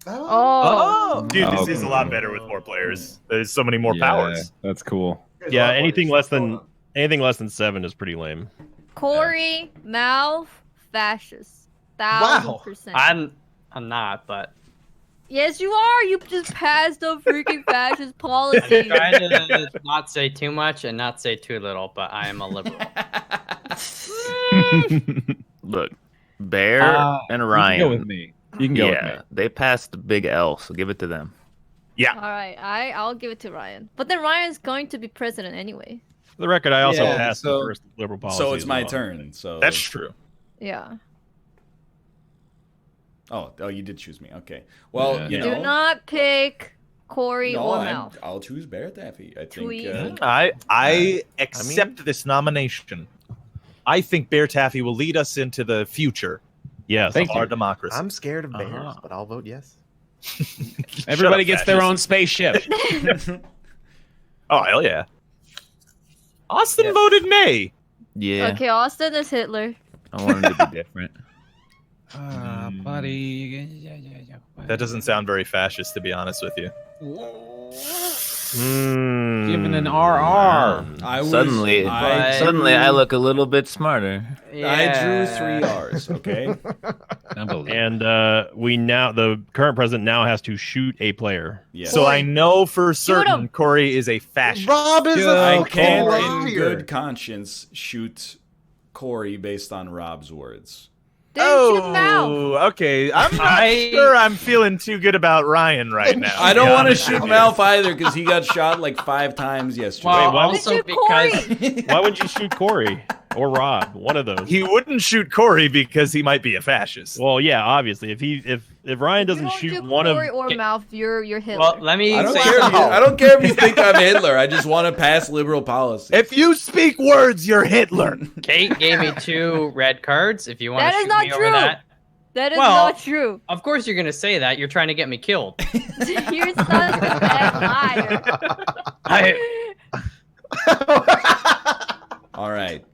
Oh. Dude, this Oh. is a lot better with more players. There's so many more Yeah, powers. That's cool. Yeah, anything less than 7 is pretty lame. Corey, Malv, fascist. 1000%. I'm not, but Yes, you are. You just passed the freaking fascist I'm policy. trying to not say too much and not say too little, but I am a liberal. Look, Bear and You Ryan. can go with me. You can go with me. Yeah, they passed the big L, so give it to them. All right, I'll give it to Ryan. But then Ryan's going to be president anyway. For the record, I also Yeah, passed so- the first liberal policy. So it's as my well. turn. So That's true. Yeah. Oh, you did choose me. Okay. Well, Yeah. you know. Do not pick Corey no, or Malv. I'll choose Bear Taffy. I Too think. easy. I accept this nomination. I think Bear Taffy will lead us into the future Yes. of our democracy. I'm scared of bears, but I'll vote yes. Everybody up, gets their fascist. own spaceship. Oh, hell yeah. Austin voted May. Yeah, Okay, Austin is Hitler. I wanted to be different. Buddy. That doesn't sound very fascist, to be honest with you. Given an RR. Suddenly, I look a little bit smarter. I drew 3 R's. Okay. Unbelievable. And the current president now has to shoot a player. Yes. So I know for him. certain Corey is a fascist. Rob is I a can, liar. in good conscience, shoot Corey based on Rob's words. Then shoot Malv. Oh, okay. I'm not sure I'm feeling too good about Ryan right now. I don't want to honest shoot with you. Malf either because he got shot like 5 times yesterday. Well, why would also you because Corey? Why would you shoot Corey or Rob? One of those. He wouldn't shoot Corey because he might be a fascist. Well, yeah, obviously. If Ryan doesn't You don't shoot do one of Corey or Malv, you're Hitler. well, let me I don't say care. something. I don't care if you think I'm Hitler. I just want to pass liberal policy. If you speak words, you're Hitler. Kate gave me 2 red cards. If you want That to is shoot not me true. over that, That is Well- not true. of course you're gonna say that. You're trying to get me killed. You're such a bad liar. All right.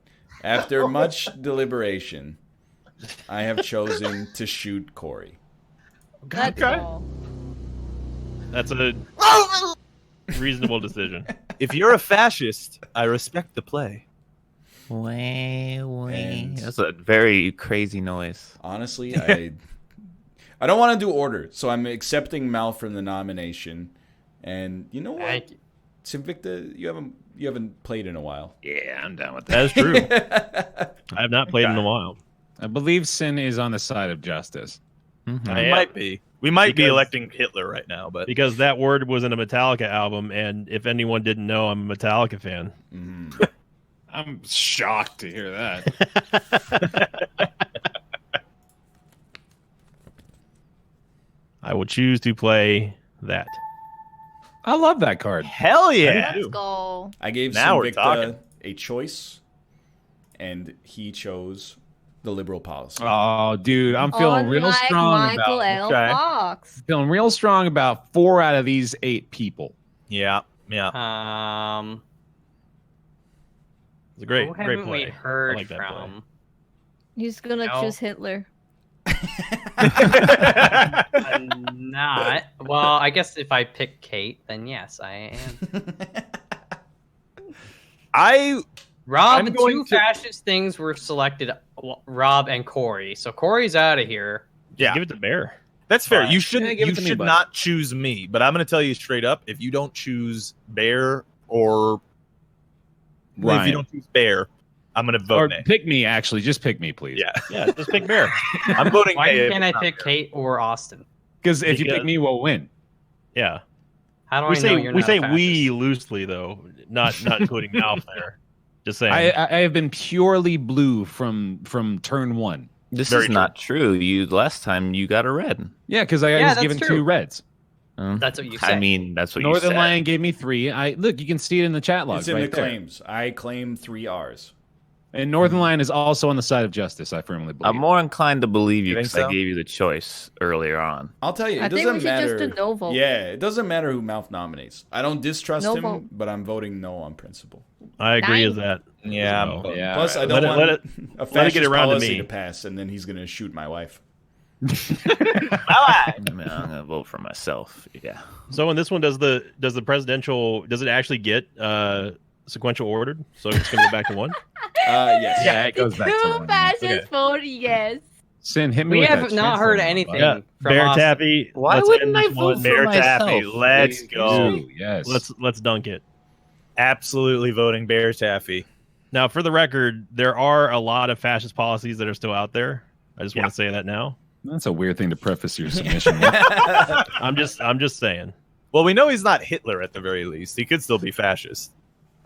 After much deliberation, I have chosen to shoot Corey. That's all. That's a reasonable decision. If you're a fascist, I respect the play. And- That's a very crazy noise. Honestly, I don't want to do order, so I'm accepting Mal from the nomination. And you know what, Thank you. Sinvicta, you haven't played in a while. Yeah, I'm down with that. That is true. I have not played in a while. I believe Sin is on the side of justice. Mhm. I We am, might be. We might be Because- electing Hitler right now, but because that word was in a Metallica album, and if anyone didn't know, I'm a Metallica fan. Mhm. I'm shocked to hear that. I will choose to play that. I love that card. hell yeah. Let's go. I gave Now we're Sinvicta talking. a choice, and he chose the liberal policy. Oh, dude, I'm feeling real Unlike strong Michael about. L. Fox. Feeling real strong about 4 out of these 8 people. Yeah. It's a great, Who great haven't play. we heard I like that play. from? He's gonna No. choose Hitler. Not. Well, I guess if I pick Kate, then yes, I am. Rob, I'm the going 2 to- fascist things were selected. Rob and Corey. So Corey's out of here. Yeah. Give it to Bear. That's fair. Fine. You should Yeah, give it to me, should bud. not choose me, but I'm going to tell you straight up: if you don't choose Bear or If you Ryan. don't choose Bear, I'm gonna vote Or nay. pick me, actually. Just pick me, please. Yeah, Yeah, just pick Bear. I'm voting Why nay. if can't I it's not pick Bear. Kate or Austin? Because if you Because- pick me, we'll win. Yeah. How do We I know say you're we not say a we fascist? loosely though, not including Malf there. Just saying. I have been purely blue from turn 1. This Very is not true. You last time you got a red. Yeah, because I Yeah, was that's given true. 2 reds. That's what you I said. mean, that's what Northern you said. Lion gave me 3. Look, you can see it in the chat logs It's in right the there. claims. I claim 3 R's. And Northern Lion is also on the side of justice. I firmly believe. I'm more inclined to believe you You think because I so? gave you the choice earlier on. I'll tell you, it I think doesn't we should matter. just do no vote. Yeah, it doesn't matter who Mouth nominates. I don't distrust No him, vote. but I'm voting no on principle. I agree Nice. with that. Yeah, So- I'm voting. Yeah. Plus, I all don't Let it- want let it- a it fascist get around to policy me. to pass, and then he's gonna shoot my wife. I mean, I'm gonna vote for myself. Yeah. So in this one, does the presidential does it actually get sequential ordered? So it's gonna go back to 1. Yes. Yeah, it goes back to Two 1. fascist vote, yes. Sin, hit me We with have that not chancellor heard one, anything. bud. Yeah, from Bear Austin. Taffy. Why let's wouldn't end I this vote one. for Bear Taffy. myself? Let's go. Ooh, yes. Let's dunk it. Absolutely voting Bear Taffy. Now, for the record, there are a lot of fascist policies that are still out there. I just want to say that now. That's a weird thing to preface your submission with. I'm just saying. Well, we know he's not Hitler at the very least. He could still be fascist.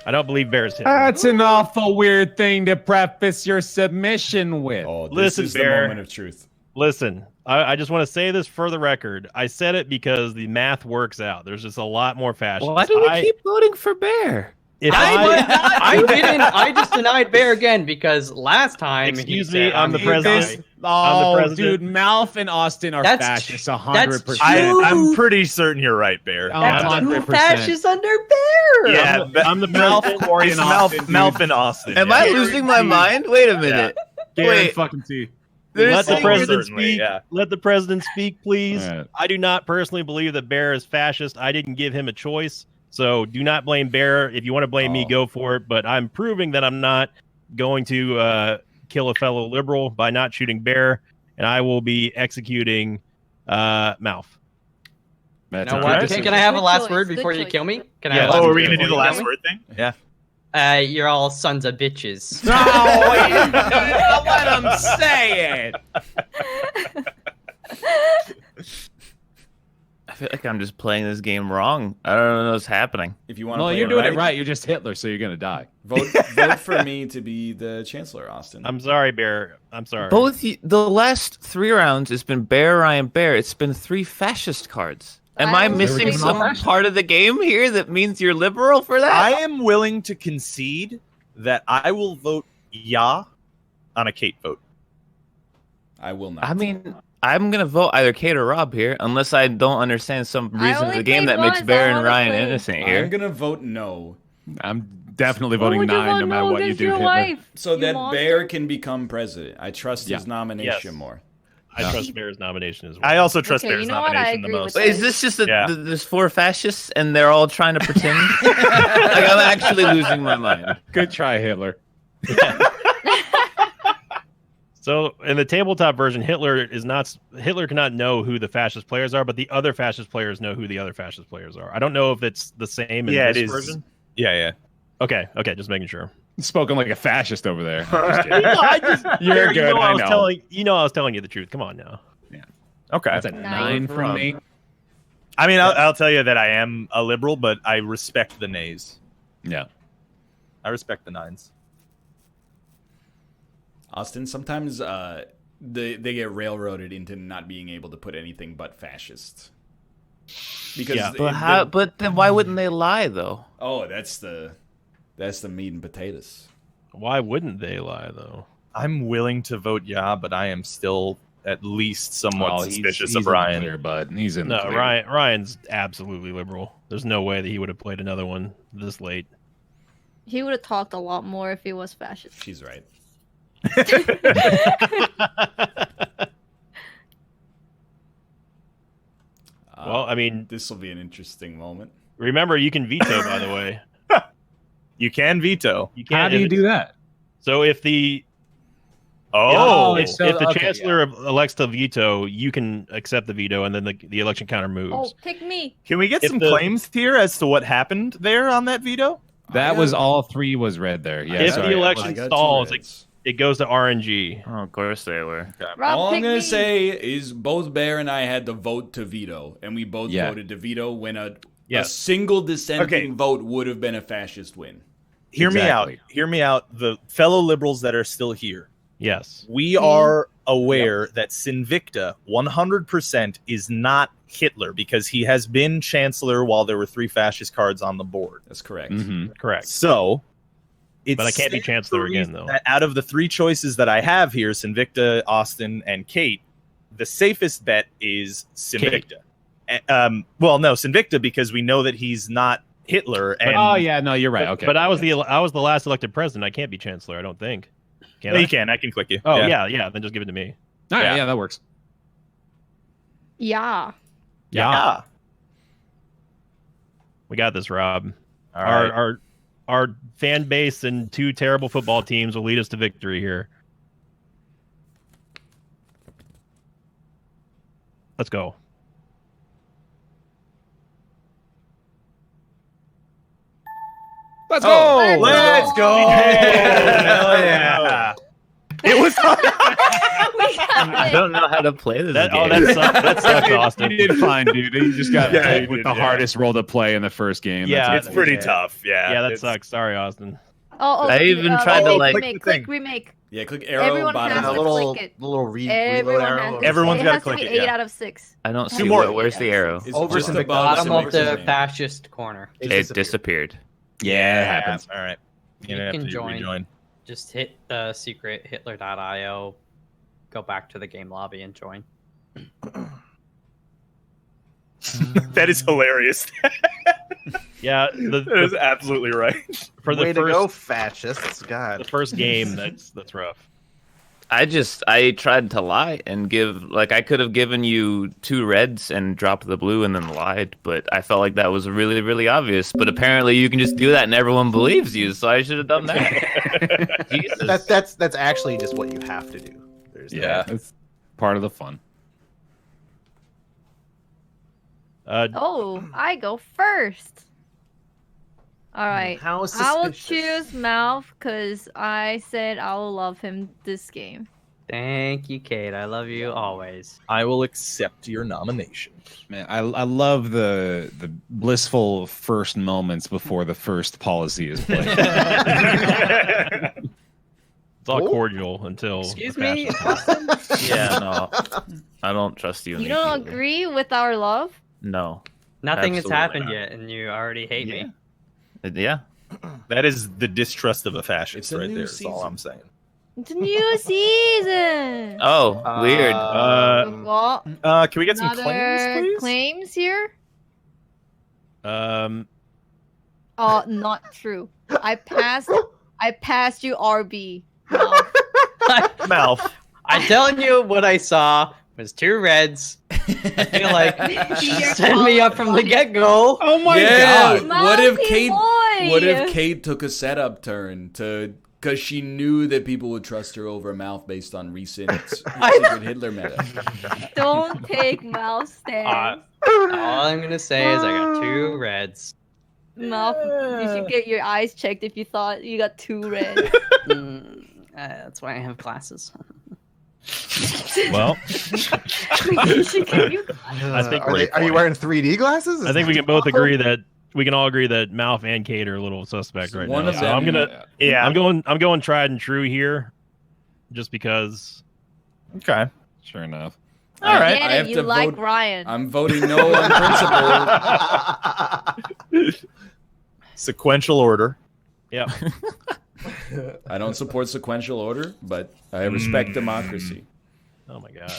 I don't believe Bear's Hitler. That's an awful weird thing to preface your submission with. Oh, this Listen, is Bear. the moment of truth. Listen, I just want to say this for the record. I said it because the math works out. There's just a lot more fascists. Why do we keep voting for Bear? If I didn't. I just denied Bear again because last time. Excuse he me, said, I'm the the president. Oh, president. dude, Malf and Austin are That's fascists, too- 100%. I'm pretty certain you're right, Bear. Oh, That's 100%. two fascists under Bear. Yeah, I'm the Malf, president. it's Malf and Austin. Am yeah. I losing my mind? Wait a minute. Guarantee Wait. fucking T. Let the Almost president certainly, speak. yeah. Let the president speak, please. Alright. I do not personally believe that Bear is fascist. I didn't give him a choice. So do not blame Bear. If you want to blame me, go for it. But I'm proving that I'm not going to kill a fellow liberal by not shooting Bear, and I will be executing Mouth. That's You know a what? good Can decision. I have a Good last choice, word good before you choice. kill me? Can I Yeah. have a last Oh, are word we gonna before do the you last kill me? word thing? Yeah. You're all sons of bitches. No, let him say it. I feel like I'm just playing this game wrong. I don't know what's happening. If you want to Well, play you're doing right, it right. You're just Hitler, so you're gonna die. Vote for me to be the chancellor, Austin. I'm sorry, Bear. I'm sorry. The last 3 rounds, it's been Bear, Ryan, Bear. It's been 3 fascist cards. Am I will missing say some no. part of the game here that means you're liberal for that? I am willing to concede that I will vote yeah on a Kate vote. I will not. I mean, I'm gonna vote either Kate or Rob here, unless I don't understand some reason of only the game played that makes once, Bear I and wanna Ryan play. innocent I'm here. gonna vote no, I'm definitely Why voting would you 9, vote no matter no what you against do, your Hitler. wife, so you that monster? Bear can become president. I trust Yeah. his nomination Yes. more. I trust Bear's nomination as well. I also trust Okay, Bear's you know what? I nomination the agree most. with Wait, is this just Yeah. there's 4 fascists and they're all trying to pretend? Like I'm actually losing my mind. Good try, Hitler. So in the tabletop version, Hitler cannot know who the fascist players are, but the other fascist players know who the other fascist players are. I don't know if it's the same in Yeah, this it is. version. Yeah. Okay, just making sure. Spoken like a fascist over there. You're good, I know. I was telling you the truth. Come on now. Okay. That's a 9 from me. I mean, I'll tell you that I am a liberal, but I respect the nays. Yeah. I respect the 9s. Austin, sometimes they get railroaded into not being able to put anything but fascist. Because Yeah, But then why wouldn't they lie though? oh, that's the meat and potatoes. Why wouldn't they lie though? I'm willing to vote yeah, but I am still at least somewhat Oh, he's suspicious in of the Ryan. clear, bud. He's in the No, clear. Ryan's absolutely liberal. There's no way that he would have played another one this late. He would have talked a lot more if he was fascist. She's right. Well, I mean, This will be an interesting moment. remember you can veto, by the way. You can veto. You can't. How do you do that? So if the Oh, if, so- if the okay, chancellor elects to veto, you can accept the veto, and then the election counter moves. Oh, pick me. can we get if some the- claims here as to what happened there on that veto? That was all 3 was red there. Yeah, If sorry. the election I got 2 stalls, reds. it goes to RNG. Oh, of course they were. Rob, All I'm pick gonna me. say is both Bear and I had the vote to veto, and we both Yeah. voted to veto when a Yes. single dissenting Okay. vote would have been a fascist win. Hear me out. Exactly. Hear me out. The fellow liberals that are still here. Yes. We are aware that Sinvicta 100% is not Hitler because he has been chancellor while there were 3 fascist cards on the board. That's correct. Mhm. Correct. So, it's But I can't be safe chancellor to again, reason though. that out of the 3 choices that I have here, Sinvicta, Austin, and Kate, the safest bet is Sinvicta. Well, no, Sinvicta because we know that he's not Hitler. And Oh yeah, no, you're right. Okay. But I was the last elected president. I can't be chancellor. I don't think. Can No, I? you can. I can click you. Oh yeah. Then just give it to me. All right, yeah. yeah, that works. Yeah. Yeah. We got this, Rob. All right. Our fan base and 2 terrible football teams will lead us to victory here. Let's go. Let's Oh, go. Let's go! Hell yeah! It was. I don't know how to play this That game. that sucks, Austin. You did fine, dude. You just got Yeah, paid you with did, the yeah. hardest roll to play in the first game. Yeah, That's It's pretty Okay. tough. Yeah. Yeah, that It's- sucks. Sorry, Austin. Oh, I even tried to, click like- remake, Click the click remake. Yeah, click arrow Everyone bottom. has A to left. little, click it. little reload Everyone arrow. has to. Everyone's it gotta has to click be it, 8 yeah. out of 6. I don't see more. where's the arrow. It's Over just to the above Bottom of Sinvicta's the name. fascist corner. It disappeared. Yeah, it happens. All right. You You're gonna can have to join. rejoin. Just hit the secret hitler.io, go back to the game lobby and join. That is hilarious. Yeah, That is absolutely right. for the Way to go, first fascists! God. the first game, that's rough. I tried to lie and give, like, I could have given you 2 reds and dropped the blue and then lied, but I felt like that was really, really obvious. But apparently you can just do that and everyone believes you, so I should have done that. Jesus. That's actually just what you have to do. There's Yeah. It's part of the fun. Oh, I go first. All right. How I will suspicious. choose Mouth because I said I will love him this game. Thank you, Kate. I love you always. I will accept your nomination. Man, I love the blissful first moments before the first policy is played. It's all Oh. cordial until. Excuse the me, fashion- Austin? Yeah, no. I don't trust you. You don't immediately. agree with our love? No. Nothing has Absolutely happened not. yet, and you already hate me. Yeah. That is the distrust of a fascist It's a right new there. Is all season. I'm saying. It's a new season. Oh, weird. We've got Can we get some another claims, please? claims here. Um, Oh, not true. I passed you, RB. Mouth. Mouth. I'm telling you, what I saw was 2 reds. I feel like she set me up from the get-go. Oh my Yeah. god! What if Mouthy Kate? boy. What if Kate took a setup turn because she knew that people would trust her over Mouth based on recent secret Hitler meta. Don't take Mouth stand. All I'm gonna say is I got 2 reds. Mouth, you should get your eyes checked if you thought you got 2 red. That's why I have glasses. well, You should get you- I think Are you wearing 3D glasses? I think we can both agree that we can all agree that Mouth and Kate are a little suspect right One now. of So them- I'm gonna, Yeah. I'm going tried and true here, just because. Okay. Sure enough. All right. Get I it, have you to like vote- Ryan. I'm voting no on principle. Sequential order. Yeah. I don't support sequential order, but I respect democracy. Oh my god.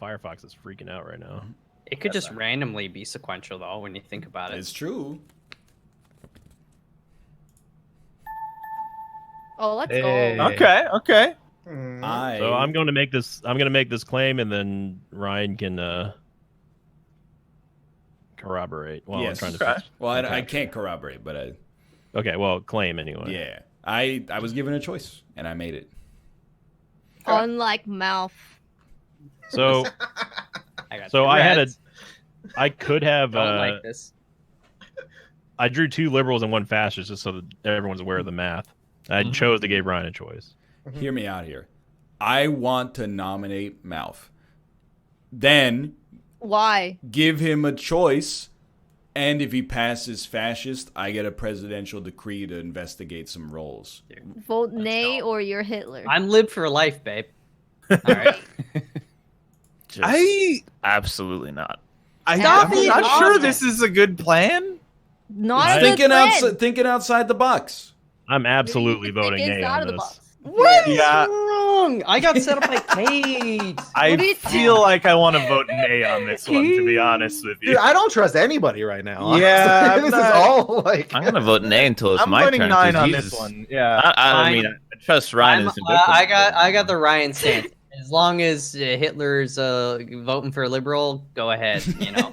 Firefox is freaking out right now. It could just randomly be sequential, though, when you think about it. It's true. Oh, let's Hey. go. Okay. Okay. So I'm going to make this. I'm going to make this claim, and then Ryan can corroborate. While Yes. I'm trying to. Fix. Well, I can't corroborate, but Okay. Well, claim anyway. yeah, I was given a choice and I made it. Unlike Mouth. So I got so 2 I had a. reds. I could have. Don't like this. I drew 2 liberals and 1 fascist just so that everyone's aware of the math. I chose to give Ryan a choice. Hear me out here. I want to nominate Malf. Then Why? give him a choice, and if he passes fascist, I get a presidential decree to investigate some roles. Vote nay or you're Hitler. I'm lib for life, babe. All right. Just absolutely not. I'm Stop not it, sure Austin. this is a good plan. Not a good plan. Thinking outside the box. I'm absolutely You can voting think nay out on of the this. box. What? Yeah. Wrong. I got set up by Kate. I did- feel like I want to vote nay on this one, to be honest with you. Dude, I don't trust anybody right now. Yeah, honestly. I'm this not- is all like. I'm gonna vote nay until it's I'm my voting turn. 9 'cause on he's- this one. Yeah. I mean, I trust Ryan and Invictus. I got the Ryan stance. As long as Hitler's voting for a liberal, go ahead. You know.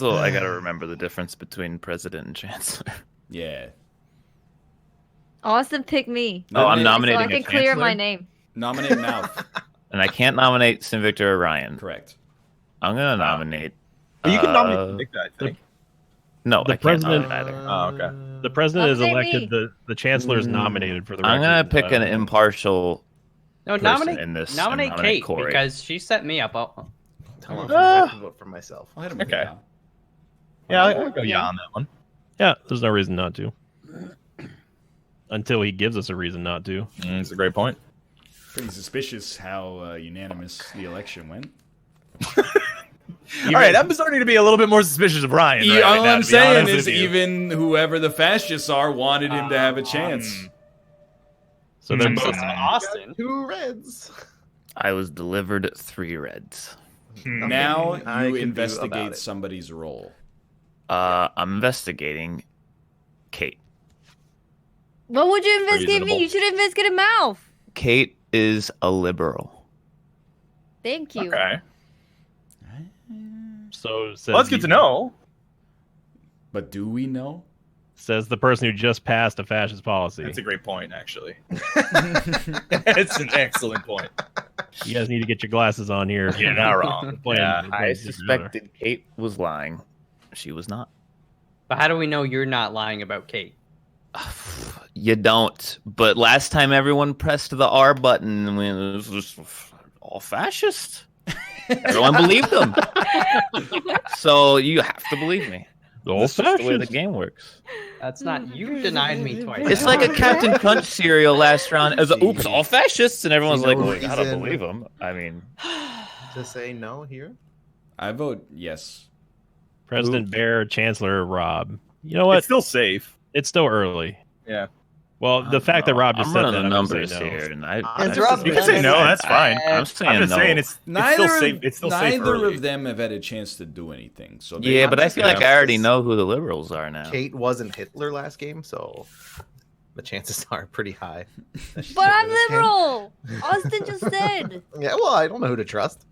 I gotta remember the difference between president and chancellor. Yeah. Austin, pick me. Oh, I'm Nominate- So nominating I can a clear chancellor, my name. Nominate Malf. and I can't nominate Sinvictor or Ryan. Correct. I'm gonna nominate. But you can uh, nominate Victor, I think. No, The I can't president- nominate either. Oh, okay. The president is Nominate elected. me. The chancellor is nominated for the. I'm gonna record. pick an impartial. No, person nominate in this nominate and nominate Kate Corey. because she set me up. Come on, I have to vote for myself. I'll hit him Okay. with a Yeah, I'll go yeah on that one. Yeah, there's no reason not to. Until he gives us a reason not to. That's a great point. Pretty suspicious how unanimous the election went. All right, I'm starting to be a little bit more suspicious of Ryan. right all now, I'm to be saying honest is with you. even whoever the fascists are wanted him to have a chance. So they're So both. Austin. 2 reds. I was delivered 3 reds. Now Nothing I you can do about investigate it. somebody's role. I'm investigating Kate. What would you investigate Reasonable. me? You should investigate a mouth. Kate is a liberal. Thank you. Okay. So says Well, that's good to know. But do we know? Says the person who just passed a fascist policy. That's a great point, actually. It's an excellent point. You guys need to get your glasses on here. You're not wrong. Playing- Yeah, playing I together. suspected Kate was lying. She was not. But how do we know you're not lying about Kate? You don't. But last time everyone pressed the R button, it was just all fascist. Everyone believed them. So you have to believe me. All That's just the way the fascist. game works. That's not you denied me twice. It's like a Captain Crunch cereal last round. It was like, oops, all fascists, and everyone's You know like, well, we who's gotta in- believe them. I mean, To say no here. I vote yes. President Bear, Chancellor Rob. You know what? It's still safe. It's still early. Yeah. Well, the fact that Rob just I'm said running that, the I'm gonna numbers say no. here, and It's Rob. You can say no, that's fine. I'm saying I'm just no. saying it's still safe. It's still safe neither early. of them have had a chance to do anything. So they- Yeah, but I feel like Yeah. I already know who the liberals are now. Kate wasn't Hitler last game, so the chances are pretty high. that she's But I'm Hitler this game. liberal. Austin just said. Yeah, well, I don't know who to trust.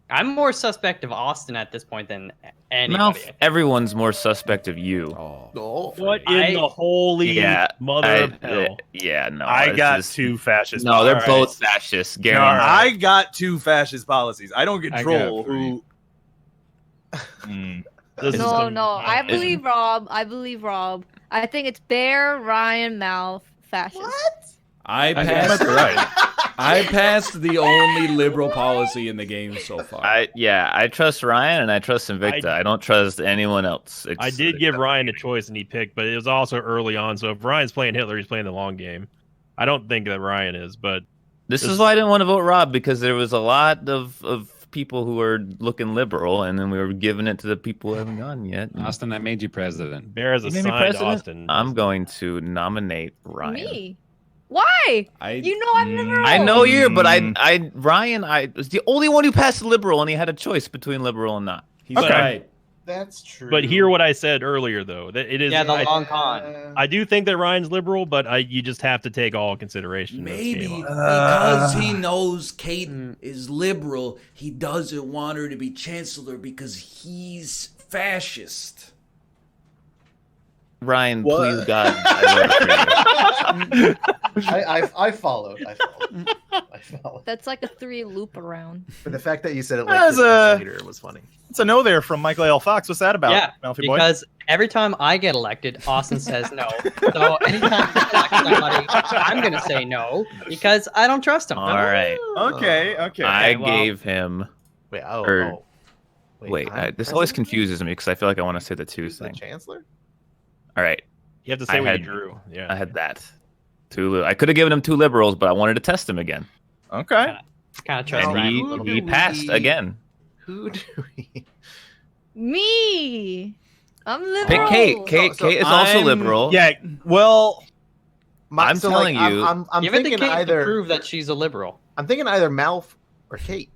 I'm more suspect of Austin at this point than anybody. Now everyone's more suspect of you. Oh. Oh, What in the holy Yeah, mother of hell? yeah, no. I it's got just- 2 fascist. No, they're All right. both fascists. No, Guaranteed. I got 2 fascist policies. I don't I control got 3. who. This is No, some- no. I believe Rob. I believe Rob. I think it's Bear, Ryan, Mouth, fascist. I guess passed. that's right. I passed the only liberal policy in the game so far. I trust Ryan and I trust Invicta. I don't trust anyone else. I did give Ryan a choice and he picked, but it was also early on. So if Ryan's playing Hitler, he's playing the long game. I don't think that Ryan is, but This is why I didn't want to vote Rob, because there was a lot of people who were looking liberal, and then we were giving it to the people who haven't gone yet. Austin, I made you president. Bear has You made me assigned president? Austin. I'm going to nominate Ryan. Me? Why? You know I'm liberal. I know you, but Ryan was the only one who passed liberal, and he had a choice between liberal and not. He's Okay. right. that's true. But hear what I said earlier, though. That it is. Yeah, the I, long con. I do think that Ryan's liberal, but you just have to take all consideration. in this Maybe game. because he knows Kate is liberal, he doesn't want her to be chancellor because he's fascist. Ryan, What? please God. I voted for you. I followed. I followed. That's like a 3 loop around. But the fact that you said it like As 6 a- months later was funny. It's a no there from Michael L. Fox. What's that about? Yeah, Malfi boy? because every time I get elected, Austin says no. So anytime I elect somebody, I'm gonna say no because I don't trust him. All right. Okay. I well, gave him. Wait, Wait, I'm this always president? confuses me because I feel like I want to say the 2 Who's the thing. chancellor? All right. You have to say I what had- you drew. Yeah. I had that. I could have given him 2 liberals, but I wanted to test him again. Okay. Kind of trust And Ryan a he, little he bit. passed again. Who do we? Me. I'm Pick liberal. Kate. Kate, So Kate is also I'm- liberal. Yeah. Well, I'm telling you- I'm Give it to thinking Kate to either. prove that she's a liberal. I'm thinking either Malf or Kate.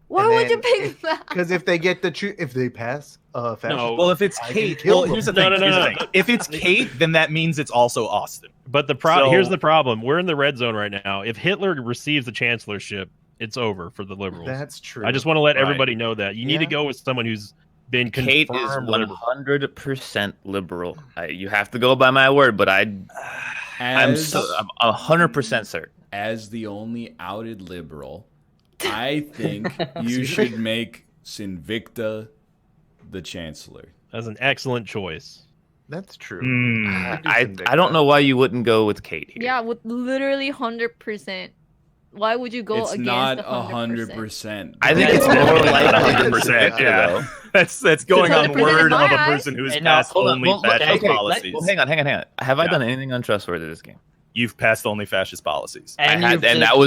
Why And would you then pick that? Because if they get the if they pass, fascist, No. well, if it's I can Kate, kill well, them. here's the No, thing. no, no, here's the no. thing. If it's Kate, then that means it's also Austin. But So- here's the problem. We're in the red zone right now. If Hitler receives the chancellorship, it's over for the liberals. that's true. I just want to let Right. everybody know that. You need to Yeah. go with someone who's been Kate is confirmed liberal. 100% liberal. You have to go by my word, but I'm As 100% certain. as the only outed liberal, I think you should make Sinvicta the chancellor. That's an excellent choice. That's true. I don't know why you wouldn't go with Kate here. Yeah, with literally 100%. Why would you go It's against not the 100%. I think it's more like 100%. Yeah. That's going on 100% word in of my a eyes. person who's Hey, no, passed Hold on, only well, look, fascist okay, policies. well, hang on. Have I Yeah. done anything untrustworthy this game? You've passed only fascist policies. And, I had, you've and de- that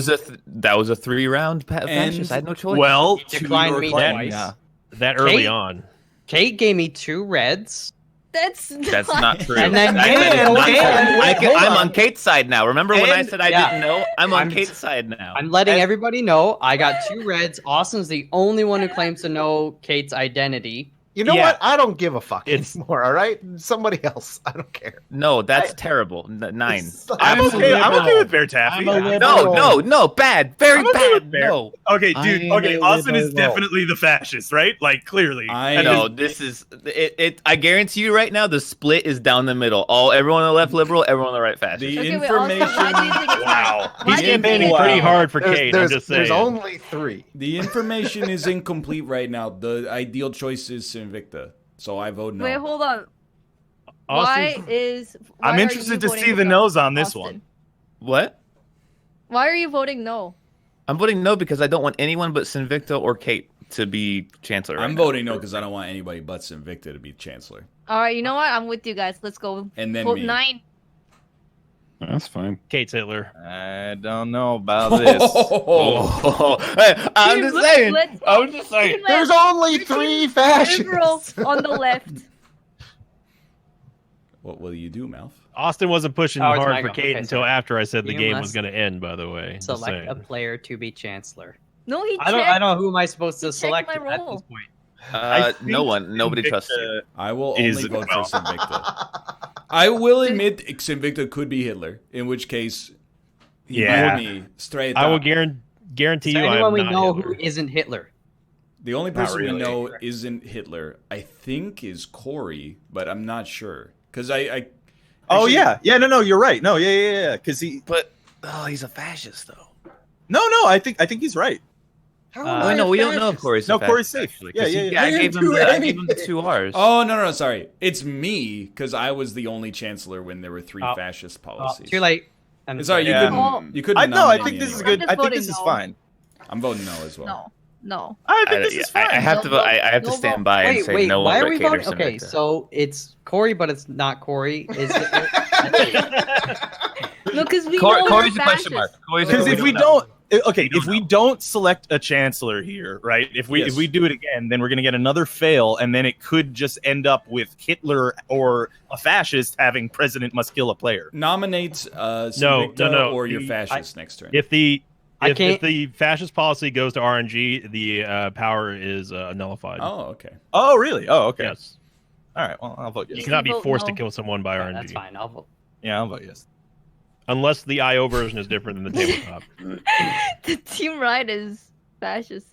was a 3-round fascist. I had no choice. Well, declined to me your twice. claim, That early Kate? on. Kate gave me 2 reds. That's that's not true. And then- That is and- not and- true. hold I'm on. on Kate's side now. Remember when I And- said I yeah. didn't know? I'm on I'm- Kate's side now. I'm letting everybody know I got 2 reds. Austin's the only one who claims to know Kate's identity. You know Yeah. what? I don't give a fuck It's- anymore. All right, somebody else. I don't care. No, that's terrible. 9. I'm okay with Bear Taffy. I'm a liberal. No, bad. Very I'm okay with bad. Bear. No. Okay, dude. I'm Okay, a Austin is liberal. definitely the fascist, right? Like clearly. I No, this is it. I guarantee you right now, the split is down the middle. Everyone on the left liberal, everyone on the right fascist. The Okay, wait, Austin, information. why do you think it's Wow. Why He's do you think campaigning it's pretty Kate? hard for Kate. I'm just saying. There's only 3. The information is incomplete right now. The ideal choice is Sinvicta, so I vote no. Wait, hold on. Austin's- Why I'm are interested you to voting see the no, no's on this Austin? one. What? Why are you voting no? I'm voting no because I don't want anyone but Sinvicta or Kate to be chancellor. I'm right now. voting no because I don't want anybody but Sinvicta to be chancellor. All right, you know what? I'm with you guys. Let's go. And then Vote me. 9. That's fine. Kate's Hitler. I don't know about this. Oh, hey, I'm Dude, just let's- saying. let's- I'm just saying. There's only 3 fascists. Liberal on the left. What will you do, Malf? Austin wasn't pushing Oh, it's hard my for go. Kate Okay, until sorry. after I said the You game must was going to end, by the way. Just Select a saying. player to be chancellor. No, he I don't checked. know who am I supposed to Check select my at this role. point. I No think one. Nobody trusts you. I will Is- only vote well. for Sinvicta. I will admit Sinvicta could be Hitler, in which case he Yeah. blew me straight I will up. guarantee Is you there I'm anyone we not know Hitler. who isn't Hitler? The only person really. we know isn't Hitler, I think, is Corey, but I'm not sure. Because Oh actually- yeah. No, you're right. No, yeah. Because he. But he's a fascist though. No. I think he's right. Oh no, we don't know if Corey's. No, a fascist, Corey's safe. actually, Yeah, 'cause yeah, he- yeah. I gave him the 2 R's. Oh, no, sorry. It's me, because I was the only chancellor when there were 3 fascist policies. Too late. I'm Sorry, you Yeah. couldn't, you couldn't I know. I nominate think me this is anyway. good. I'm I just think this voting is no. fine. I'm voting no as well. No. I think this is fine. I have to. No vote. I have to No stand vote. by and Wait, say no. why on are we Kate or voting? Okay, Sinvicta. so it's Corey, but it's not Corey. Is it? No, because we Corey's know a he's question fascist. mark. Corey's a Because if we know. don't, okay, if we don't select a chancellor here, right? If Yes. we do it again, then we're gonna get another fail, and then it could just end up with Hitler or a fascist having president must kill a player. Nominate Sinvicta no. or your The- fascist next turn. If the I if can't- the fascist policy goes to RNG, the power is nullified. Oh, okay. Oh, really? Oh, okay. Yes. All right. Well, I'll vote You yes. cannot be vote forced no. to kill someone by Yeah, RNG. that's fine. I'll vote. Yeah, I'll vote yes. Unless the IO version is different than the tabletop. The team right is fascist.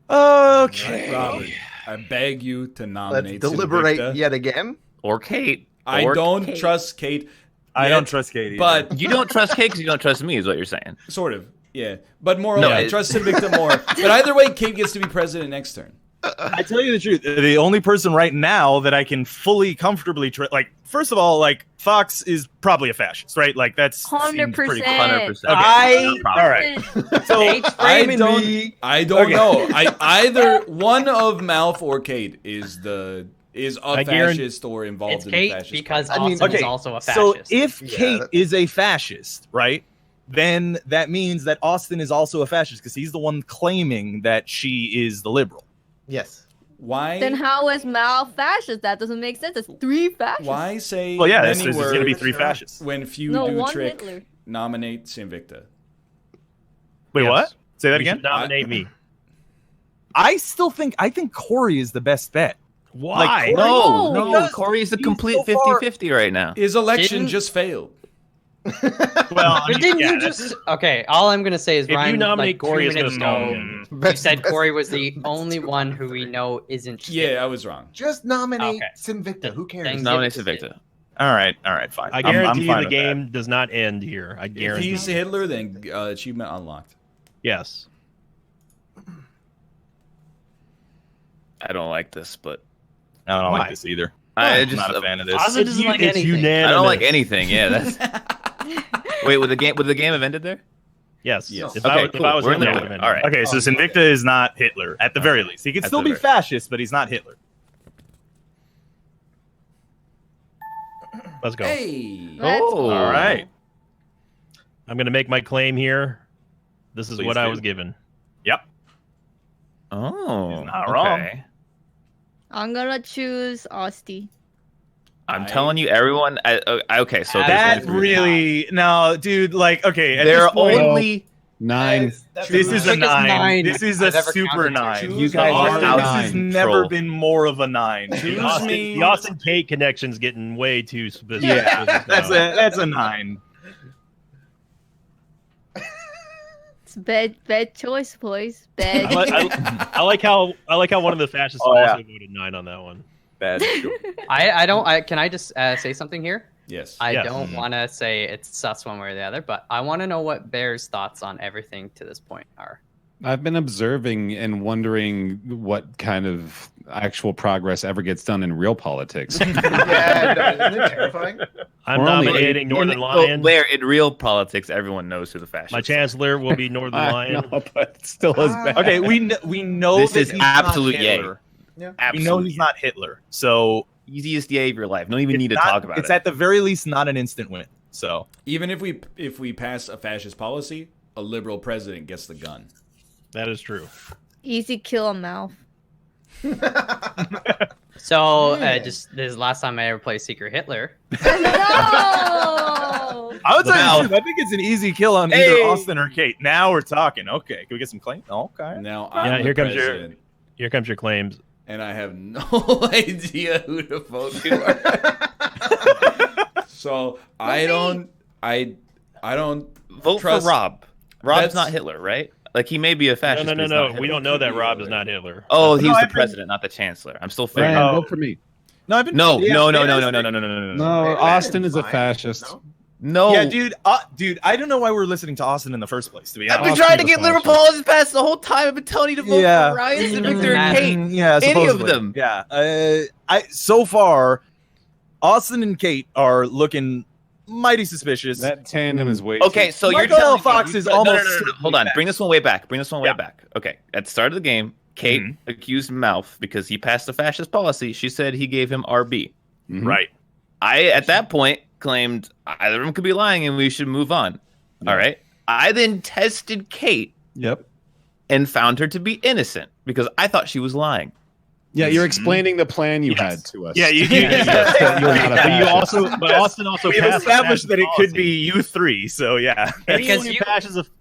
Okay. Robert. I beg you to Let's nominate deliberate Sinvicta. yet again. Or Kate. I Or don't Kate. trust Kate. I yet, don't trust Katie. But You don't trust Kate because you don't trust me, is what you're saying. sort of, yeah. But more, No, I trust Sinvicta more. But either way, Kate gets to be president next turn. I tell you the truth, the only person right now that I can fully comfortably first of all, like Fox is probably a fascist, right? Like that's 100%. 100%. All right. So Kate's I framing don't. me. I don't Okay. know. Either one of Malf or Kate is a I guarantee- fascist or involved It's in Kate the fascist. because party. Austin is okay, also a so fascist. if Yeah, Kate that- is a fascist, right? Then that means that Austin is also a fascist because he's the one claiming that she is the liberal. Yes. Why? Then how is Mal fascist? That doesn't make sense. It's 3 fascists. Why say? Well, yeah, many there's going to be words 3 fascists. when few No, do one trick. Hitler. Nominate Sinvicta. Wait, Yes. what? Say that You should again. nominate me. I think Corey is the best bet. Why? No, No, no. Corey's the he's complete so far- 50-50 right now. His election Didn't- just failed. Well, I But mean, didn't yeah, you just okay? All I'm gonna say is If you Ryan. nominate like, Corey, 3 it's gonna minutes stall ago, him. you said Corey was the only one who we know isn't. Yeah, I was wrong. Just nominate Okay. Sinvicta. Who cares? Then Nominate give- Sinvicta. All right, fine. I I'm guarantee you fine the with that. game does not end here. I If guarantee. he's Hitler, then achievement unlocked. Yes. I don't like this, but I don't Why? like this either. I I'm just not a fan of this. Ozzy doesn't like It's anything. unanimous. I don't like anything. Yeah, that's. Wait, would the game have ended there? Yes. Yes. If Okay, I, if cool. I was We're in Hitler, the it would have middle. All right. Okay, so Sinvicta is not Hitler at the very least. He could At still the be very- fascist, but he's not Hitler. Let's go. Hey. Let's Oh. All right. I'm going to make my claim here. This is Please what I do. was given. Yep. Oh, He's not wrong. I'm gonna choose Austin. I'm telling you, everyone. Okay, so That there's really no, dude. Like, okay, at there this are point, only 9. this is a Quickest 9. nine This is a I've ever super counted. 9. You guys are Austin, this has 9. never Troll. been more of a 9. Choose Austin, me. the Austin Kate connection's getting way too specific. Yeah, that's a 9. It's bad choice, boys. Bad. I like how one of the fascists Oh, yeah. also voted 9 on that one. Bad. I don't. Can I just say something here? Yes. I Yes. don't want to say it's sus one way or the other, but I want to know what Bear's thoughts on everything to this point are. I've been observing and wondering what kind of actual progress ever gets done in real politics. Yeah, isn't it terrifying? I'm We're only nominating Northern Lion. Where in real politics, everyone knows who the fascist. My chancellor will be Northern I Lion. know, but it still is bad. Okay, we know This that is he's not absolute yay. Hitler. Absolutely. We know he's not Hitler, so Easiest yay of your life. Don't even it's need to not- talk about it's it. at the very least not an instant win. So Even if we pass a fascist policy, a liberal president gets the gun. That is true. Easy kill on mouth. So Yeah. just this is the last time I ever played Secret Hitler. No. I would The tell you mouth. the truth, I think it's an easy kill on either Hey. Austin or Kate. Now we're talking. Okay, can we get some claim? Okay. Now Yeah, I'm the here comes your- president, Here comes your claims. and I have no idea who to vote for. So I don't Vote trust- for Rob. Rob's That's- not Hitler, right? Like he may be a fascist. No. but he's not We Hitler. don't know that Rob is not Hitler. Oh, No, he's I've the been- president, not the chancellor. I'm still figuring. Ryan, Oh. vote for me. No, I've been No, yeah, no, yeah, no. No, Austin is a Fine. fascist. No? No. Yeah, dude, I don't know why we're listening to Austin in the first place. To be I've honest. been trying to Austin's get a liberal fascist. policies passed the whole time. I've been telling you to vote Yeah. for Ryan and Victor and Kate. Yeah, Any of supposedly. them. Yeah. I so far, Austin and Kate are looking mighty suspicious. That tandem is way Okay, too- so you're Michael L. telling me Fox you- is no, almost no. Hold on, bring this one way back. Bring this one way Yeah. back. Okay, at the start of the game, Kate Mhm. accused Mouth because he passed a fascist policy. She said he gave him RB. Mhm. right. I, at that point, claimed either of them could be lying and we should move on. All right. I then tested Kate Yep. and found her to be innocent because I thought she was lying. Yeah, you're explaining the plan you Yes. had to us. Yeah, you Yes, that you're not a But you fascist. but Austin also we passed a established fascist that it could policy. be you three. So yeah. Anyone Because who you-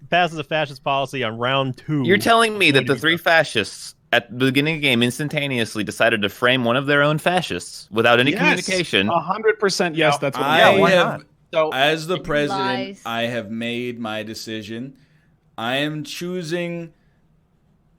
passes a fascist policy on round 2. You're telling me that going to the be three fascists at the beginning of the game instantaneously decided to frame one of their own fascists without any Yes, communication. 100% yes, that's what I why have, not? So as the president, Lies. I have made my decision. I am choosing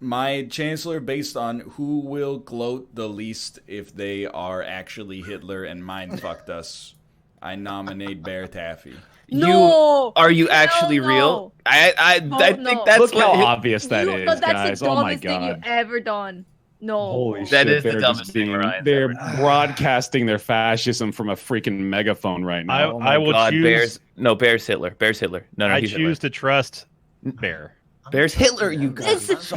my chancellor based on who will gloat the least if they are actually Hitler and mind fucked us. I nominate Bear Taffy. No! Are you Hell actually no. real? I No, think no. that's Look how what obvious that is, No, that's guys. the Oh my dumbest thing you've god. ever done. No. Holy That shit, is the they're dumbest just thing being, Ryan's they're ever- broadcasting their fascism from a freaking megaphone right now. I will God, choose. Bear's Hitler. Bear's Hitler. No, I he's choose to trust Bear. Bear's Hitler. You guys. Guys, if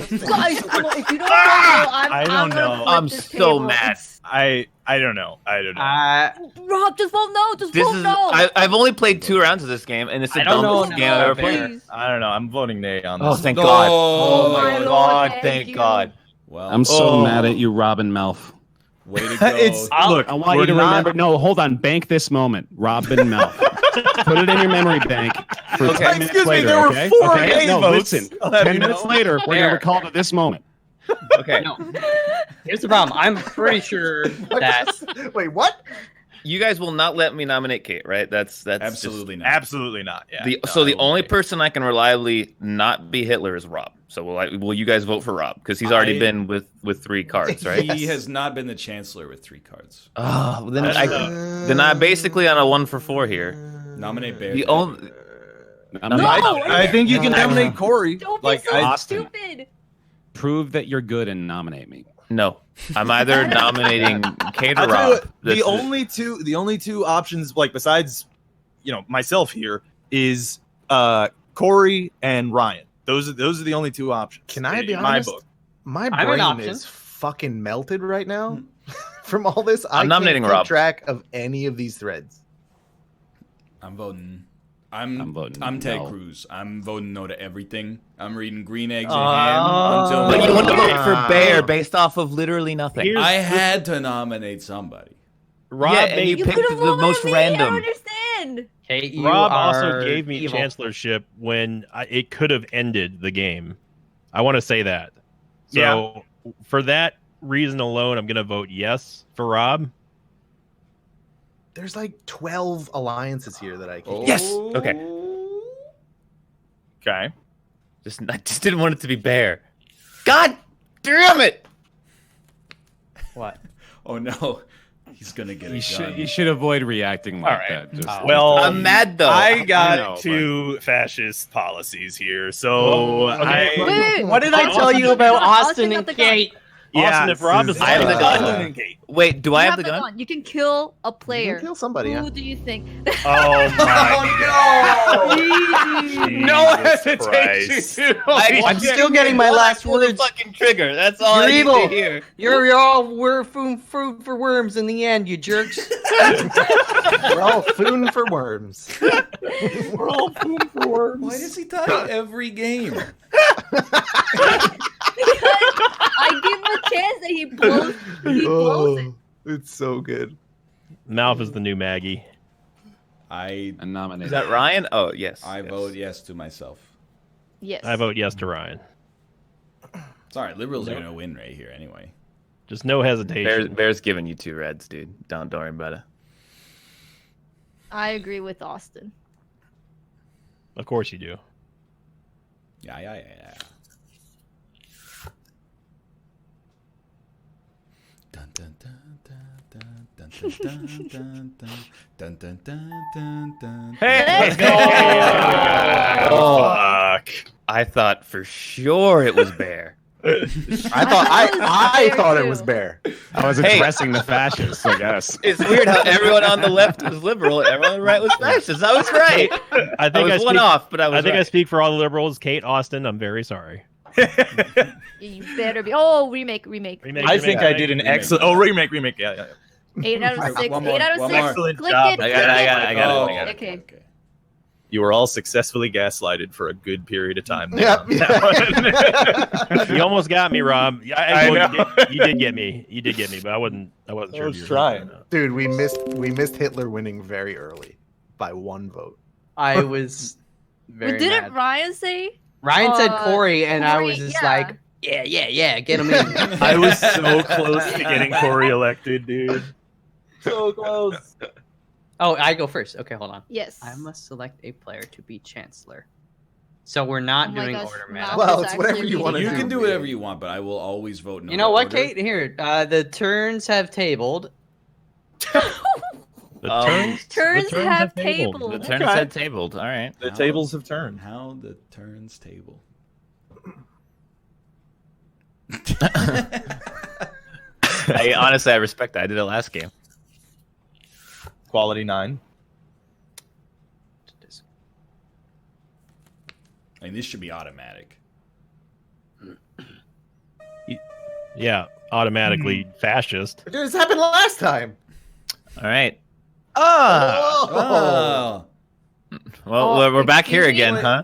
you don't know, I don't gonna know. flip I'm this so table. mad. I don't know. Rob, just vote no. Just This vote is. no. I've only played 2 rounds of this game, and it's the I don't know dumbest game I've ever played. Please. I don't know. I'm voting nay on this. Oh, thank No. God. Oh Oh my my God. Lord, Thank thank you. God. Well, I'm so Oh. mad at you, Robin Melf. way to go. It's look. I want we're you to not- remember. No, hold on. Bank this moment, Robin Melf. Put it in your memory bank for Okay. 10 minutes Excuse me, later. there were okay? 4 okay? nay No, votes. listen. I'll have 10 you minutes know. later, we're There. gonna recall to this moment. Okay. No. Here's the problem. I'm pretty sure that Wait, what? You guys will not let me nominate Kate, right? That's Absolutely not. Absolutely not. Yeah. So the only person I can reliably not be Hitler is Rob. So will you guys vote for Rob? Because he's already been with 3 cards, right? He has not been the chancellor with 3 cards. Oh, well, then That's I'm basically on a 1 for 4 here. Nominate Bear. The Taffy. only I'm No! not- I think you can nominate Corey. Don't be Like so Austin. stupid. Prove that you're good and nominate me. no, I'm either nominating Kate or I'll tell you Rob. what, This the only two options, like besides, myself here, is Corey and Ryan. Those are the only 2 options. Can I be in my honest? book? My I'm an brain option. is fucking melted right now from all this. I'm nominating can't keep Rob. track of any of these threads. I'm voting. I'm voting I'm Ted no. Cruz. I'm voting no to everything. I'm reading Green Eggs and Oh. Ham until. But you want to vote for Ah. Bear based off of literally nothing. Here's- I had to nominate somebody. Rob Yeah, and made you You picked could have the voted most me. I random. don't understand. Kate, you Rob are also gave me evil. chancellorship when it could have ended the game. I want to say that. So for that reason alone, I'm going to vote yes for Rob. There's like 12 alliances here that I can. Yes! Okay. Okay. I just didn't want it to be Bear. God damn it! What? Oh no, he's gonna get a gun. You should avoid reacting like All right. that. Just- Well, I'm mad though. I got know, 2 fascist policies here, so Okay. Wait. What did I tell you about Austin and Kate? Austin, if Rob is- I have the gun. Austin and Kate. Wait, do You I have the gun? You can kill a You player. can kill somebody. Who Yeah. do you think? Oh my No Jesus hesitation. Christ. I'm still getting my last Pull the words. fucking trigger. That's all You're I need evil. to hear. You're all food for worms in the end, you jerks. We're all foon for worms. We're all food for worms. Why does he tie every game? I give him a chance that he blows. He blows it. It's so good. Mouth is the new Maggie. I and nominate. Is that Ryan? Oh, yes. I yes. vote yes to myself. Yes. I vote yes to Ryan. Sorry, liberals are gonna win right here anyway. Just no hesitation. Bear's giving you 2 reds, dude. Don't worry about it. I agree with Austin. Of course you do. Yeah. Dun dun dun dun dun dun dun dun dun dun dun. Hey, Let's go. Fuck. I thought for sure it was Bear. I thought it was Bear. I was Hey. addressing the fascists, I guess. It's weird how everyone on the left was liberal and everyone on the right was fascist. I was right. I think I was one off, but I was I think I right. speak for all the liberals. Kate, Austin, I'm very sorry. You better be. Oh, remake. I think I did an excellent. Oh, remake. Yeah. 8 out of 6. One more, 8 out of one 6. more. Excellent Click job. it. I got it, I got it, I got it, Oh, I got it. Okay. You were all successfully gaslighted for a good period of time. Yep. You almost got me, Rob. I Well, know. you did get me. You did get me, but I wasn't sure. was if you were trying. or not. Dude, we missed Hitler winning very early by 1 vote. I was very But didn't mad. Ryan say? Ryan said Corey, and I Corey, was just yeah. like, yeah, get him in. I was so close to getting Corey elected, dude. So close. Oh, I go first. Okay, hold on. Yes. I must select a player to be chancellor. So we're not Oh my doing gosh, order Malf meta. Well, is it's whatever actually you wanna really You do. can do bad. whatever you want, but I will always vote no. You know what, order. Kate? Here, the turns have tabled. The Turns have The tabled. turns Okay. had tabled. All right. The tables have turned. How the turns table. Honestly, I respect that. I did it last game. Quality 9. I mean, this should be automatic. Yeah, automatically fascist. This happened last time. All right. Oh. Well, Oh, we're back here excuse me, again, wait. huh?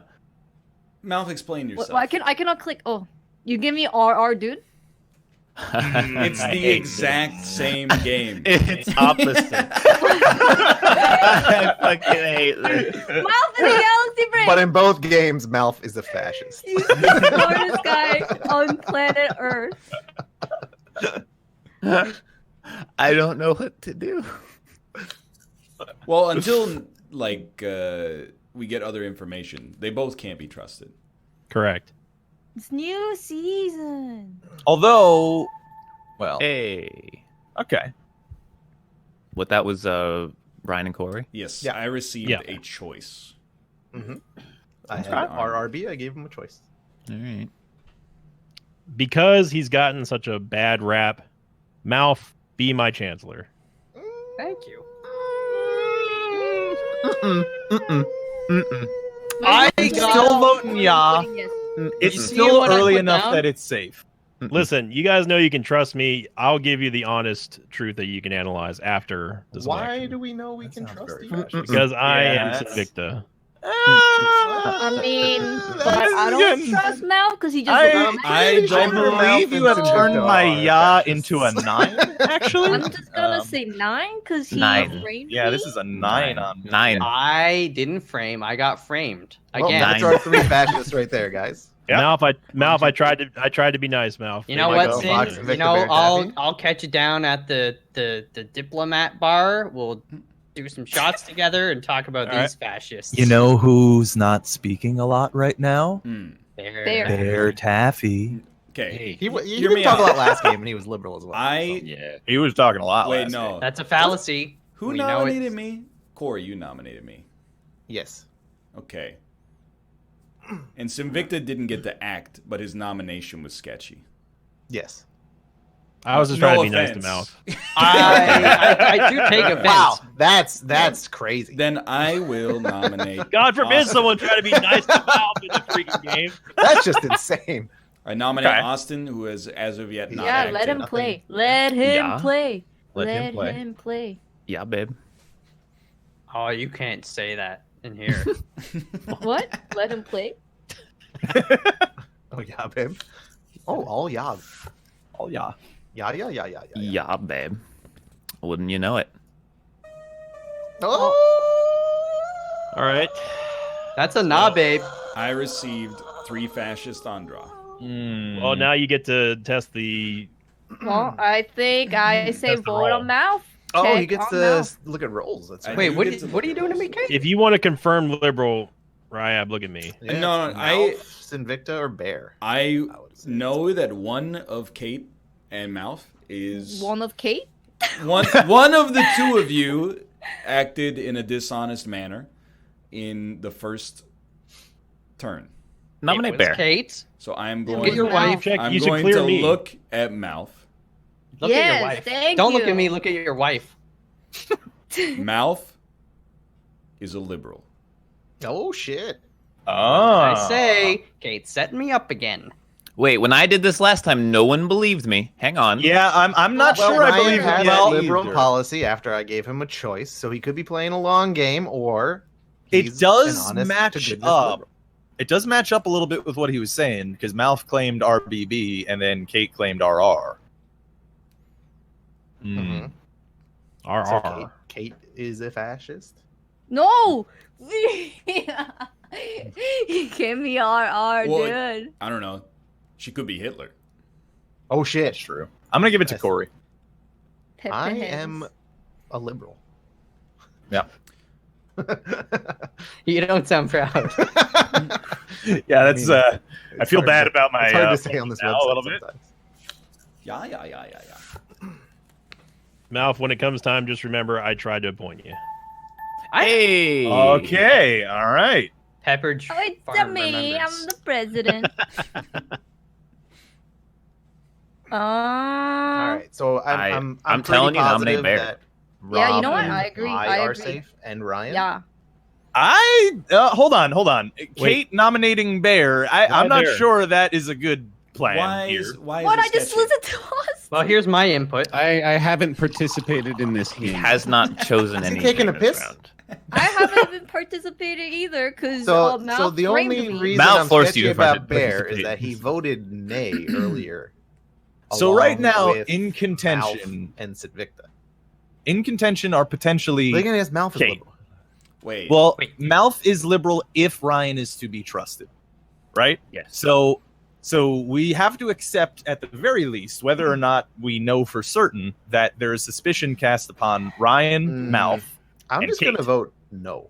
Mouth, explain yourself. I cannot click. Oh, you give me RR, dude. It's I the hate exact same game. It's opposite. I fucking hate this. Malf is a galaxy brain. But in both games, Malf is a fascist. He's the smartest guy on planet Earth. I don't know what to do. Well, until like we get other information, they both can't be trusted. Correct. It's new season. Although, well, Hey. okay. What that was Ryan and Corey? Yes, Yeah. I received Yeah. a choice. I had Okay. RRB. I gave him a choice. All right. Because he's gotten such a bad rap, Malf, be my chancellor. Thank you. I got- still voting yeah. Yes. It's You see still what I early put enough down? that it's safe. Listen, you guys know you can trust me. I'll give you the honest truth that you can analyze after this Why election. do we know we That can sounds trust very you? fascist. Because I am Yes. Invicta. I mean, but I don't trust Mal because he just. I don't believe you have turned my ya into a 9, actually. I'm just gonna Um, say 9 because he 9. framed Yeah, me. this is a 9 on 9. I didn't frame. I got framed Well, again. that's our 3 fascists right there, guys. Yep. Malf, I tried to be nice, Malf. You know There what, you go. Sin? Fox, You Victor know, Bear, I'll Taffy. I'll catch you down at the diplomat bar. We'll do some shots together and talk about All these fascists. You know who's not speaking a lot right now? Hmm. There. There. Bear Taffy. Okay. He Hear didn't me talk out. a lot last game, and he was liberal as well. I He was talking a lot wait. last No. That's a fallacy. Who We know nominated it's- me? Corey, you nominated me. Yes. Okay. And Sinvicta didn't get to act, but his nomination was sketchy. Yes. I was just No trying to be offense. nice to Malf. I do take offense. Wow, that's crazy. Then I will nominate. God forbid Austin. someone try to be nice to Malf in the freaking game. That's just insane. I nominate Okay. Austin, who has as of yet not Yeah, acted. let him Nothing. play. Let him Yeah. play. Let him Let play. him play. Yeah, babe. Oh, you can't say that in here. What? Let him play? Oh yeah, babe. Oh, all yeah. Oh, yeah. Yeah. Yeah, babe. Wouldn't you know it? Oh. All right. That's a nah, babe. I received 3 fascist on draw. Well, now you get to test the. Well, I think I say That's the vote roll. on Mouth. Oh, he Check gets on to Mouth. look at rolls. That's I right. Wait, do what get are, to what are you look doing at to me, rolls. Kate? If you want to confirm liberal, Ryab, look at me. Yeah, No, it's no, I- Malf, Sinvicta or Bear. I would say. know that one of Kate and Mouth is One of Kate? one of the 2 of you acted in a dishonest manner in the first turn. Nominate It was Bear. Kate. So I am Look going. at your wife. Check. I'm You should going clear to me. look at Mouth. Look at Yes, your wife. thank Don't look you. at me. Look at your wife. Mouth is a liberal. Oh shit. Oh. I say, Kate's setting me up again. Wait, when I did this last time, no one believed me. Hang on. Yeah, I'm not Well, sure I Ryan believe had you that yet liberal either. policy after I gave him a choice, so he could be playing a long game, or It he's does an honest to match goodness up. liberal. It does match up a little bit with what he was saying because Malf claimed RBB and then Kate claimed RR. Mhm. So RR. Kate is a fascist. No! Give me RR, Well, dude. I don't know. She could be Hitler. Oh shit. That's true. I'm gonna give it to Yes. Corey. Pepper I hands. am a liberal. Yeah. You don't sound proud. Yeah, that's. I feel bad about my. It's hard to say on this now website a little bit. sometimes. Yeah. Malf, when it comes time, just remember I tried to appoint you. Hey. Okay, all right. Pepperidge Oh, it's Farm me. remembers. I'm the president. All right, so I'm pretty telling you, nominate positive Bear. that Yeah, you know Rob what? and I agree. I I are agree. safe, and Ryan. Yeah. Hold on. Kate nominating Bear. I'm not Bear? sure that is a good plan Why here. is What? I it just sketchy? listened to us. Well, here's my input. I haven't participated in this He game. has not chosen Is he anything taking a this piss? round. I haven't even participated either because So Mal the framed only me. reason Mal I'm forced sketchy you to about Bear is participate. that he voted nay earlier. So right along now, with in Malf contention, and Sitvicta. are potentially. They're gonna ask Malf is Kate. liberal. Wait. Well, Wait. Malf is liberal if Ryan is to be trusted, right? Yes. So we have to accept at the very least, whether or not we know for certain, that there is suspicion cast upon Ryan, Malf. I'm And just Kate. gonna vote no.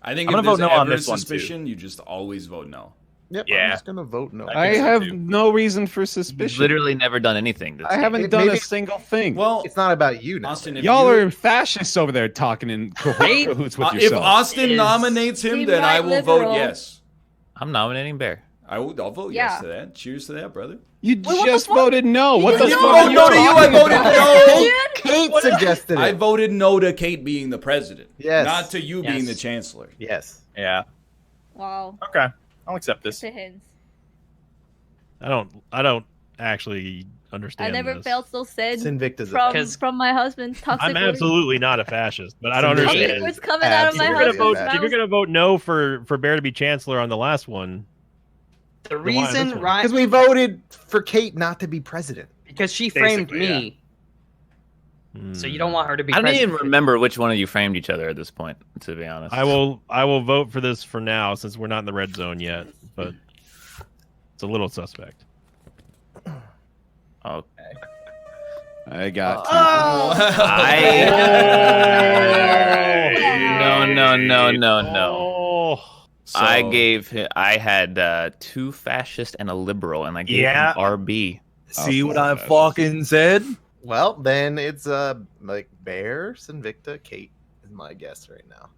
I think I'm if gonna vote there's no on ever this one, too. suspicion, you just always vote no. Yep, Yeah. I'm just gonna vote no. I think so, have too. no reason for He's suspicion. literally never done anything. This I haven't It- done maybe- a single thing. Well, It's not about you now. Austin, if Y'all you- are fascists over there talking in Wait. cahoots with if yourself. Austin Is- nominates him, He then I might will vote liberal. yes. I'm nominating Bear. I'll vote Yeah. yes to that. Cheers to that, brother. You Wait, what the just fuck? voted no. What the didn't fuck? vote are you no to you, I talking voted about? no. Kate suggested I it. voted no to Kate being the president. Yes. Not to you being Yes. the chancellor. Yes. Yeah. Wow. Okay. I'll accept this. To hints. I don't actually I understand. never this. felt so sad Sinvicta's from my husband's toxic I'm words. absolutely not a fascist, but I don't Toxic Toxic understand. words coming out of If my you're, gonna Absolutely. vote, husband's if you're mouth. gonna vote no for Bear to be chancellor on the last one, The why this reason one? Ryan, Because we voted for Kate not to be president. because she framed Basically, me, so you don't want her to be. I don't president. even remember which one of you framed each other at this point, to be honest. I will vote for this for now since we're not in the red zone yet, but it's a little suspect. Okay. I got No. Oh, I gave him. I had 2 fascist and a liberal, and I gave Yeah. him RB. See what I fascist. fucking said? Well, then it's like Bear, Sinvicta, Kate is my guess right now.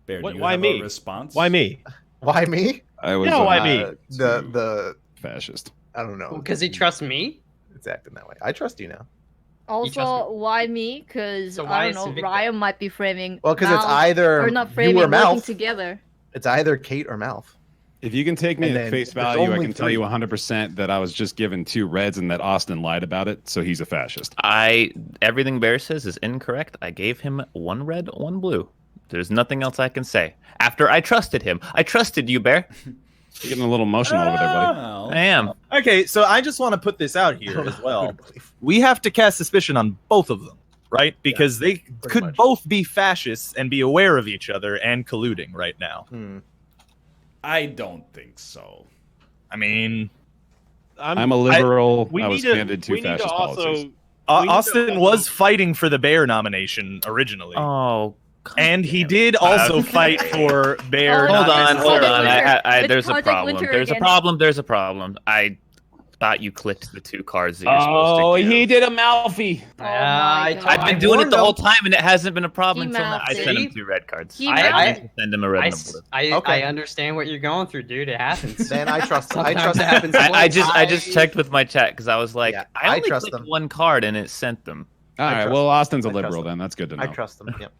Bear, What- do you why have me? a response? why me? Why me? I was Yeah, why me? The fascist. I don't know. Because he trusts me. It's acting that way. I trust you now. trust Also, why me? Because So why I is don't know. Sinvicta? Ryan might be framing. Well, because it's Mal, either or not you framing, or working Malf. together. It's either Kate or Malf. If you can take me And at then face there's value, I only can tell you three. 100% that I was just given 2 reds and that Austin lied about it, so he's a fascist. Everything Bear says is incorrect. I gave him 1 red, 1 blue. There's nothing else I can say. After I trusted him, I trusted you, Bear. You're getting a little emotional over there, buddy. Well, I am. Okay, so I just want to put this out here as well. We have to cast suspicion on both of them, right? Because they could much. both be fascists and be aware of each other and colluding right now. I don't think so. I mean, I'm a liberal. We I need was to. handed 2 We need to fascist also. policies. we need to Austin also- was fighting for the Bear nomination originally. Oh, God and he damn. did also fight for Bear. Oh, not Hold on. necessarily- It's There's a Project problem. Winter There's a again. problem. There's a problem. I thought you clicked the 2 cards that you're supposed Oh, to give. he did a Malfi. Oh I my told- God. I've been doing it warned the him. whole time, and it hasn't been a problem He until now. I mouthed sent him it. 2 red cards. He I mouthed didn't send him a red and a blue. I Okay. understand what you're going through, dude. It happens. Then I trust. I Sometimes trust. it happens. I twice. just checked with my chat because I was like, Yeah, I I only trust clicked them. 1 card and it sent them. All right, trust well, Austin's a I trust liberal them. then. That's good to know. I trust them. Yep.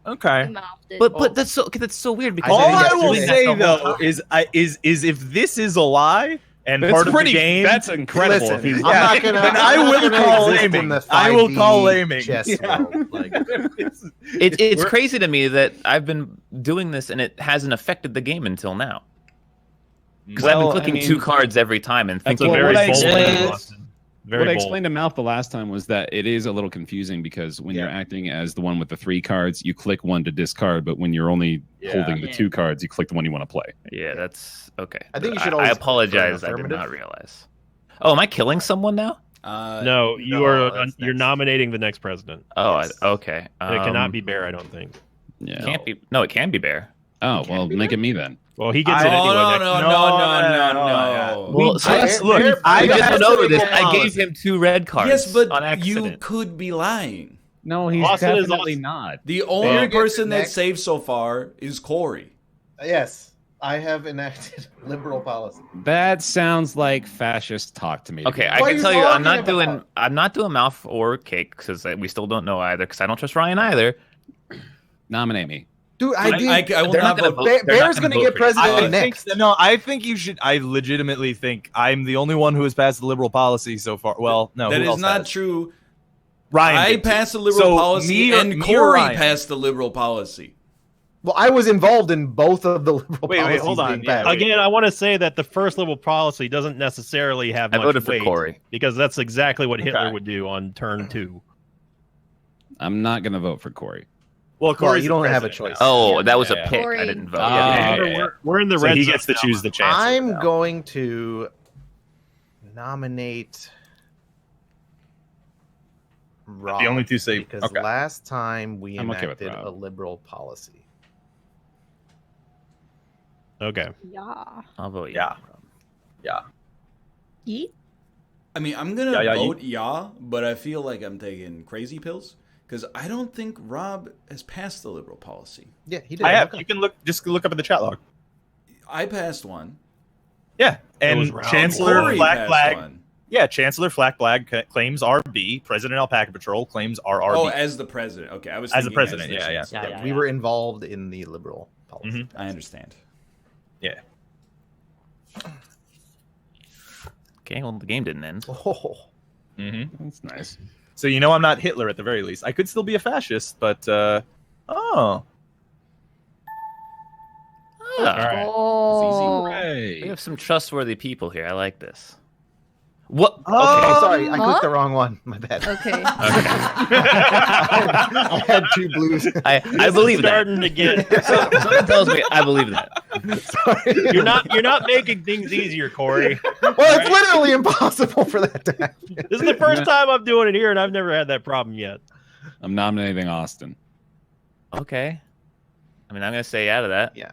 Okay. He mouthed it. But that's so weird because I All did I it will yesterday. say That's the whole though time. is if this is a lie and That's part of pretty. the game, That's incredible. Listen, if he's I'm not gonna. then I'm I not will gonna call exist in aiming. the I will 5e call aiming. chess Yeah. world. Like, It's We're- crazy to me that I've been doing this and it hasn't affected the game until now. Because I've been Well, I clicking mean, 2 cards every time and That's a thinking, Well, very what I bold explained- move, Austin. Very what I bold. explained to Mouth the last time was that it is a little confusing because when you're acting as the one with the 3 cards, you click 1 to discard, but when you're only holding the Yeah. 2 cards, you click the one you want to play. yeah, that's okay. I think you But should I always apologize. prefer I an did not affirmative. realize. Oh, am I killing someone now? No, you no, are. that's You're next. nominating the next president. Oh, Yes. Okay. And it cannot be Bear, I don't think. Yeah. Can't be. No, it can be Bear. Oh well, make it me then. Well, he gets Oh, it anyway. no, next- no. Well, so Bear- I Bear just has went to over make this. a I gave policy. him 2 red cards. Yes, but on you accident. could be lying. No, he's Austin is definitely Austin. not. The Bear only gets person it that's next. safe so far is Corey. Yes, I have enacted liberal policy. That sounds like fascist talk to me. Okay, I What are can you tell you, I'm not talking doing. about? I'm not doing mouth or cake because we still don't know either. Because I don't trust Ryan either. Nominate me. Dude, I will They're not not gonna vote. vote. Bear- They're not Bear's gonna gonna vote get for you. president I think next. no. I think you should. I legitimately think I'm the only one who has passed the liberal policy so far. Well, no, That who is else not has? true. Ryan I did. passed the liberal So, policy, me or- and me or Corey Ryan? passed the liberal policy. Well, I was involved in both of the liberal Wait, policies hold on. being Yeah, passed. Again, I want to say that the first liberal policy doesn't necessarily have I much voted for weight Corey. because that's exactly what Hitler Okay. would do on turn 2. I'm not gonna vote for Corey. Well, Well, Corey's you the don't have a president choice. now. Oh, that was Yeah, a yeah. pick. Corey. I didn't vote. Ah, Yeah, yeah. we're in the So red he zone gets to now. choose the chancellor. I'm now. going to nominate Rob. The only two safe. Because Okay. last time we I'm okay with enacted Rob. a liberal policy. Okay. Yeah. I'll vote Yeah. Yeet. I mean, I'm gonna Yeah, vote yeah, but I feel like I'm taking crazy pills because I don't think Rob has passed the liberal policy. Yeah, he did. I have. Okay. You can look up at the chat log. I passed one. Yeah, was and Rob. Chancellor Corey Flack passed Flag. one. Yeah, Chancellor Flack Flag claims RB. President Alpaca Patrol claims RRB. Oh, as the president. Okay, I was As the thinking president, the yeah, yeah. chancellor. Yeah, We were involved in the liberal policy. Mhm. I understand. Yeah. Okay, well the game didn't end. Oh, Mm-hmm. That's nice. So you know I'm not Hitler at the very least. I could still be a fascist, but oh, Ah, All right. Oh. we Hey. have some trustworthy people here. I like this. What? oh, sorry, I Huh? clicked the wrong one. My bad. Okay. I had 2 blues. I believe that. Starting to get. Something tells me I believe that. Sorry. You're not making things easier, Corey. Well, it's literally impossible for that to happen. This is the first time I'm doing it here, and I've never had that problem yet. I'm nominating Austin. Okay. I mean, I'm gonna say out of that. Yeah.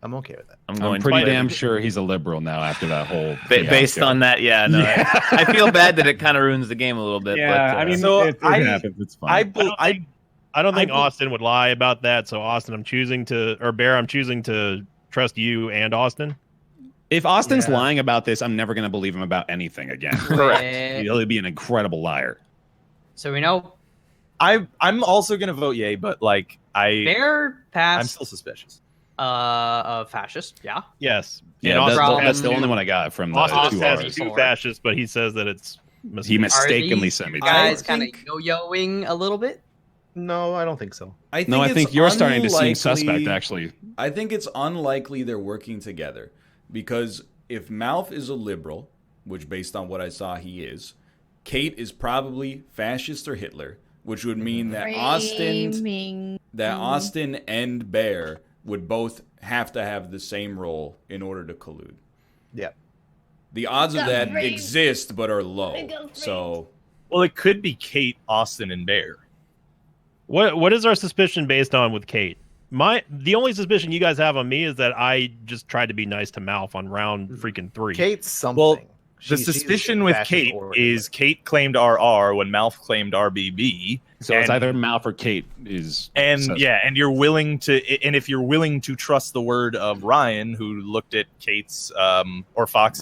I'm okay with that. I'm I'm going pretty to damn sure he's a liberal now after that whole. based fiasco. on that. Yeah, no. I feel bad that it kind of ruins the game a little bit. Yeah, but, I mean, So it I- happens. It's fine. I don't think I- Austin would lie about that. So Austin, I'm choosing to, or Bear, I'm choosing to trust you and Austin. If Austin's Yeah. lying about this, I'm never going to believe him about anything again. Correct. He'll be an incredible liar. So we know I'm also gonna vote yay, but like Bear I'm passed still suspicious. a fascist. Yeah. Yes. Yeah, And that's, Austin- that's the only one I got from the Austin two has R's. two fascists, but he says that it's He mistakenly these sent me. You guys I kind of think- yo-yoing a little bit. No, I don't think so. I think No, I it's think you're starting to seem unlikely- suspect, actually. I think it's unlikely they're working together because if Malf is a liberal, which based on what I saw he is, Kate is probably fascist or Hitler, which would mean that Framing. Austin and Bear would both have to have the same role in order to collude. Yeah. The odds of Got that framed. exist but are low. I got framed. So Well, it could be Kate, Austin, and Bear. What is our suspicion based on with Kate? The only suspicion you guys have on me is that I just tried to be nice to Malf on round freaking 3. Kate's something. Well, The She's suspicion with fascist Kate or is Kate claimed RR when Malf claimed RBB. So it's And- either Malf or Kate is. And says- yeah, and you're willing to, and if you're willing to trust the word of Ryan, who looked at Kate's or Fox's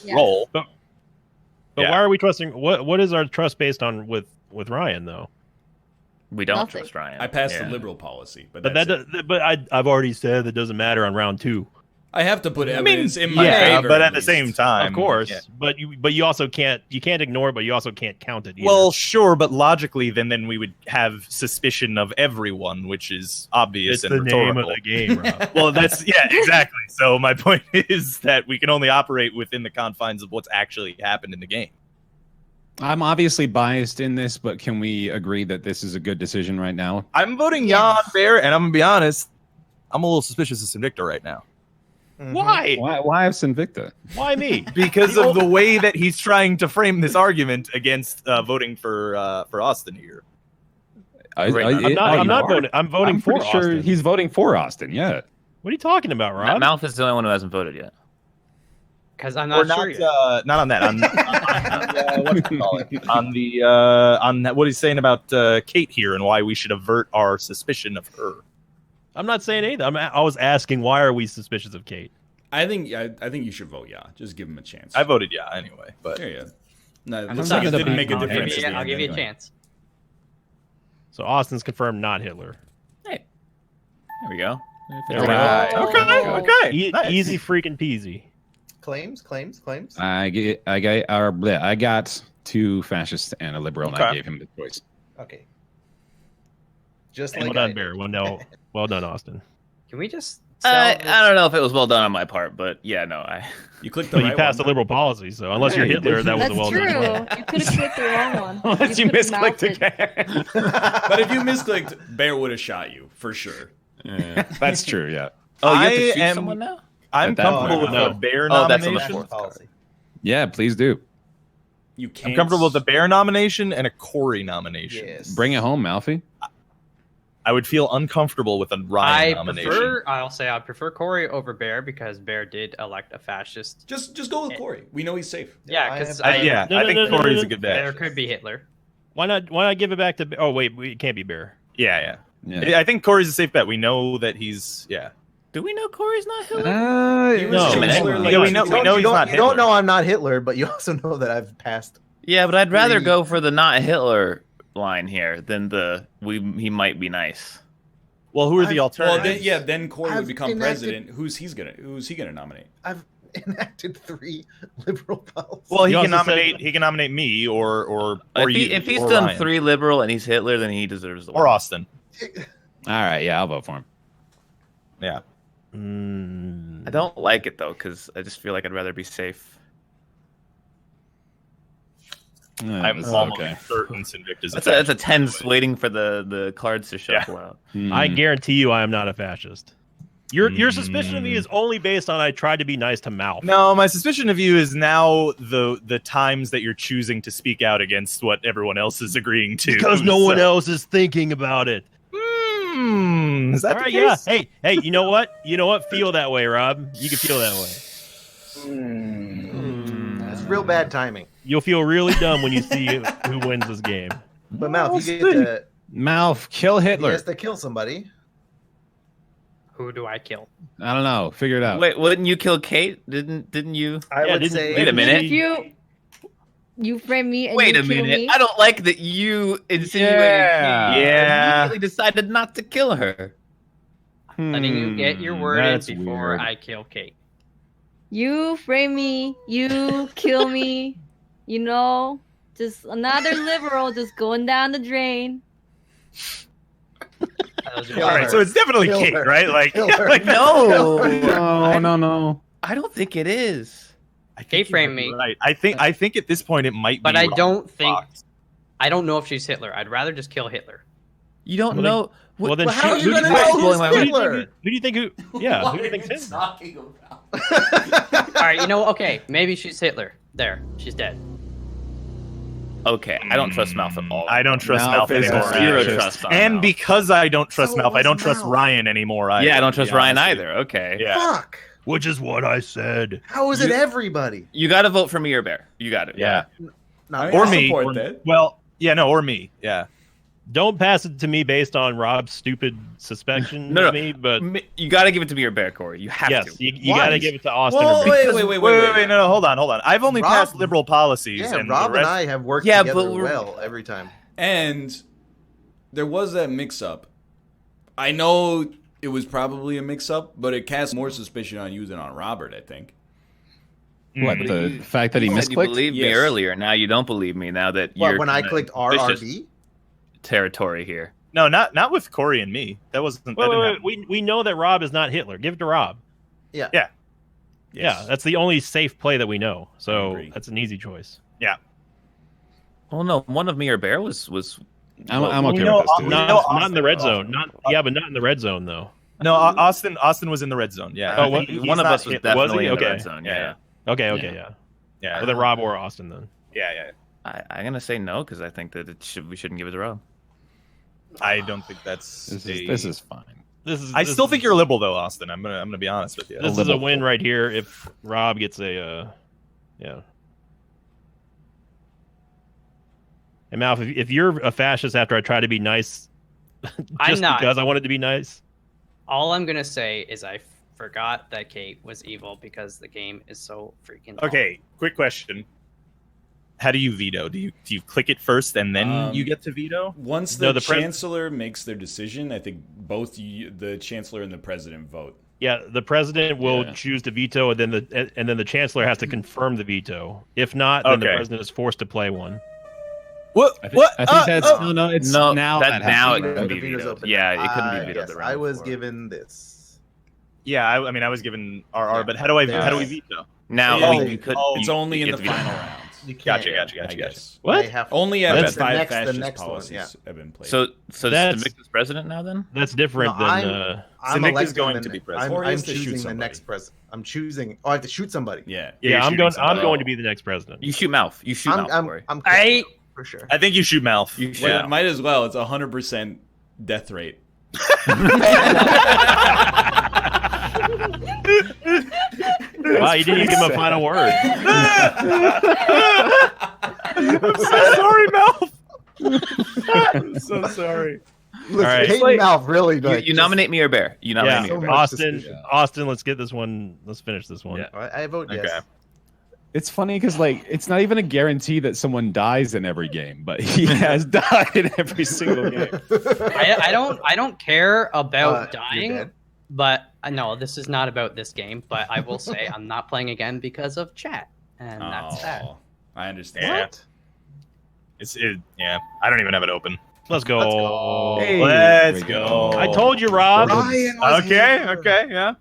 Yeah. role, But Yeah. why are we trusting? What is our trust based on with Ryan though? We don't Nothing. trust Ryan. I passed Yeah. the liberal policy, but But that's it. I've already said that doesn't matter on round 2. I have to put I mean, evidence in my yeah, favor. but at the least. same time, Of course, yeah. but you also can't ignore it, but you also can't count it. Either. Well, sure, but logically, then we would have suspicion of everyone, which is obvious it's and the name rhetorical. of the game. Rob. Well, that's exactly. So my point is that we can only operate within the confines of what's actually happened in the game. I'm obviously biased in this, but can we agree that this is a good decision right now? I'm voting Jan Fair, and I'm gonna be honest, I'm a little suspicious of Sinvicta right now Why? Why have Sinvicta? Why me? because of the way that he's trying to frame this argument against voting for Austin here. I'm not voting. I'm voting for pretty sure Austin. he's voting for Austin. Yeah. What are you talking about, Rob? Mouth is the only one who hasn't voted yet. Because I'm Or not sure yet. not on that. On what do you call it? On that, what he's saying about Kate here and why we should avert our suspicion of her. I'm not saying anything. I was asking why are we suspicious of Kate? I think you should vote yeah. Just give him a chance. I voted yeah anyway, but Yeah. No, I'm it not gonna didn't make a I'll difference. give you, at the I'll end give you a anyway. chance. So Austin's confirmed not Hitler. There we go. There we go. Okay. Nice. Easy freaking peasy. Claims. I got 2 fascists and a liberal, and I Okay. gave him the choice. Okay. Just Well like done, I Bear. Well done, Austin. Can we just I sell don't know if it was well done on my part, but yeah, no, You clicked the But you right passed one. a liberal policy, so unless you're Yeah, you Hitler, did. that was That's a well true. done. You could have clicked the wrong one. Unless you could've misclicked mouthed it. again. But if you misclicked, Bear would have shot you for sure. That's true. Yeah. Oh, you have to I shoot am- someone now? I'm At that comfortable point, with no. the bear Oh, that's on the nomination. fourth policy. Yeah. Please do. You can't. I'm comfortable with the bear nomination and a Corey nomination. Yes. Bring it home, Malfi. I would feel uncomfortable with a Ryan nomination. I'll say I prefer Corey over Bear because Bear did elect a fascist. Just go with Corey. We know he's safe. Yeah, because I think Corey's a good Bear bet. could be Hitler. Why not give it back to? Oh wait, it can't be Bear. Yeah. Yeah. I think Corey's a safe bet. We know that he's Do we know Corey's not Hitler? He was No. Chancellor, like, Yeah, we know he's not You don't Hitler. know I'm not Hitler, but you also know that I've passed. Yeah, but I'd rather Three. go for the not Hitler line here than he might be nice. Well, who are the Well, alternatives? then Corey would I've become enacted- president. Who's he gonna nominate? I've enacted 3 liberal policies. Well, he You can also said- nominate. He can nominate me or If he's or done Ryan. 3 liberal and he's Hitler, then he deserves the or one. Austin. All right. Yeah, I'll vote for him. Yeah. I don't like it though, because I just feel like I'd rather be safe. I'm That's almost okay. certain Invictus. That's a tense waiting for the cards to shuffle out. I Hmm. guarantee you, I am not a fascist. Your suspicion of me is only based on I tried to be nice to Mouth. No, my suspicion of you is now the times that you're choosing to speak out against what everyone else is agreeing to. Because no one else is thinking about it. Is that All the right, yeah. case? Hey, you know what? Feel that way, Rob. You can feel that way. It's real bad timing. You'll feel really dumb when you see who wins this game. But Mouth, you get to Mouth, kill he Hitler. has to kill somebody. Who do I kill? I don't know. Figure it out. Wait, wouldn't you kill Kate? Didn't you? I Yeah, would didn't- say Wait a minute. If you frame me and Wait you a kill minute. me, I don't like that you insinuated Yeah. Kate. Yeah. Immediately decided not to kill her. Letting you get your word That's in before weird. I kill Kate. you frame me, you kill me. Just another liberal just going down the drain. That was your All All right, word. so it's definitely Kill Kate, her. right? Like, Kill her. like No. No. I don't think it is. I think Kate you framed might be me. Right. I think at this point it might But be. I Rob don't think Fox. I don't know if she's Hitler. I'd rather just kill Hitler. You don't Well, know. well, then how are who you do gonna think- know who's Who Who do you Hitler? think? Who do you think? Yeah, who do you think's Hitler? talking about? All right, okay, maybe she's Hitler. There, she's dead. Okay, I don't trust Mouth at all. I don't trust Mouth Malf is anymore. a Zero fascist. trust on And Mouth. because I don't trust So it Malf, I don't was trust Malf. Ryan anymore. Either, Yeah, I don't to be trust Ryan honest with either. Okay. you. Yeah. Fuck. Which is what I said. How is it everybody? You got to vote for me or Bear. You got it. Yeah. Not Or I me. support Or- that. Well, yeah, no, or me. Yeah. Don't pass it to me based on Rob's stupid suspicion No, of me, but You got to give it to me or Bear, Corey. You have yes, to. you Why? got to give it to Austin. Whoa, or Bear. wait. No, hold on. I've only Rob- passed liberal policies, Yeah, and Rob the rest, and I have worked Yeah, together but we're- well every time. And there was that mix-up. I know it was probably a mix-up, but it casts more suspicion on you than on Robert, I think. What, the fact that he You said you misclicked? believed me Yes. earlier. Now you don't believe me. Now that What, you're when I kinda clicked suspicious RRB? territory here. No, not with Corey and me. That wasn't. that Wait, didn't wait, happen. wait. We know that Rob is not Hitler. Give it to Rob. Yeah. Yeah. Yeah, that's the only safe play that we know. I So agree. that's an easy choice. Well, no, one of me or Bear was. I'm we okay know- with this, we dude. know Not in the Austin- red zone. But not in the red zone though. No, Austin was in the red zone. Yeah. Oh, what? He's One of not us was Hitler. Was definitely he? in the Okay. red zone. Yeah. Okay, Yeah. yeah. Yeah. Well, then Rob or Austin then. Yeah. I'm gonna say no because I think that we shouldn't give it to Rob. I don't think that's. This is fine. I still think you're a liberal, though, Austin. I'm gonna be honest with you. This is a win right here. If Rob gets a, yeah. And Malf, if you're a fascist after I try to be nice, I'm not. because I wanted to be nice. All I'm gonna say is I forgot that Kate was evil because the game is so freaking long. Okay, quick question. How do you veto? Do you click it first and then you get to veto? Once the chancellor makes their decision, I think both the chancellor and the president vote. Yeah, the president will choose to veto, and then the chancellor has to confirm the veto. If not, then the president is forced to play one. What? I think that's no. It's now now it can be vetoed. Yeah, it couldn't be vetoed. Yes, I was given this. Yeah, I mean, I was given RR, but how do we veto? Now you could. It's only in the final rounds. Gotcha. What? Only after That's 5 fascist policies have been played. So that's Invictus president now. Then that's different than. Invictus going to be president. I'm choosing the next president. I'm choosing. Oh, I have to shoot somebody. Yeah. I'm going to be the next president. You shoot Malf. You shoot Malf. I'm for sure. I think you shoot Malf. You should. Yeah. Might as well. It's 100% death rate. Wow, you didn't even give him a final word. I'm so sorry, Malf. I'm so sorry. Listen, right. Kate and Malf really you nominate me or Bear. You nominate me or Bear. Austin, let's get this one. Let's finish this one. Yeah. I vote yes. Okay. It's funny because it's not even a guarantee that someone dies in every game, but he has died in every single game. I don't care about dying, but no, this is not about this game. But I will say I'm not playing again because of chat, and that's that. I understand. Yeah. I don't even have it open. Let's go. Let's go. I told you, Rob. Okay, yeah.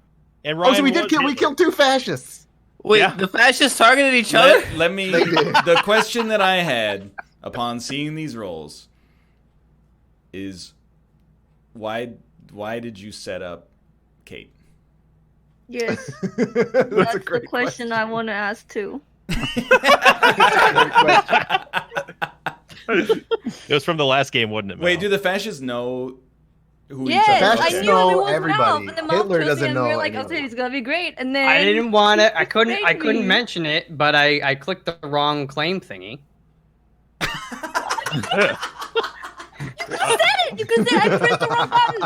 And Ryan we killed 2 fascists. Wait, the fascists targeted each other? Let me. The question that I had upon seeing these rolls is, why did you set up Kate? Yes, that's the question I want to ask too. It was from the last game, wasn't it? Mel? Wait, do the fascists know who each other are? I knew everyone everybody. And then Hitler doesn't know. We were like, okay, it's gonna be great. And then I didn't want it. I couldn't mention it, but I clicked the wrong claim thingy. You could say I pressed the wrong button.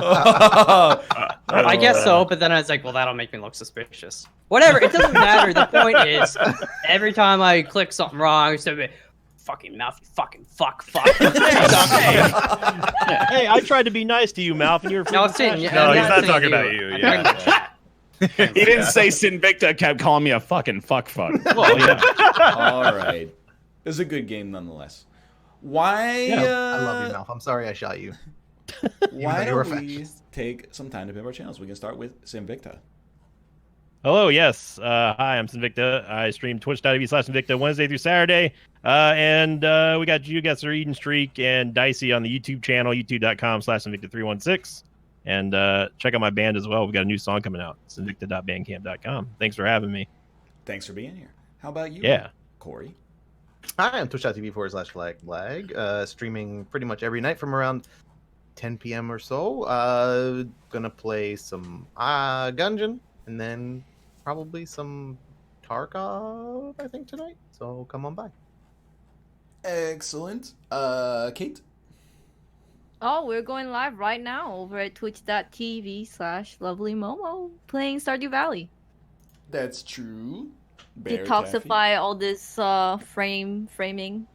I guess so, but then I was like, well, that'll make me look suspicious. Whatever, it doesn't matter. The point is, every time I click something wrong, it's like, fucking Malf, you fucking fuck. Hey, I tried to be nice to you, Malf, and you're No, he's not talking about you. Yeah. He didn't say Sinvicta kept calling me a fucking fuck. Well, yeah. All right. It was a good game nonetheless. Why? I love you, Malf. I'm sorry I shot you. Why don't we take some time to pimp our channels? We can start with Sinvicta. Hello, yes. Hi, I'm Sinvicta. I stream twitch.tv/Sinvicta Wednesday through Saturday. And we got You Guys Are Eating Streak and Dicey on the YouTube channel, youtube.com/Sinvicta316. And check out my band as well. We've got a new song coming out, Sinvicta.bandcamp.com. Thanks for having me. Thanks for being here. How about you, Corey? Hi, I'm twitch.tv/flag, streaming pretty much every night from around 10 p.m. or so. Gonna play some Gungeon, and then probably some Tarkov, I think, tonight. So come on by. Excellent. Kate? Oh, we're going live right now over at twitch.tv/lovelymomo playing Stardew Valley. That's true. Detoxify all this framing.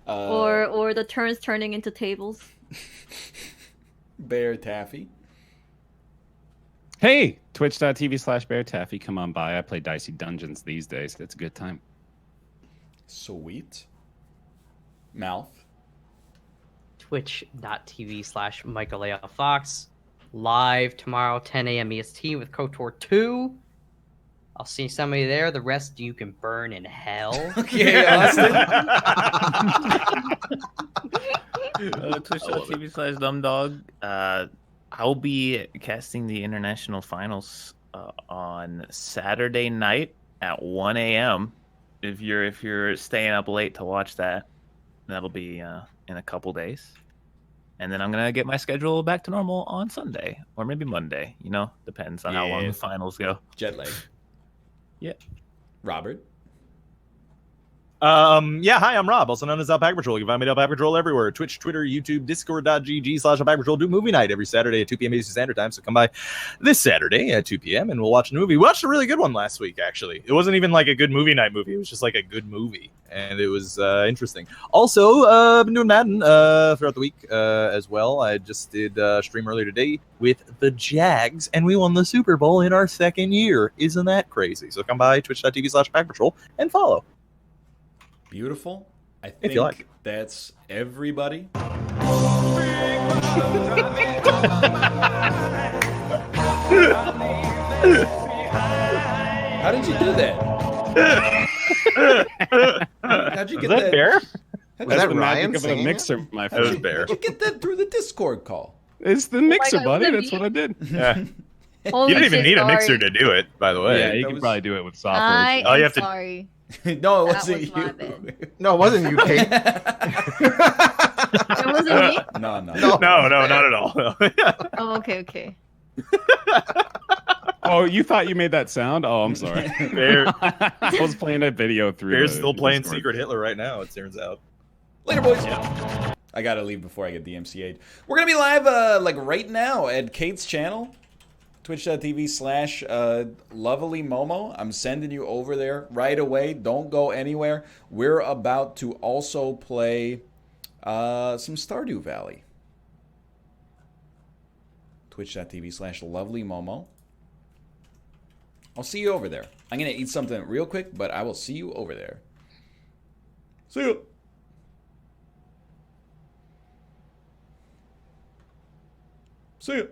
Or the turns turning into tables. Bear Taffy. Hey, twitch.tv/Bear Taffy. Come on by. I play Dicey Dungeons these days. It's a good time. Sweet. Mouth. Twitch.tv/MichaelAFox. Live tomorrow, 10 a.m. EST with KOTOR 2. I'll see somebody there. The rest you can burn in hell. Okay, Austin. Twitch.tv/DumbDog. I'll be casting the international finals on Saturday night at 1 a.m. If you're staying up late to watch that, that'll be in a couple days. And then I'm gonna get my schedule back to normal on Sunday or maybe Monday. You know, depends on how long Yeah. the finals go. Jet lag. Yeah. Robert. Yeah, hi, I'm Rob, also known as Alpaca Patrol. You can find me at Alpaca Patrol everywhere. Twitch, Twitter, YouTube, Discord.gg/Alpaca Patrol. Do movie night every Saturday at 2 p.m. Eastern Standard Time. So come by this Saturday at 2 p.m. and we'll watch the movie. We watched a really good one last week, actually. It wasn't even like a good movie night movie. It was just like a good movie. And it was interesting. Also, I've been doing Madden throughout the week as well. I just did a stream earlier today with the Jags, and we won the Super Bowl in our second year. Isn't that crazy? So come by twitch.tv/Alpaca Patrol and follow. Beautiful. I If you think like. that's everybody. How did you do that? How'd you Is get that fair? Was That's that the Ryan magic of a singing it? mixer, my That was friend. fair. How'd you get that through the Discord call? It's the mixer, God, buddy. wasn't That's me? what I did. Yeah. Holy You didn't even shit, need a sorry. mixer to do it, by the way. Yeah, you that could was- probably do it with software. I Oh, you am have to- sorry. No, it That wasn't was my you. bad. No, it wasn't you, Kate. It wasn't me? No. No, not at all. Oh, okay. Oh, you thought you made that sound? Oh, I'm sorry. Bear, I was playing a video through. Bear's the still playing Discord. Secret Hitler right now, it turns out. Later, boys. I gotta leave before I get DMCA'd. We're gonna be live like right now at Kate's channel, twitch.tv/lovelymomo. I'm sending you over there right away. Don't go anywhere. We're about to also play some Stardew Valley. Twitch.tv/lovelymomo. I'll see you over there. I'm gonna eat something real quick, but I will see you over there. See you. See you.